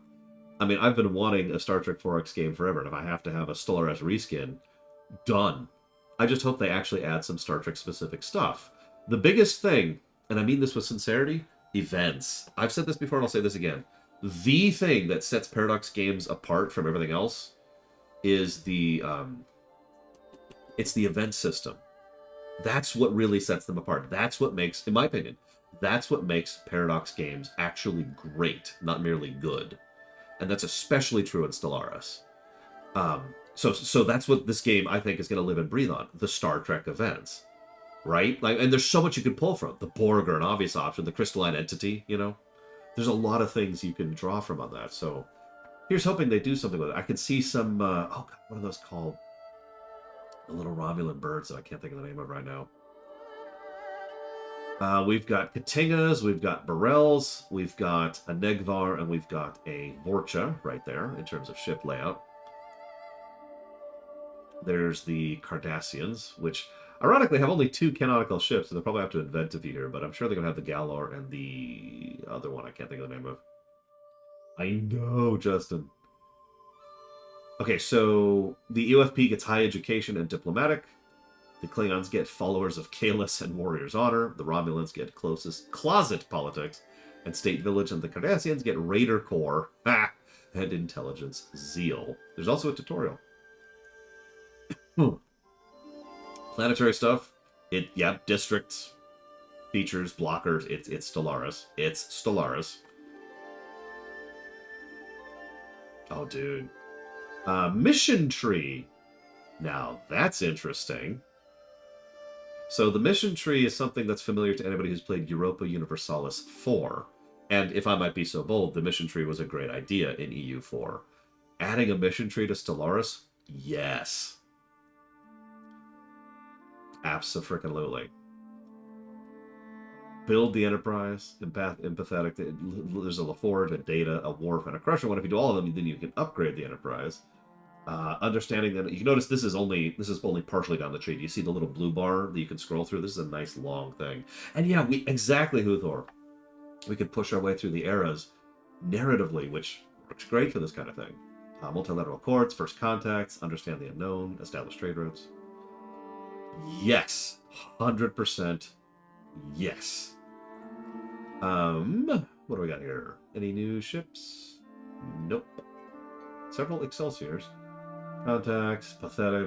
I mean, I've been wanting a Star Trek 4X game forever, and if I have to have a Stellaris reskin, done. I just hope they actually add some Star Trek-specific stuff. The biggest thing, and I mean this with sincerity, events. I've said this before, and I'll say this again. The thing that sets Paradox games apart from everything else is the... it's the event system. That's what really sets them apart. That's what makes, in my opinion, that's what makes Paradox games actually great, not merely good. And that's especially true in Stellaris. So that's what this game, I think, is going to live and breathe on. The Star Trek events, right? Like, and there's so much you can pull from. The Borg are an obvious option. The crystalline entity, you know? There's a lot of things you can draw from on that. So here's hoping they do something with it. I can see some, oh God, what are those called? The little Romulan birds that I can't think of the name of right now. We've got Katingas, we've got Barrels, we've got a Negvar, and we've got a Vorcha right there in terms of ship layout. There's the Cardassians, which ironically have only 2 canonical ships, so they'll probably have to invent a few here, but I'm sure they're going to have the Galor and the other one I can't think of the name of. I know, Justin. Okay, so the UFP gets high education and diplomatic. The Klingons get followers of Kahless and Warrior's Honor. The Romulans get closest closet politics and state village. And the Cardassians get Raider Corps and intelligence zeal. There's also a tutorial. Planetary stuff. Districts, features, blockers. It's Stellaris. It's Stellaris. Oh, dude. Mission tree. Now, that's interesting. So the mission tree is something that's familiar to anybody who's played Europa Universalis 4. And if I might be so bold, the mission tree was a great idea in EU4. Adding a mission tree to Stellaris? Yes. Abso-freaking-lutely. Build the Enterprise, empathetic. There's a LaForge, a Data, a Worf, and a Crusher one. If you do all of them, then you can upgrade the Enterprise. Understanding that you notice this is only partially down the tree. Do you see the little blue bar that you can scroll through? This is a nice long thing. And yeah, exactly, Huthor. We could push our way through the eras narratively, which works great for this kind of thing. Multilateral courts, first contacts, understand the unknown, establish trade routes. Yes, 100%. Yes. What do we got here? Any new ships? Nope. Several Excelsiors. Contacts, pathetic,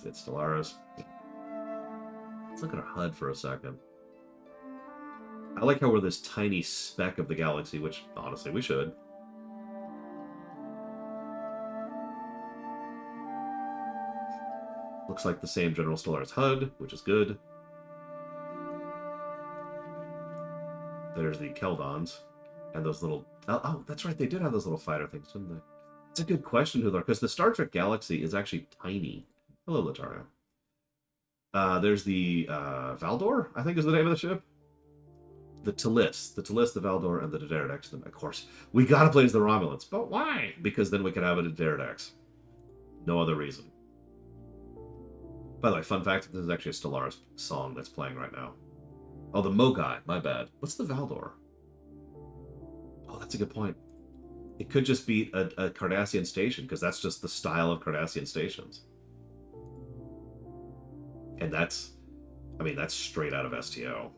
it's Stellaris. Let's look at our HUD for a second. I like how we're this tiny speck of the galaxy, which, honestly, we should. Looks like the same General Stellaris HUD, which is good. There's the Keldons. And those little... Oh, that's right, they did have those little fighter things, didn't they? It's a good question, Hudar, because the Star Trek galaxy is actually tiny. Hello, Lataria. There's the Valdor, I think is the name of the ship. The Talis, the Valdor, and the D'Deridex. Of course, we gotta play as the Romulans. But why? Because then we could have a D'Deridex. No other reason. By the way, fun fact, this is actually a Stellaris song that's playing right now. Oh, the Mogai, my bad. What's the Valdor? Oh, that's a good point. It could just be a Cardassian station, because that's just the style of Cardassian stations. And that's straight out of STO.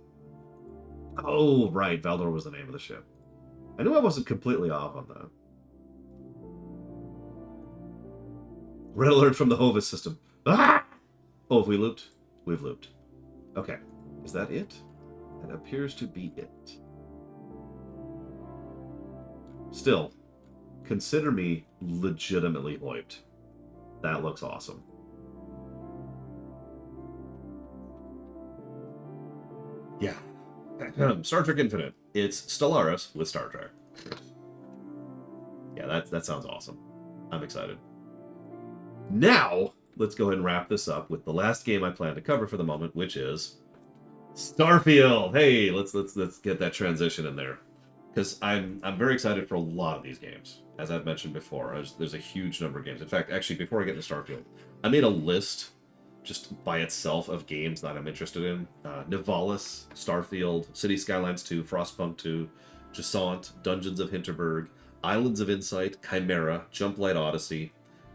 Oh, right, Valdor was the name of the ship. I knew I wasn't completely off on that. Red alert from the Hovis system. Ah! Oh, have we looped? We've looped. Okay. Is that it? That appears to be it. Still, consider me legitimately hyped. That looks awesome. Yeah. Star Trek Infinite. It's Stellaris with Star Trek. Yeah, that sounds awesome. I'm excited. Now, let's go ahead and wrap this up with the last game I plan to cover for the moment, which is Starfield. Hey, let's get that transition in there, because I'm very excited for a lot of these games. As I've mentioned before, there's a huge number of games. In fact, actually, before I get into Starfield, I made a list just by itself of games that I'm interested in. Nivalis, Starfield, City Skylines 2, Frostpunk 2, Jasant, Dungeons of Hinterberg, Islands of Insight, Chimera, Jump Light Odyssey,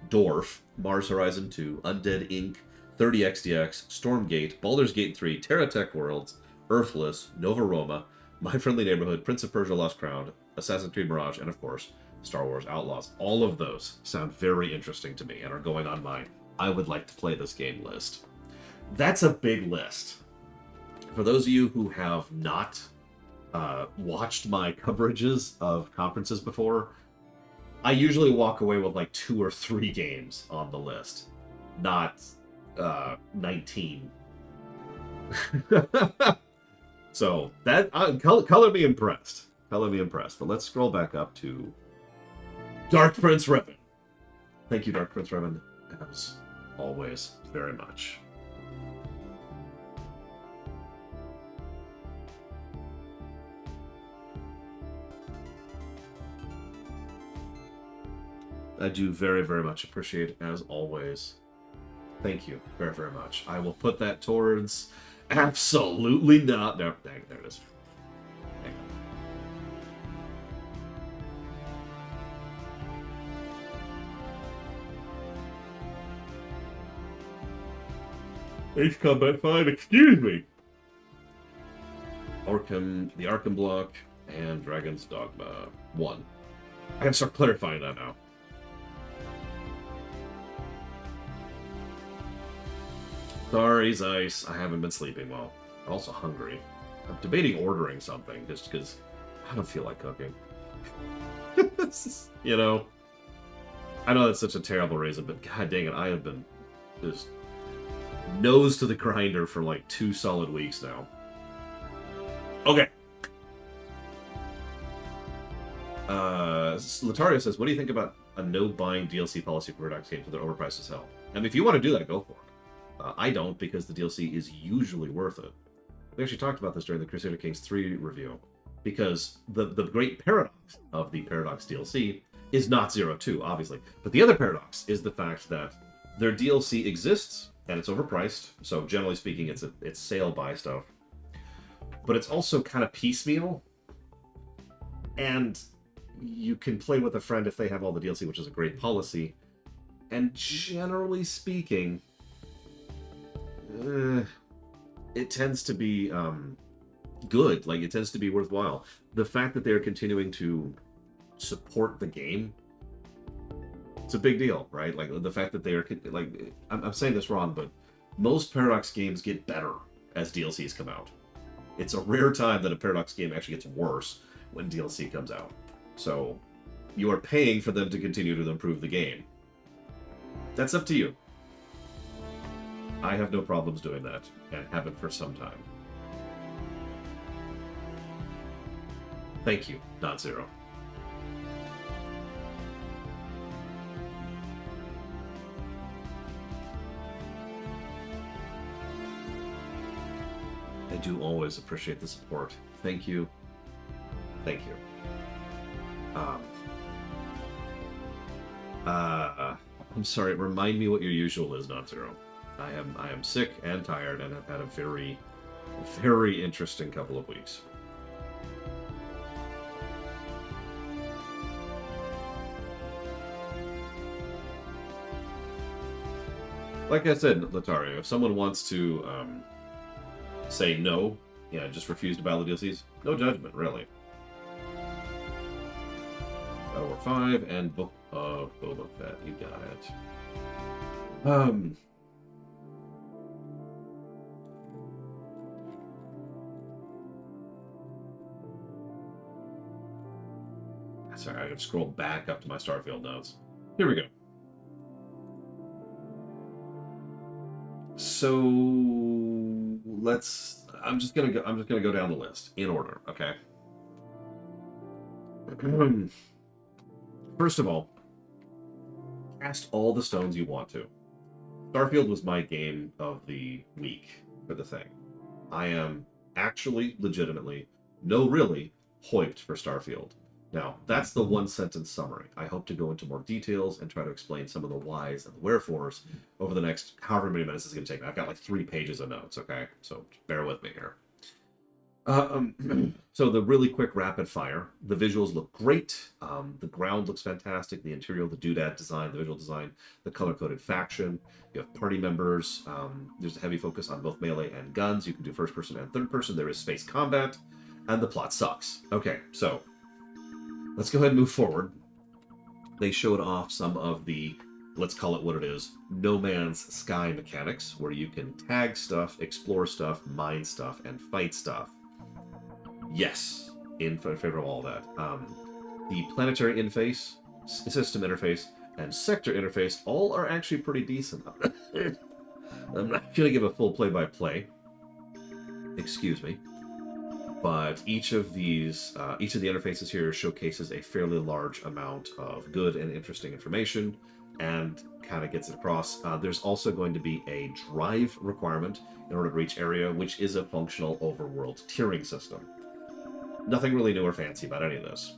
Dwarf, Mars Horizon 2, Undead Inc., 30XDX, Stormgate, Baldur's Gate 3, TerraTech Worlds, Earthless, Nova Roma, My Friendly Neighborhood, Prince of Persia Lost Crown, Assassin's Creed Mirage, and of course, Star Wars Outlaws. All of those sound very interesting to me and are going on my I would like to play this game list. That's a big list. For those of you who have not watched my coverages of conferences before, I usually walk away with like 2 or 3 games on the list, not 19. So that color me impressed. Color me impressed. But let's scroll back up to Dark Prince Revan. Thank you, Dark Prince Revan, as always, very much. I do very, very much appreciate it, as always. Thank you very, very much. I will put that towards absolutely not. No, dang, there it is. Ace Combat 5, excuse me! Arkham, the Arkham Block, and Dragon's Dogma 1. I gotta start clarifying that now. Sorry, Zeiss. I haven't been sleeping well. I'm also hungry. I'm debating ordering something just because I don't feel like cooking. You know? I know that's such a terrible reason, but god dang it, I have been just nose to the grinder for like 2 solid weeks now. Okay. Latario says, what do you think about a no-buying DLC policy for Paradox games if they're overpriced as hell? And if you want to do that, go for it. I don't, because the DLC is usually worth it. We actually talked about this during the Crusader Kings 3 review, because the great paradox of the Paradox DLC is not 0-2, obviously. But the other paradox is the fact that their DLC exists, and it's overpriced, so generally speaking, it's sale-buy stuff. But it's also kind of piecemeal, and you can play with a friend if they have all the DLC, which is a great policy. And generally speaking, it tends to be good. Like, it tends to be worthwhile. The fact that they're continuing to support the game, it's a big deal, right? Like, the fact that they are, like, I'm saying this wrong, but most Paradox games get better as DLCs come out. It's a rare time that a Paradox game actually gets worse when DLC comes out. So, you are paying for them to continue to improve the game. That's up to you. I have no problems doing that, and haven't for some time. Thank you, Not Zero. I do always appreciate the support. Thank you. Thank you. I'm sorry, remind me what your usual is, Not Zero. I am sick and tired and have had a very, very interesting couple of weeks. Like I said, Latario, if someone wants to say no, yeah, just refuse to buy the DLCs, no judgment, really. Battle War 5 and Book of Boba Fett, you got it. Sorry, I gotta scroll back up to my Starfield notes. Here we go. So let's. I'm just gonna go down the list in order. Okay. First of all, cast all the stones you want to. Starfield was my game of the week for the thing. I am actually, legitimately, no, really, hyped for Starfield. Now, that's the one-sentence summary. I hope to go into more details and try to explain some of the whys and the wherefores over the next however many minutes it's going to take. I've got like 3 pages of notes, okay? So bear with me here. So the really quick rapid fire. The visuals look great. The ground looks fantastic. The interior, the doodad design, the visual design, the color-coded faction. You have party members. There's a heavy focus on both melee and guns. You can do first-person and third-person. There is space combat. And the plot sucks. Okay, so let's go ahead and move forward. They showed off some of the, let's call it what it is, No Man's Sky mechanics, where you can tag stuff, explore stuff, mine stuff, and fight stuff. Yes, in favor of all that. The planetary interface system interface, and sector interface all are actually pretty decent. I'm not going to give a full play-by-play. Excuse me. But each of the interfaces here showcases a fairly large amount of good and interesting information and kind of gets it across. There's also going to be a drive requirement in order to reach area, which is a functional overworld tiering system. Nothing really new or fancy about any of this.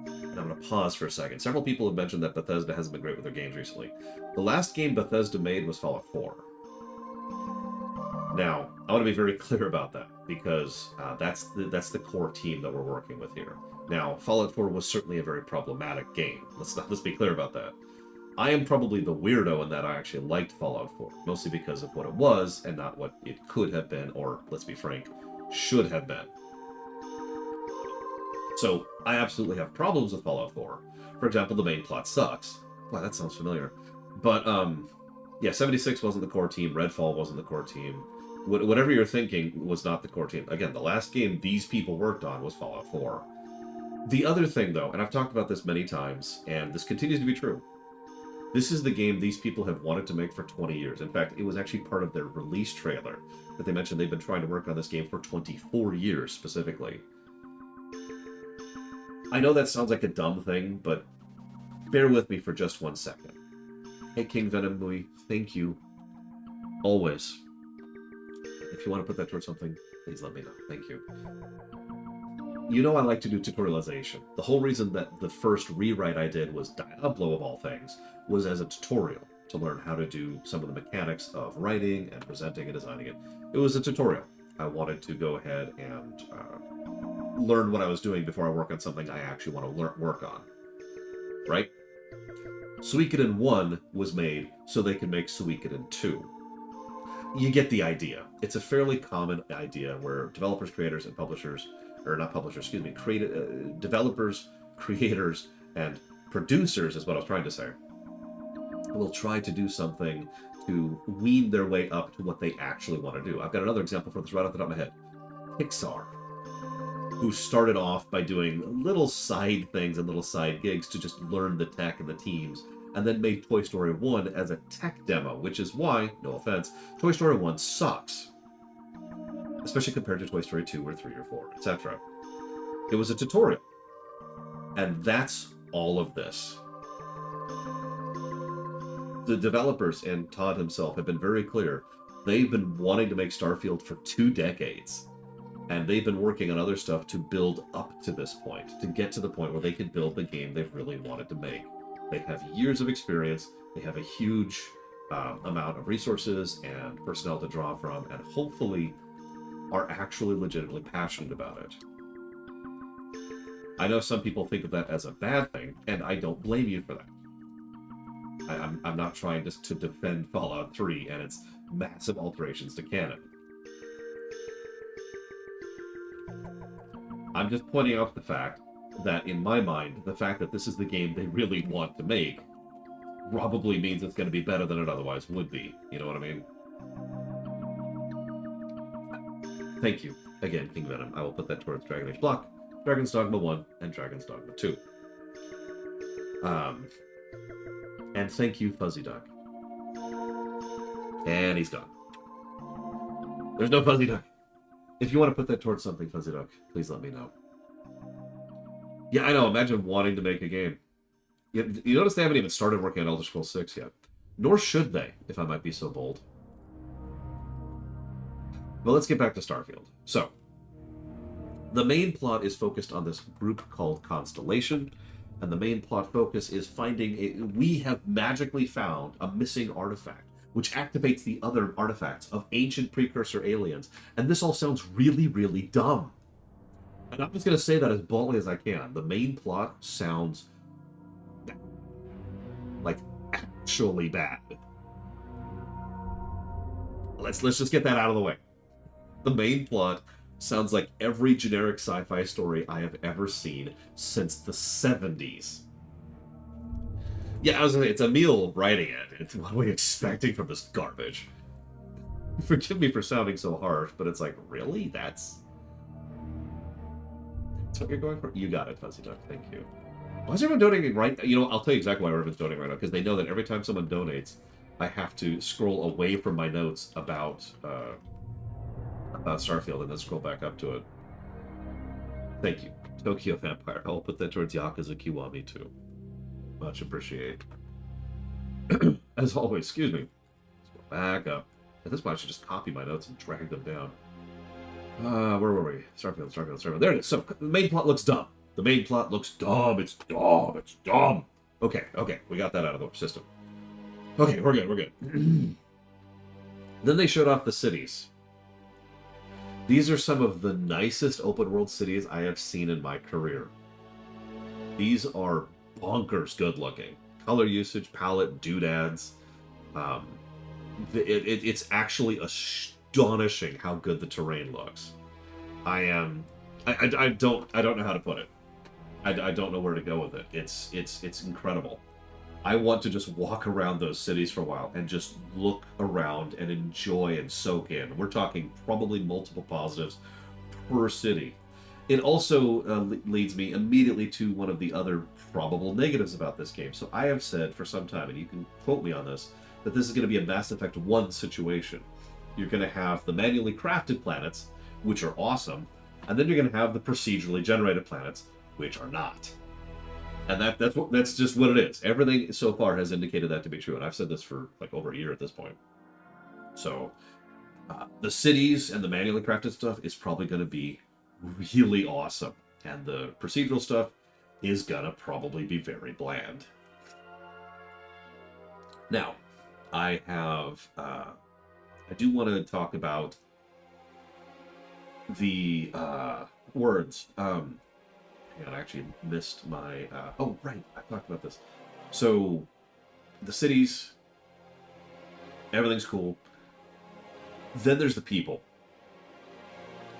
And I'm going to pause for a second. Several people have mentioned that Bethesda hasn't been great with their games recently. The last game Bethesda made was Fallout 4. Now, I want to be very clear about that, because that's the core team that we're working with here. Now, Fallout 4 was certainly a very problematic game. Let's be clear about that. I am probably the weirdo in that I actually liked Fallout 4, mostly because of what it was and not what it could have been, or, let's be frank, should have been. So, I absolutely have problems with Fallout 4. For example, the main plot sucks. Wow, that sounds familiar. But, yeah, 76 wasn't the core team, Redfall wasn't the core team. Whatever you're thinking was not the core team. Again, the last game these people worked on was Fallout 4. The other thing, though, and I've talked about this many times, and this continues to be true, this is the game these people have wanted to make for 20 years. In fact, it was actually part of their release trailer that they mentioned they've been trying to work on this game for 24 years, specifically. I know that sounds like a dumb thing, but bear with me for just 1 second. Hey, King Venom Mui, thank you. Always. If you want to put that towards something, please let me know. Thank you. You know I like to do tutorialization. The whole reason that the first rewrite I did was Diablo, of all things, was as a tutorial to learn how to do some of the mechanics of writing and presenting and designing it. It was a tutorial. I wanted to go ahead and learn what I was doing before I work on something I actually want to work on. Right? Suikoden 1 was made so they could make Suikoden 2. You get the idea. It's a fairly common idea where developers, creators, and publishers, or not publishers, excuse me, developers, creators, and producers is what I was trying to say, will try to do something to wean their way up to what they actually want to do. I've got another example for this right off the top of my head. Pixar, who started off by doing little side things and little side gigs to just learn the tech and the teams, and then made Toy Story 1 as a tech demo, which is why, no offense, Toy Story 1 sucks. Especially compared to Toy Story 2 or 3 or 4, etc. It was a tutorial. And that's all of this. The developers and Todd himself have been very clear. They've been wanting to make Starfield for 2 decades. And they've been working on other stuff to build up to this point, to get to the point where they can build the game they've really wanted to make. They have years of experience, they have a huge amount of resources and personnel to draw from, and hopefully are actually legitimately passionate about it. I know some people think of that as a bad thing, and I don't blame you for that. I'm not trying to defend Fallout 3 and its massive alterations to canon. I'm just pointing out the fact that, in my mind, the fact that this is the game they really want to make probably means it's going to be better than it otherwise would be. You know what I mean? Thank you. Again, King Venom. I will put that towards Dragon Age Block, Dragon's Dogma 1, and Dragon's Dogma 2. And thank you, Fuzzy Duck. And he's gone. There's no Fuzzy Duck. If you want to put that towards something, Fuzzy Duck, please let me know. Yeah, I know. Imagine wanting to make a game. You notice they haven't even started working on Elder Scrolls 6 yet. Nor should they, if I might be so bold. Well, let's get back to Starfield. So, the main plot is focused on this group called Constellation, and the main plot focus is finding we have magically found a missing artifact, which activates the other artifacts of ancient precursor aliens. And this all sounds really, really dumb. And I'm just going to say that as bluntly as I can. The main plot sounds bad. Like, actually bad. Let's just get that out of the way. The main plot sounds like every generic sci-fi story I have ever seen since the 70s. Yeah, I was gonna say, it's Emil writing it. What are we expecting from this garbage? Forgive me for sounding so harsh, but it's like, really? That's what you're going for? You got it, Fuzzy Duck. Thank you. Why is everyone donating right now? You know, I'll tell you exactly why everyone's donating right now, because they know that every time someone donates, I have to scroll away from my notes about Starfield and then scroll back up to it. Thank you. Tokyo Vampire. I'll put that towards Yakuza Kiwami too. Much appreciate. As always, excuse me. Let's go back up. At this point, I should just copy my notes and drag them down. Where were we? Starfield. There it is. So, the main plot looks dumb. The main plot looks dumb. It's dumb. It's dumb. Okay. We got that out of the system. Okay, we're good. Then they showed off the cities. These are some of the nicest open world cities I have seen in my career. These are bonkers good looking. Color usage, palette, doodads. It's actually astonishing how good the terrain looks. I don't know how to put it. I don't know where to go with it. It's incredible. I want to just walk around those cities for a while and just look around and enjoy and soak in. We're talking probably multiple positives per city. It also leads me immediately to one of the other probable negatives about this game. So I have said for some time, and you can quote me on this, that this is going to be a Mass Effect 1 situation. You're going to have the manually crafted planets, which are awesome, and then you're going to have the procedurally generated planets, which are not. And that's just what it is. Everything so far has indicated that to be true, and I've said this for like over a year at this point. So the cities and the manually crafted stuff is probably going to be really awesome, and the procedural stuff is gonna probably be very bland. Now, I do want to talk about the words. I actually missed my. Oh, right, I talked about this. So, the cities, everything's cool. Then there's the people.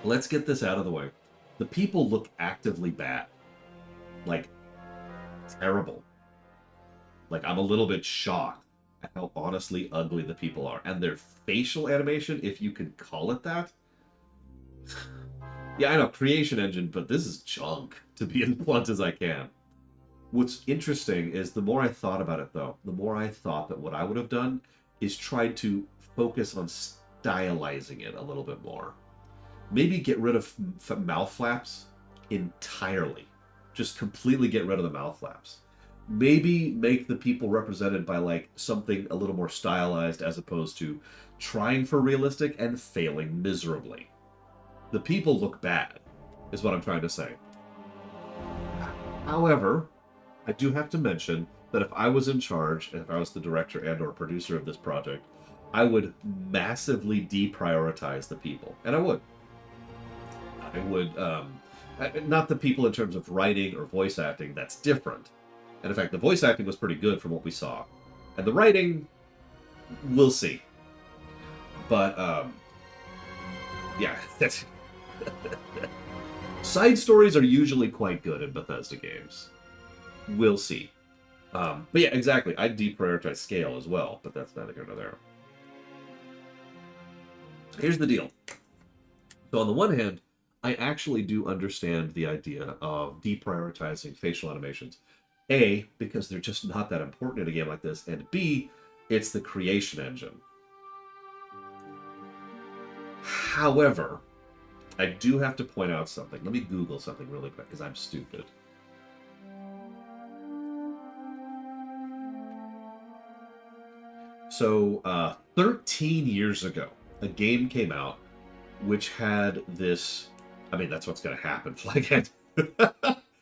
Let's get this out of the way. The people look actively bad. Like, terrible. Like, I'm a little bit shocked at how honestly ugly the people are. And their facial animation, if you could call it that. Yeah, I know, creation engine, but this is junk, to be as blunt as I can. What's interesting is the more I thought about it, though, the more I thought that what I would have done is tried to focus on stylizing it a little bit more. Maybe get rid of mouth flaps entirely. Just completely get rid of the mouth flaps. Maybe make the people represented by like something a little more stylized as opposed to trying for realistic and failing miserably. The people look bad, is what I'm trying to say. However, I do have to mention that if I was in charge, if I was the director and or producer of this project, I would massively deprioritize the people. And I would, not the people in terms of writing or voice acting, that's different. And in fact, the voice acting was pretty good from what we saw. And the writing, we'll see. But, yeah, that's... Side stories are usually quite good in Bethesda games. We'll see. But yeah, exactly. I'd deprioritize scale as well, but that's neither here nor there. So here's the deal. So on the one hand, I actually do understand the idea of deprioritizing facial animations. A, because they're just not that important in a game like this, and B, it's the creation engine. However, I do have to point out something. Let me Google something really quick, because I'm stupid. So, 13 years ago, a game came out which had this... I mean, that's what's going to happen, Flaghead.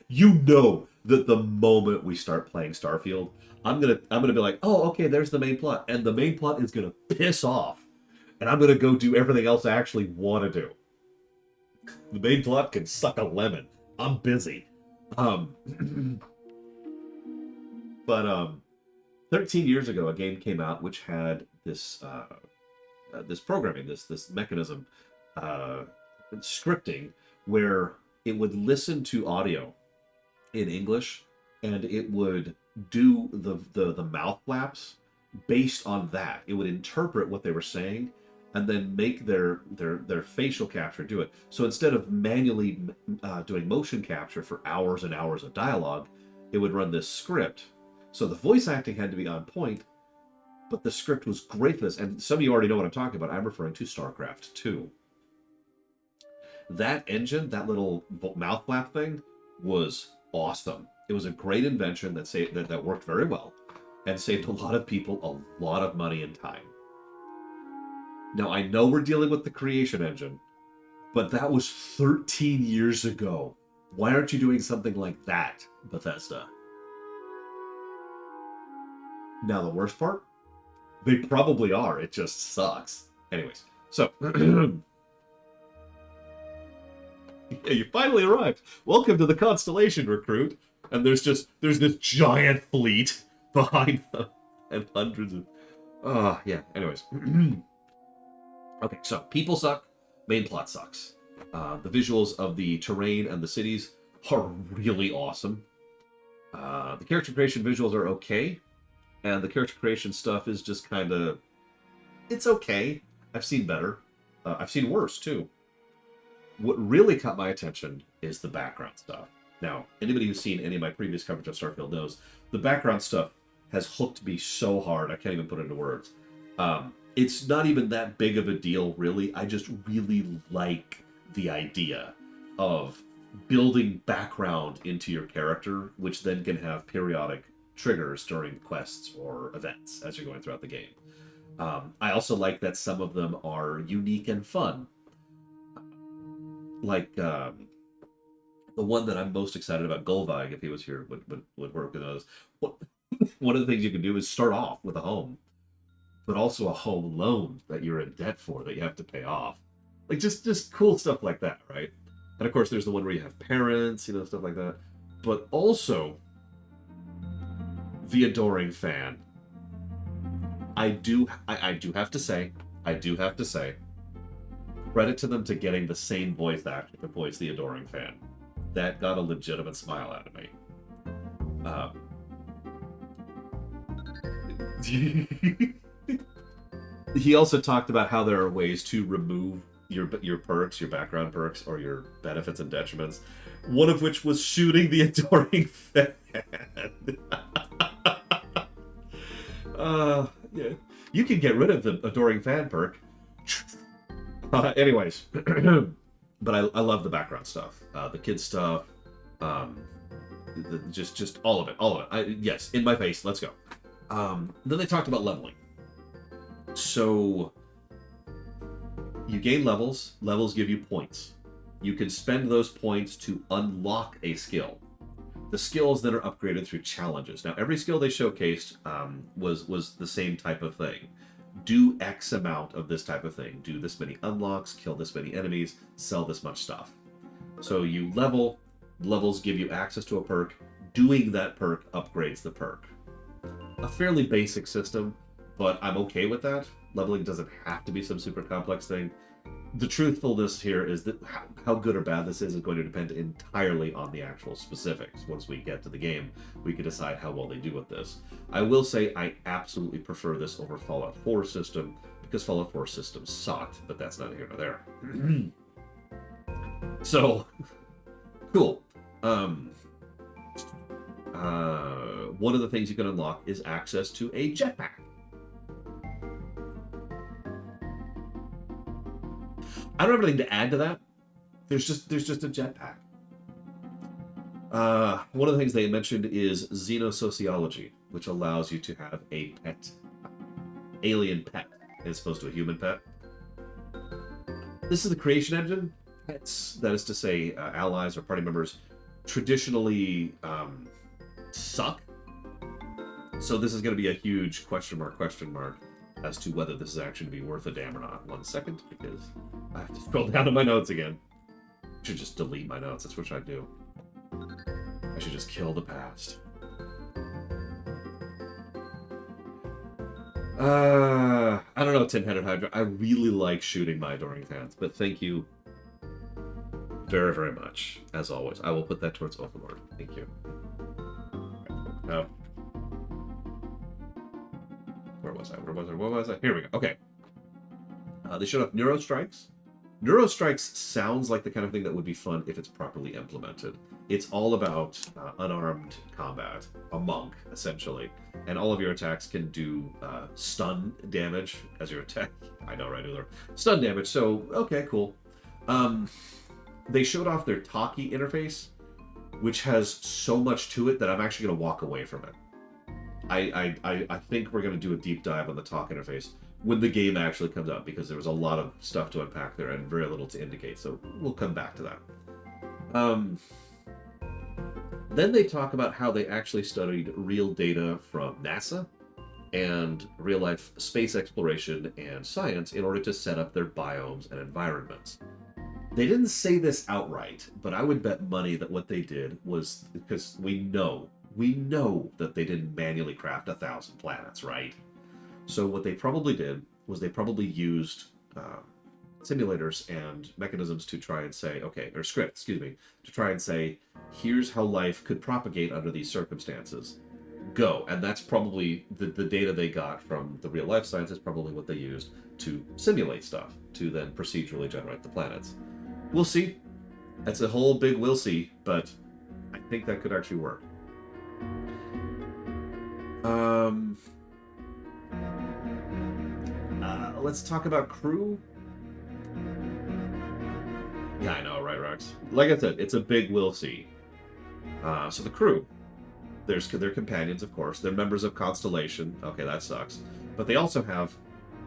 You know that the moment we start playing Starfield, I'm gonna be like, oh, okay, there's the main plot. And the main plot is going to piss off. And I'm going to go do everything else I actually want to do. The main plot can suck a lemon. I'm busy. But 13 years ago, a game came out which had this this programming, this mechanism, scripting, where it would listen to audio in English and it would do the mouth flaps based on that. It would interpret what they were saying and then make their facial capture do it. So instead of manually doing motion capture for hours and hours of dialogue, it would run this script. So the voice acting had to be on point, but the script was great for this. And some of you already know what I'm talking about. I'm referring to StarCraft 2. That engine, that little mouth flap thing, was awesome. It was a great invention that worked very well and saved a lot of people a lot of money and time. Now, I know we're dealing with the creation engine, but that was 13 years ago. Why aren't you doing something like that, Bethesda? Now, the worst part? They probably are. It just sucks. Anyways, so... yeah, you finally arrived. Welcome to the Constellation, Recruit. And there's this giant fleet behind them. And hundreds of... yeah, anyways. Okay, so people suck. Main plot sucks. The visuals of the terrain and the cities are really awesome. The character creation visuals are okay. And the character creation stuff is just kind of... it's okay. I've seen better. I've seen worse, too. What really caught my attention is the background stuff. Now, anybody who's seen any of my previous coverage of Starfield knows the background stuff has hooked me so hard, I can't even put it into words. It's not even that big of a deal, really. I just really like the idea of building background into your character, which then can have periodic triggers during quests or events as you're going throughout the game. I also like that some of them are unique and fun. Like the one that I'm most excited about, Golvag, if he was here, would work with those. One of the things you can do is start off with a home, but also a home loan that you're in debt for that you have to pay off. Like just cool stuff like that, right? And of course, there's the one where you have parents, stuff like that. But also, the adoring fan. I do have to say, credit to them to getting the same voice actor to voice the adoring fan. That got a legitimate smile out of me. He also talked about how there are ways to remove your perks, your background perks, or your benefits and detriments. One of which was shooting the adoring fan. Yeah. You can get rid of the adoring fan perk. Anyways, but I love the background stuff, the kids stuff, just all of it. Yes, in my face. Let's go. Then they talked about leveling. So you gain levels. Levels give you points. You can spend those points to unlock a skill. The skills then are upgraded through challenges. Now, every skill they showcased was the same type of thing. Do X amount of this type of thing. Do this many unlocks, kill this many enemies, sell this much stuff. So you level, levels give you access to a perk. Doing that perk upgrades the perk. A fairly basic system, but I'm okay with that. Leveling doesn't have to be some super complex thing. The truthfulness here is that how good or bad this is going to depend entirely on the actual specifics. Once we get to the game, we can decide how well they do with this. I will say I absolutely prefer this over Fallout 4 system, because Fallout 4 system sucked, but that's neither here nor there. So, cool. One of the things you can unlock is access to a jetpack. I don't have anything to add to that. There's just a jetpack. One of the things they mentioned is xenosociology, which allows you to have a pet, alien pet, as opposed to a human pet. This is the creation engine. Pets, that is to say, allies or party members, traditionally suck. So this is going to be a huge question mark as to whether this is actually going to be worth a damn or not. 1 second, because I have to scroll down to my notes again. I should just delete my notes. That's what I do. I should just kill the past. I don't know, Tin-Headed Hydra. I really like shooting my adoring fans, but thank you very, very much, as always. I will put that towards Overlord. Thank you. Oh. Where was I? Here we go. Okay. They showed off Neurostrikes, Neurostrikes sounds like the kind of thing that would be fun if it's properly implemented. It's all about unarmed combat, a monk, essentially. And all of your attacks can do stun damage as your attack. I know, right? Stun damage, so, okay, cool. They showed off their Taki interface, which has so much to it that I'm actually going to walk away from it. I think we're going to do a deep dive on the talk interface when the game actually comes out, because there was a lot of stuff to unpack there and very little to indicate, so we'll come back to that. Then they talk about how they actually studied real data from NASA and real-life space exploration and science in order to set up their biomes and environments. They didn't say this outright, but I would bet money that what they did was, because we know that they didn't manually craft 1,000 planets, right? So what they probably did was they probably used simulators and mechanisms to try and say, okay, or script, excuse me, to try and say, here's how life could propagate under these circumstances. Go. And that's probably the data they got from the real life science is probably what they used to simulate stuff, to then procedurally generate the planets. We'll see. That's a whole big we'll see, but I think that could actually work. Let's talk about crew. Yeah, I know, right, Rex? Like I said, it's a big we'll see. So the crew. There's their companions, of course. They're members of Constellation. Okay, that sucks. But they also have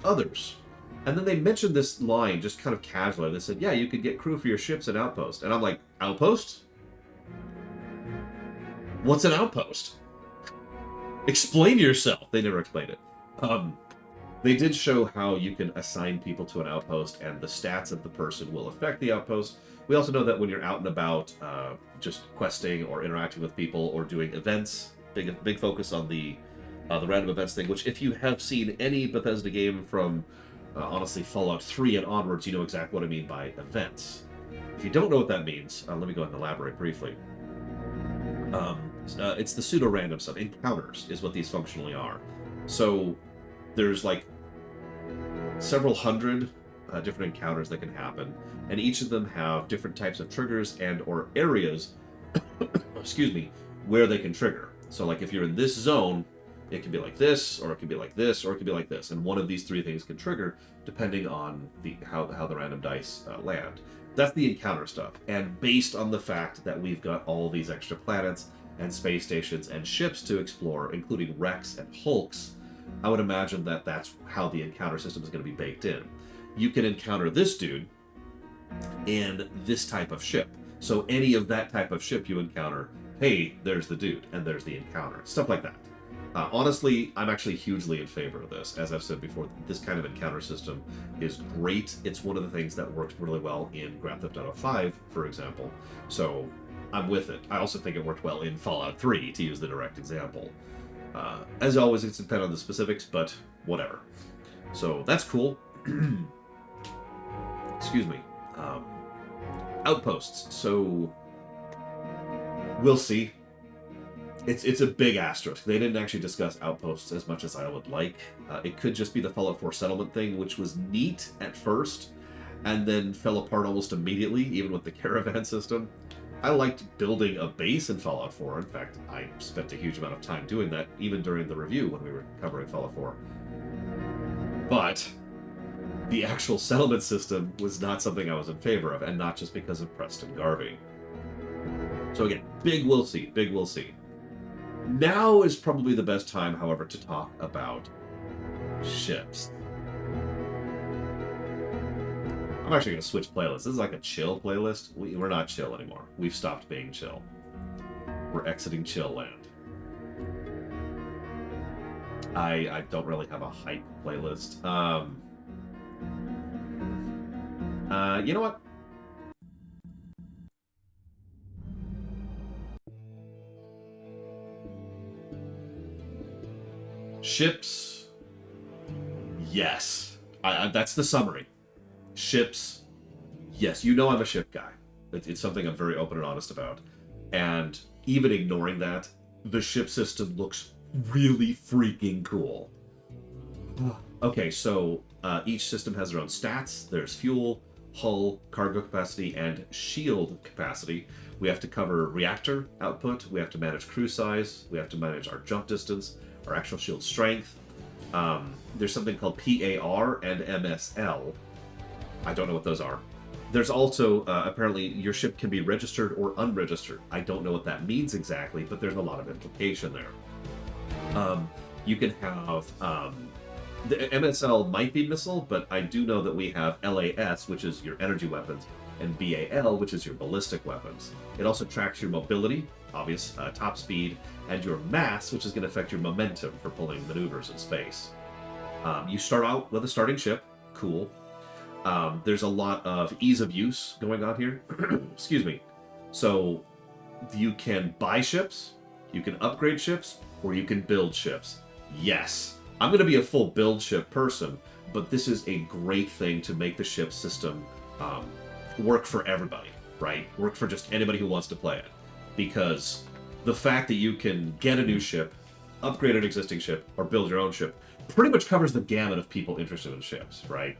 others. And then they mentioned this line just kind of casually. They said, yeah, you could get crew for your ships and outpost. And I'm like, outpost? What's an outpost? Explain yourself. They never explained it. They did show how you can assign people to an outpost, and the stats of the person will affect the outpost. We also know that when you're out and about, just questing or interacting with people or doing events, big focus on the random events thing, which if you have seen any Bethesda game from, honestly, Fallout 3 and onwards, you know exactly what I mean by events. If you don't know what that means, let me go ahead and elaborate briefly. It's the pseudo-random stuff. Encounters is what these functionally are. So there's like several hundred different encounters that can happen, and each of them have different types of triggers and or areas excuse me, where they can trigger. So like if you're in this zone, it can be like this, or it can be like this, or it can be like this, and one of these three things can trigger depending on how the random dice land. That's the encounter stuff, and based on the fact that we've got all these extra planets and space stations and ships to explore, including wrecks and hulks, I would imagine that that's how the encounter system is going to be baked in. You can encounter this dude and this type of ship. So any of that type of ship you encounter, hey, there's the dude, and there's the encounter. Stuff like that. Honestly, I'm actually hugely in favor of this. As I've said before, this kind of encounter system is great. It's one of the things that works really well in Grand Theft Auto 5, for example. So I'm with it. I also think it worked well in Fallout 3, to use the direct example. As always, it's dependent on the specifics, but whatever. So that's cool. Excuse me. Outposts. So we'll see. It's a big asterisk. They didn't actually discuss outposts as much as I would like. It could just be the Fallout 4 settlement thing, which was neat at first, and then fell apart almost immediately, even with the caravan system. I liked building a base in Fallout 4. In fact, I spent a huge amount of time doing that, even during the review when we were covering Fallout 4. But the actual settlement system was not something I was in favor of, and not just because of Preston Garvey. So again, big we'll see, big we'll see. Now is probably the best time, however, to talk about ships. I'm actually going to switch playlists. This is like a chill playlist. We're not chill anymore. We've stopped being chill. We're exiting chill land. I don't really have a hype playlist. You know what? Ships. Yes. That's the summary. Ships. Yes, you know I'm a ship guy. It's something I'm very open and honest about. And even ignoring that, the ship system looks really freaking cool. Okay, so each system has their own stats. There's fuel, hull, cargo capacity, and shield capacity. We have to cover reactor output, we have to manage crew size, we have to manage our jump distance, our actual shield strength. There's something called PAR and MSL. I don't know what those are. There's also, apparently, your ship can be registered or unregistered. I don't know what that means exactly, but there's a lot of implication there. You can have... the MSL might be missile, but I do know that we have LAS, which is your energy weapons, and BAL, which is your ballistic weapons. It also tracks your mobility, obvious, top speed, and your mass, which is going to affect your momentum for pulling maneuvers in space. You start out with a starting ship. Cool. There's a lot of ease of use going on here. Excuse me. So you can buy ships, you can upgrade ships, or you can build ships. Yes, I'm going to be a full build ship person, but this is a great thing to make the ship system work for everybody, right? Work for just anybody who wants to play it. Because the fact that you can get a new ship, upgrade an existing ship, or build your own ship pretty much covers the gamut of people interested in ships, right?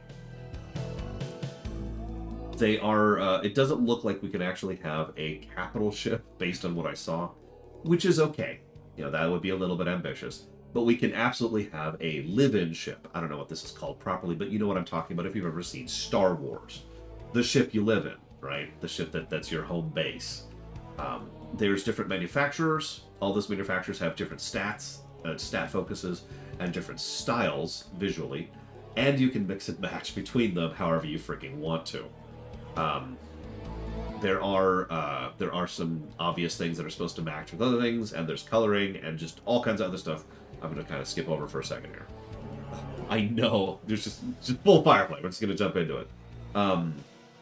They are, it doesn't look like we can actually have a capital ship based on what I saw, which is okay. You know, that would be a little bit ambitious. But we can absolutely have a live-in ship. I don't know what this is called properly, but you know what I'm talking about if you've ever seen Star Wars. The ship you live in, right? The ship that's your home base. There's different manufacturers. All those manufacturers have different stats, stat focuses, and different styles visually. And you can mix and match between them however you freaking want to. There are some obvious things that are supposed to match with other things, and there's coloring and just all kinds of other stuff. I'm going to kind of skip over for a second here. I know there's just full fireplay. We're just going to jump into it.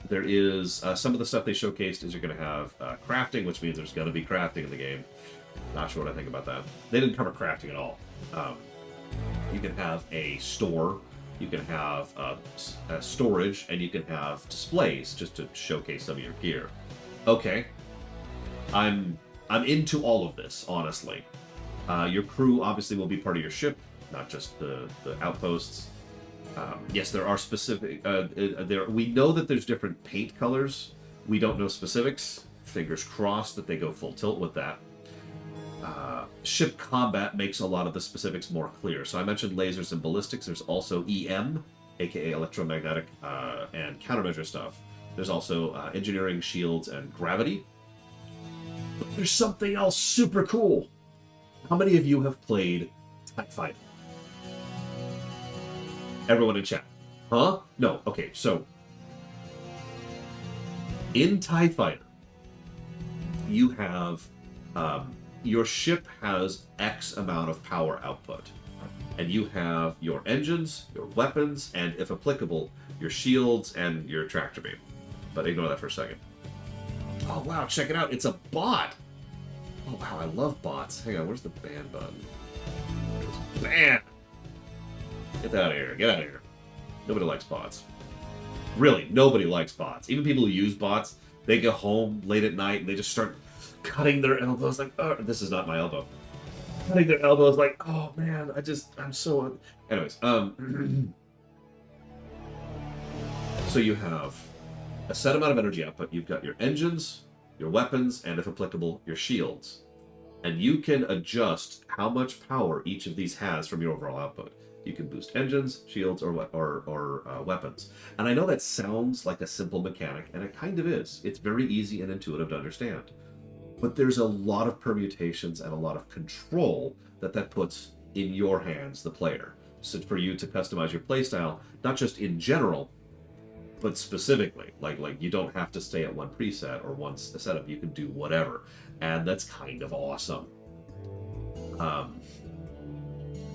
There is some of the stuff they showcased is you're going to have crafting, which means there's going to be crafting in the game. Not sure what I think about that. They didn't cover crafting at all. You can have a store. You can have storage, and you can have displays just to showcase some of your gear. Okay, I'm into all of this, honestly. Your crew obviously will be part of your ship, not just the outposts. Yes, there are specific. We know that there's different paint colors. We don't know specifics. Fingers crossed that they go full tilt with that. Ship combat makes a lot of the specifics more clear. So I mentioned lasers and ballistics. There's also EM, aka electromagnetic and countermeasure stuff. There's also engineering, shields, and gravity. But there's something else super cool. How many of you have played TIE Fighter? Everyone in chat. Huh? No. Okay, so in TIE Fighter, you have your ship has X amount of power output. And you have your engines, your weapons, and if applicable, your shields and your tractor beam. But ignore that for a second. Oh wow, check it out. It's a bot! Oh wow, I love bots. Hang on, where's the ban button? Ban! Get out of here, get out of here. Nobody likes bots. Really, nobody likes bots. Even people who use bots, they get home late at night and they just start cutting their elbows like, oh, this is not my elbow. Cutting their elbows like, oh man, I'm so... Anyways, so you have a set amount of energy output. You've got your engines, your weapons, and if applicable, your shields. And you can adjust how much power each of these has from your overall output. You can boost engines, shields, or weapons. And I know that sounds like a simple mechanic, and it kind of is. It's very easy and intuitive to understand. But there's a lot of permutations and a lot of control that puts in your hands, the player. So for you to customize your playstyle, not just in general, but specifically. Like you don't have to stay at one preset or one setup. You can do whatever. And that's kind of awesome.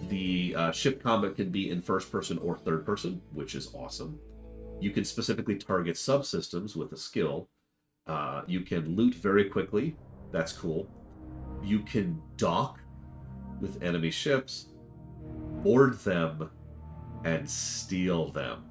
The ship combat can be in first person or third person, which is awesome. You can specifically target subsystems with a skill. You can loot very quickly. That's cool. You can dock with enemy ships, board them, and steal them.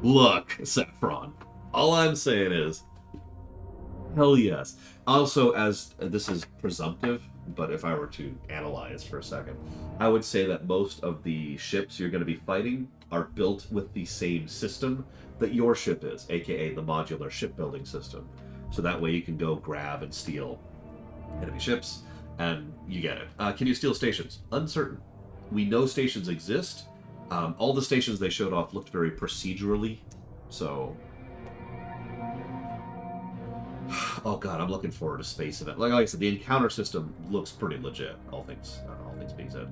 Look, Saffron. All I'm saying is, hell yes. Also, as this is presumptive, but if I were to analyze for a second, I would say that most of the ships you're going to be fighting are built with the same system that your ship is, aka the modular shipbuilding system. So that way you can go grab and steal enemy ships, and you get it. Can you steal stations? Uncertain. We know stations exist. All the stations they showed off looked very procedurally, so... Oh god, I'm looking forward to space event. Like I said, the encounter system looks pretty legit. All things being said,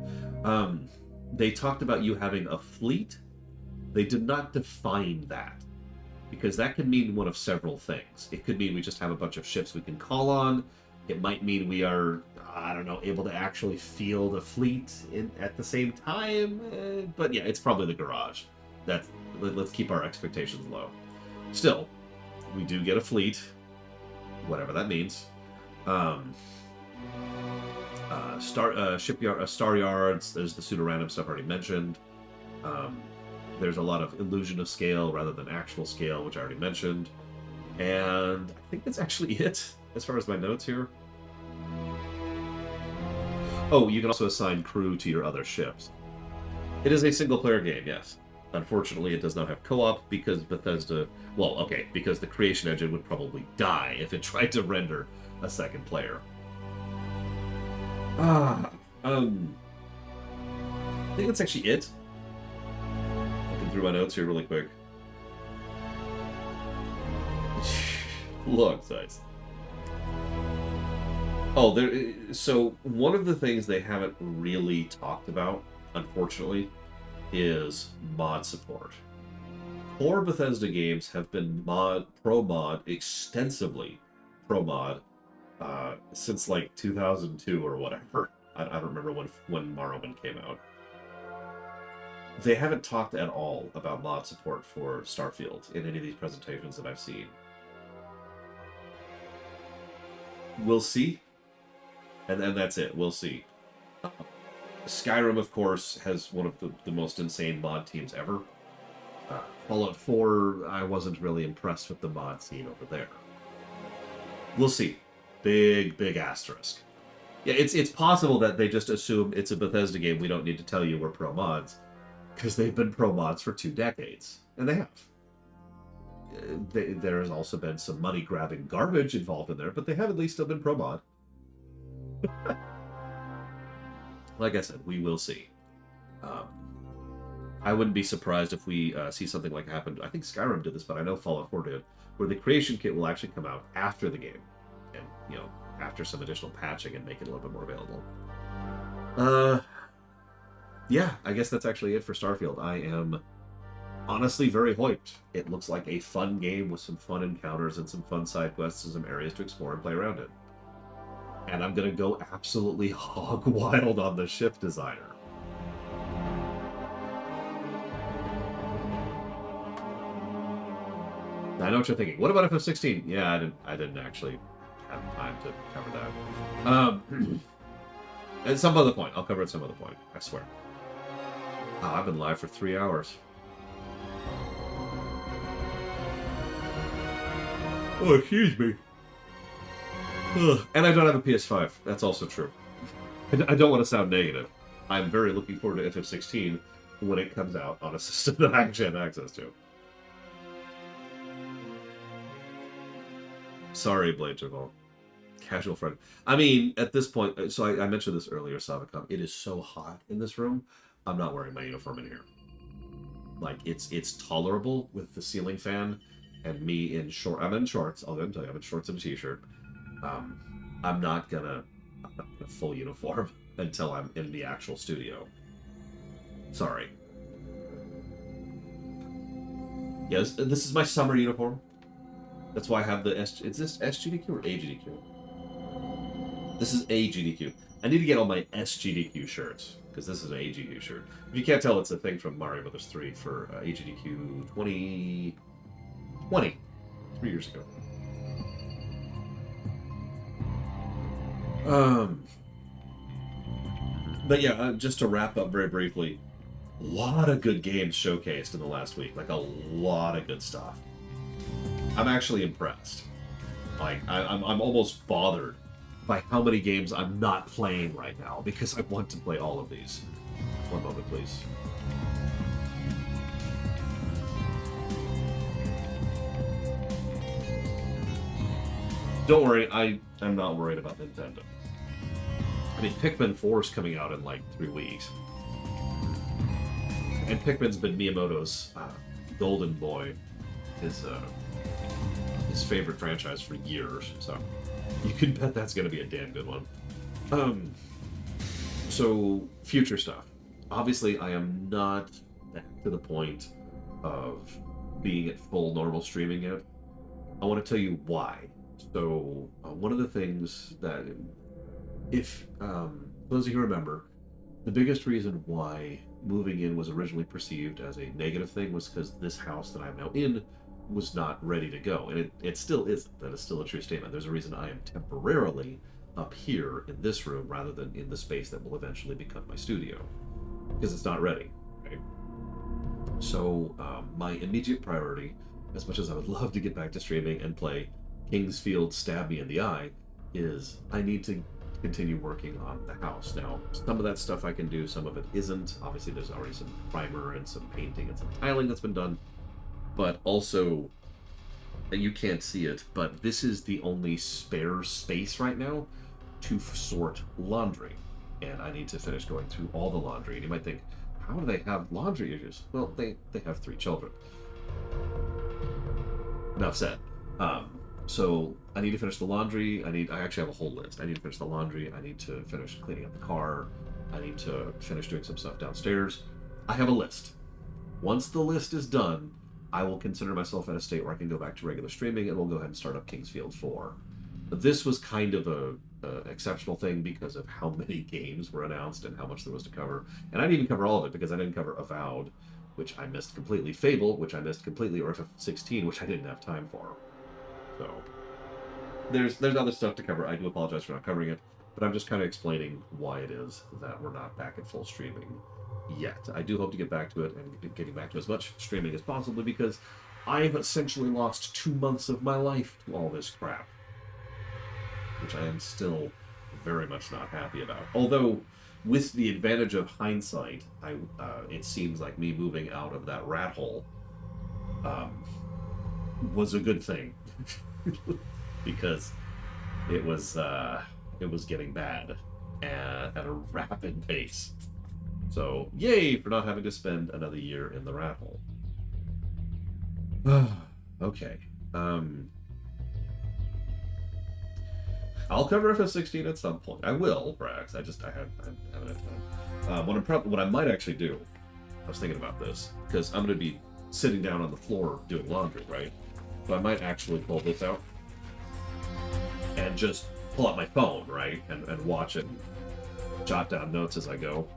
they talked about you having a fleet. They did not define that, because that could mean one of several things. It could mean we just have a bunch of ships we can call on. It might mean we are, I don't know, able to actually field a fleet at the same time. But yeah, it's probably the garage. Let's keep our expectations low. Still, we do get a fleet. Whatever that means. Shipyard, star yards. There's the pseudo-random stuff already mentioned. There's a lot of illusion of scale rather than actual scale, which I already mentioned. And I think that's actually it as far as my notes here. Oh, you can also assign crew to your other ships. It is a single-player game, yes. Unfortunately, it does not have co-op because Bethesda... Well, okay, because the creation engine would probably die if it tried to render a second player. I think that's actually it. Looking through my notes here really quick. Look, guys. Oh, so one of the things they haven't really talked about, unfortunately, is mod support. Core Bethesda games have been extensively pro-mod, since like 2002 or whatever. I don't remember when Morrowind came out. They haven't talked at all about mod support for Starfield in any of these presentations that I've seen. We'll see. And that's it. We'll see. Skyrim, of course, has one of the most insane mod teams ever. Fallout 4, I wasn't really impressed with the mod scene over there. We'll see. Big asterisk. Yeah, it's possible that they just assume it's a Bethesda game, we don't need to tell you we're pro-mods, because they've been pro-mods for 2 decades. And they have. There has also been some money-grabbing garbage involved in there, but they have at least still been pro-mod. Like I said, we will see. I wouldn't be surprised if we see something like happened. I think Skyrim did this, but I know Fallout 4 did, where the creation kit will actually come out after the game, and after some additional patching and make it a little bit more available. Yeah, I guess that's actually it for Starfield. I am honestly very hyped. It looks like a fun game with some fun encounters and some fun side quests and some areas to explore and play around in. And I'm gonna go absolutely hog wild on the ship designer. I know what you're thinking. What about FF16? Yeah, I didn't actually have time to cover that. At some other point. I'll cover it some other point. I swear. Oh, I've been live for 3 hours. Oh, excuse me. Ugh. And I don't have a PS5. That's also true. I don't want to sound negative. I'm very looking forward to FF16 when it comes out on a system that I actually have access to. Sorry, Blade Javal. Casual friend. I mean, at this point, so I mentioned this earlier, Savicom. It is so hot in this room. I'm not wearing my uniform in here. Like, it's tolerable with the ceiling fan and me in short. I'm in shorts. I'll go and tell you, I'm in shorts and a t-shirt. I'm not gonna full uniform until I'm in the actual studio. Sorry. Yes, this is my summer uniform. That's why I have the is this SGDQ or AGDQ? This is AGDQ. I need to get all my SGDQ shirts, because this is an AGDQ shirt. If you can't tell, it's a thing from Mario Brothers 3 for AGDQ 2020. 3 years ago. But yeah, just to wrap up very briefly, lot of good games showcased in the last week. Like, a lot of good stuff. I'm actually impressed. Like, I'm almost bothered by how many games I'm not playing right now, because I want to play all of these. One moment, please. Don't worry, I'm not worried about Nintendo. I mean, Pikmin 4 is coming out in like 3 weeks. And Pikmin's been Miyamoto's golden boy, his favorite franchise for years, so you can bet that's going to be a damn good one. So, future stuff. Obviously, I am not to the point of being at full normal streaming yet. I want to tell you why. So, one of the things that, if those of you remember, the biggest reason why moving in was originally perceived as a negative thing was because this house that I'm now in was not ready to go. And it still isn't. That is still a true statement. There's a reason I am temporarily up here in this room rather than in the space that will eventually become my studio. Because it's not ready, right? So my immediate priority, as much as I would love to get back to streaming and play Kingsfield Stab Me in the Eye, is I need to continue working on the house. Now, some of that stuff I can do, some of it isn't. Obviously, there's already some primer and some painting and some tiling that's been done. But also, you can't see it, but this is the only spare space right now to sort laundry. And I need to finish going through all the laundry. And you might think, how do they have laundry issues? Well, they have 3 children. Enough said. So I need to finish the laundry. I actually have a whole list. I need to finish the laundry. I need to finish cleaning up the car. I need to finish doing some stuff downstairs. I have a list. Once the list is done, I will consider myself in a state where I can go back to regular streaming, and we'll go ahead and start up Kingsfield 4. But this was kind of a exceptional thing because of how many games were announced and how much there was to cover. And I didn't even cover all of it because I didn't cover Avowed, which I missed completely, Fable, which I missed completely, or FF16, which I didn't have time for. So there's other stuff to cover. I do apologize for not covering it, but I'm just kind of explaining why it is that we're not back at full streaming yet. I do hope to get back to it and getting back to as much streaming as possible, because I've essentially lost 2 months of my life to all this crap, which I am still very much not happy about. Although, with the advantage of hindsight, it seems like me moving out of that rat hole was a good thing. Because it was getting bad at a rapid pace. So, yay for not having to spend another year in the rat hole. Okay. I'll cover FF16 at some point. I will, Brax. I haven't had time. What I might actually do, I was thinking about this, because I'm going to be sitting down on the floor doing laundry, right? So I might actually pull this out and just pull out my phone, right? And watch it and jot down notes as I go.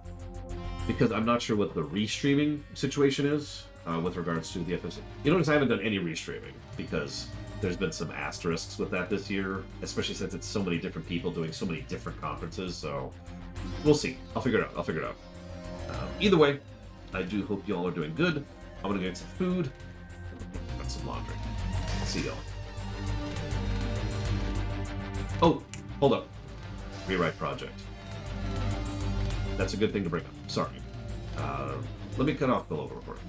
Because I'm not sure what the restreaming situation is with regards to the FF16. You notice I haven't done any restreaming because there's been some asterisks with that this year, especially since it's so many different people doing so many different conferences, so we'll see. I'll figure it out. Either way, I do hope y'all are doing good. I'm gonna go get some food and some laundry. I'll see y'all. Oh, hold up. Rewrite project. That's a good thing to bring up. Sorry. Let me cut off the local recording.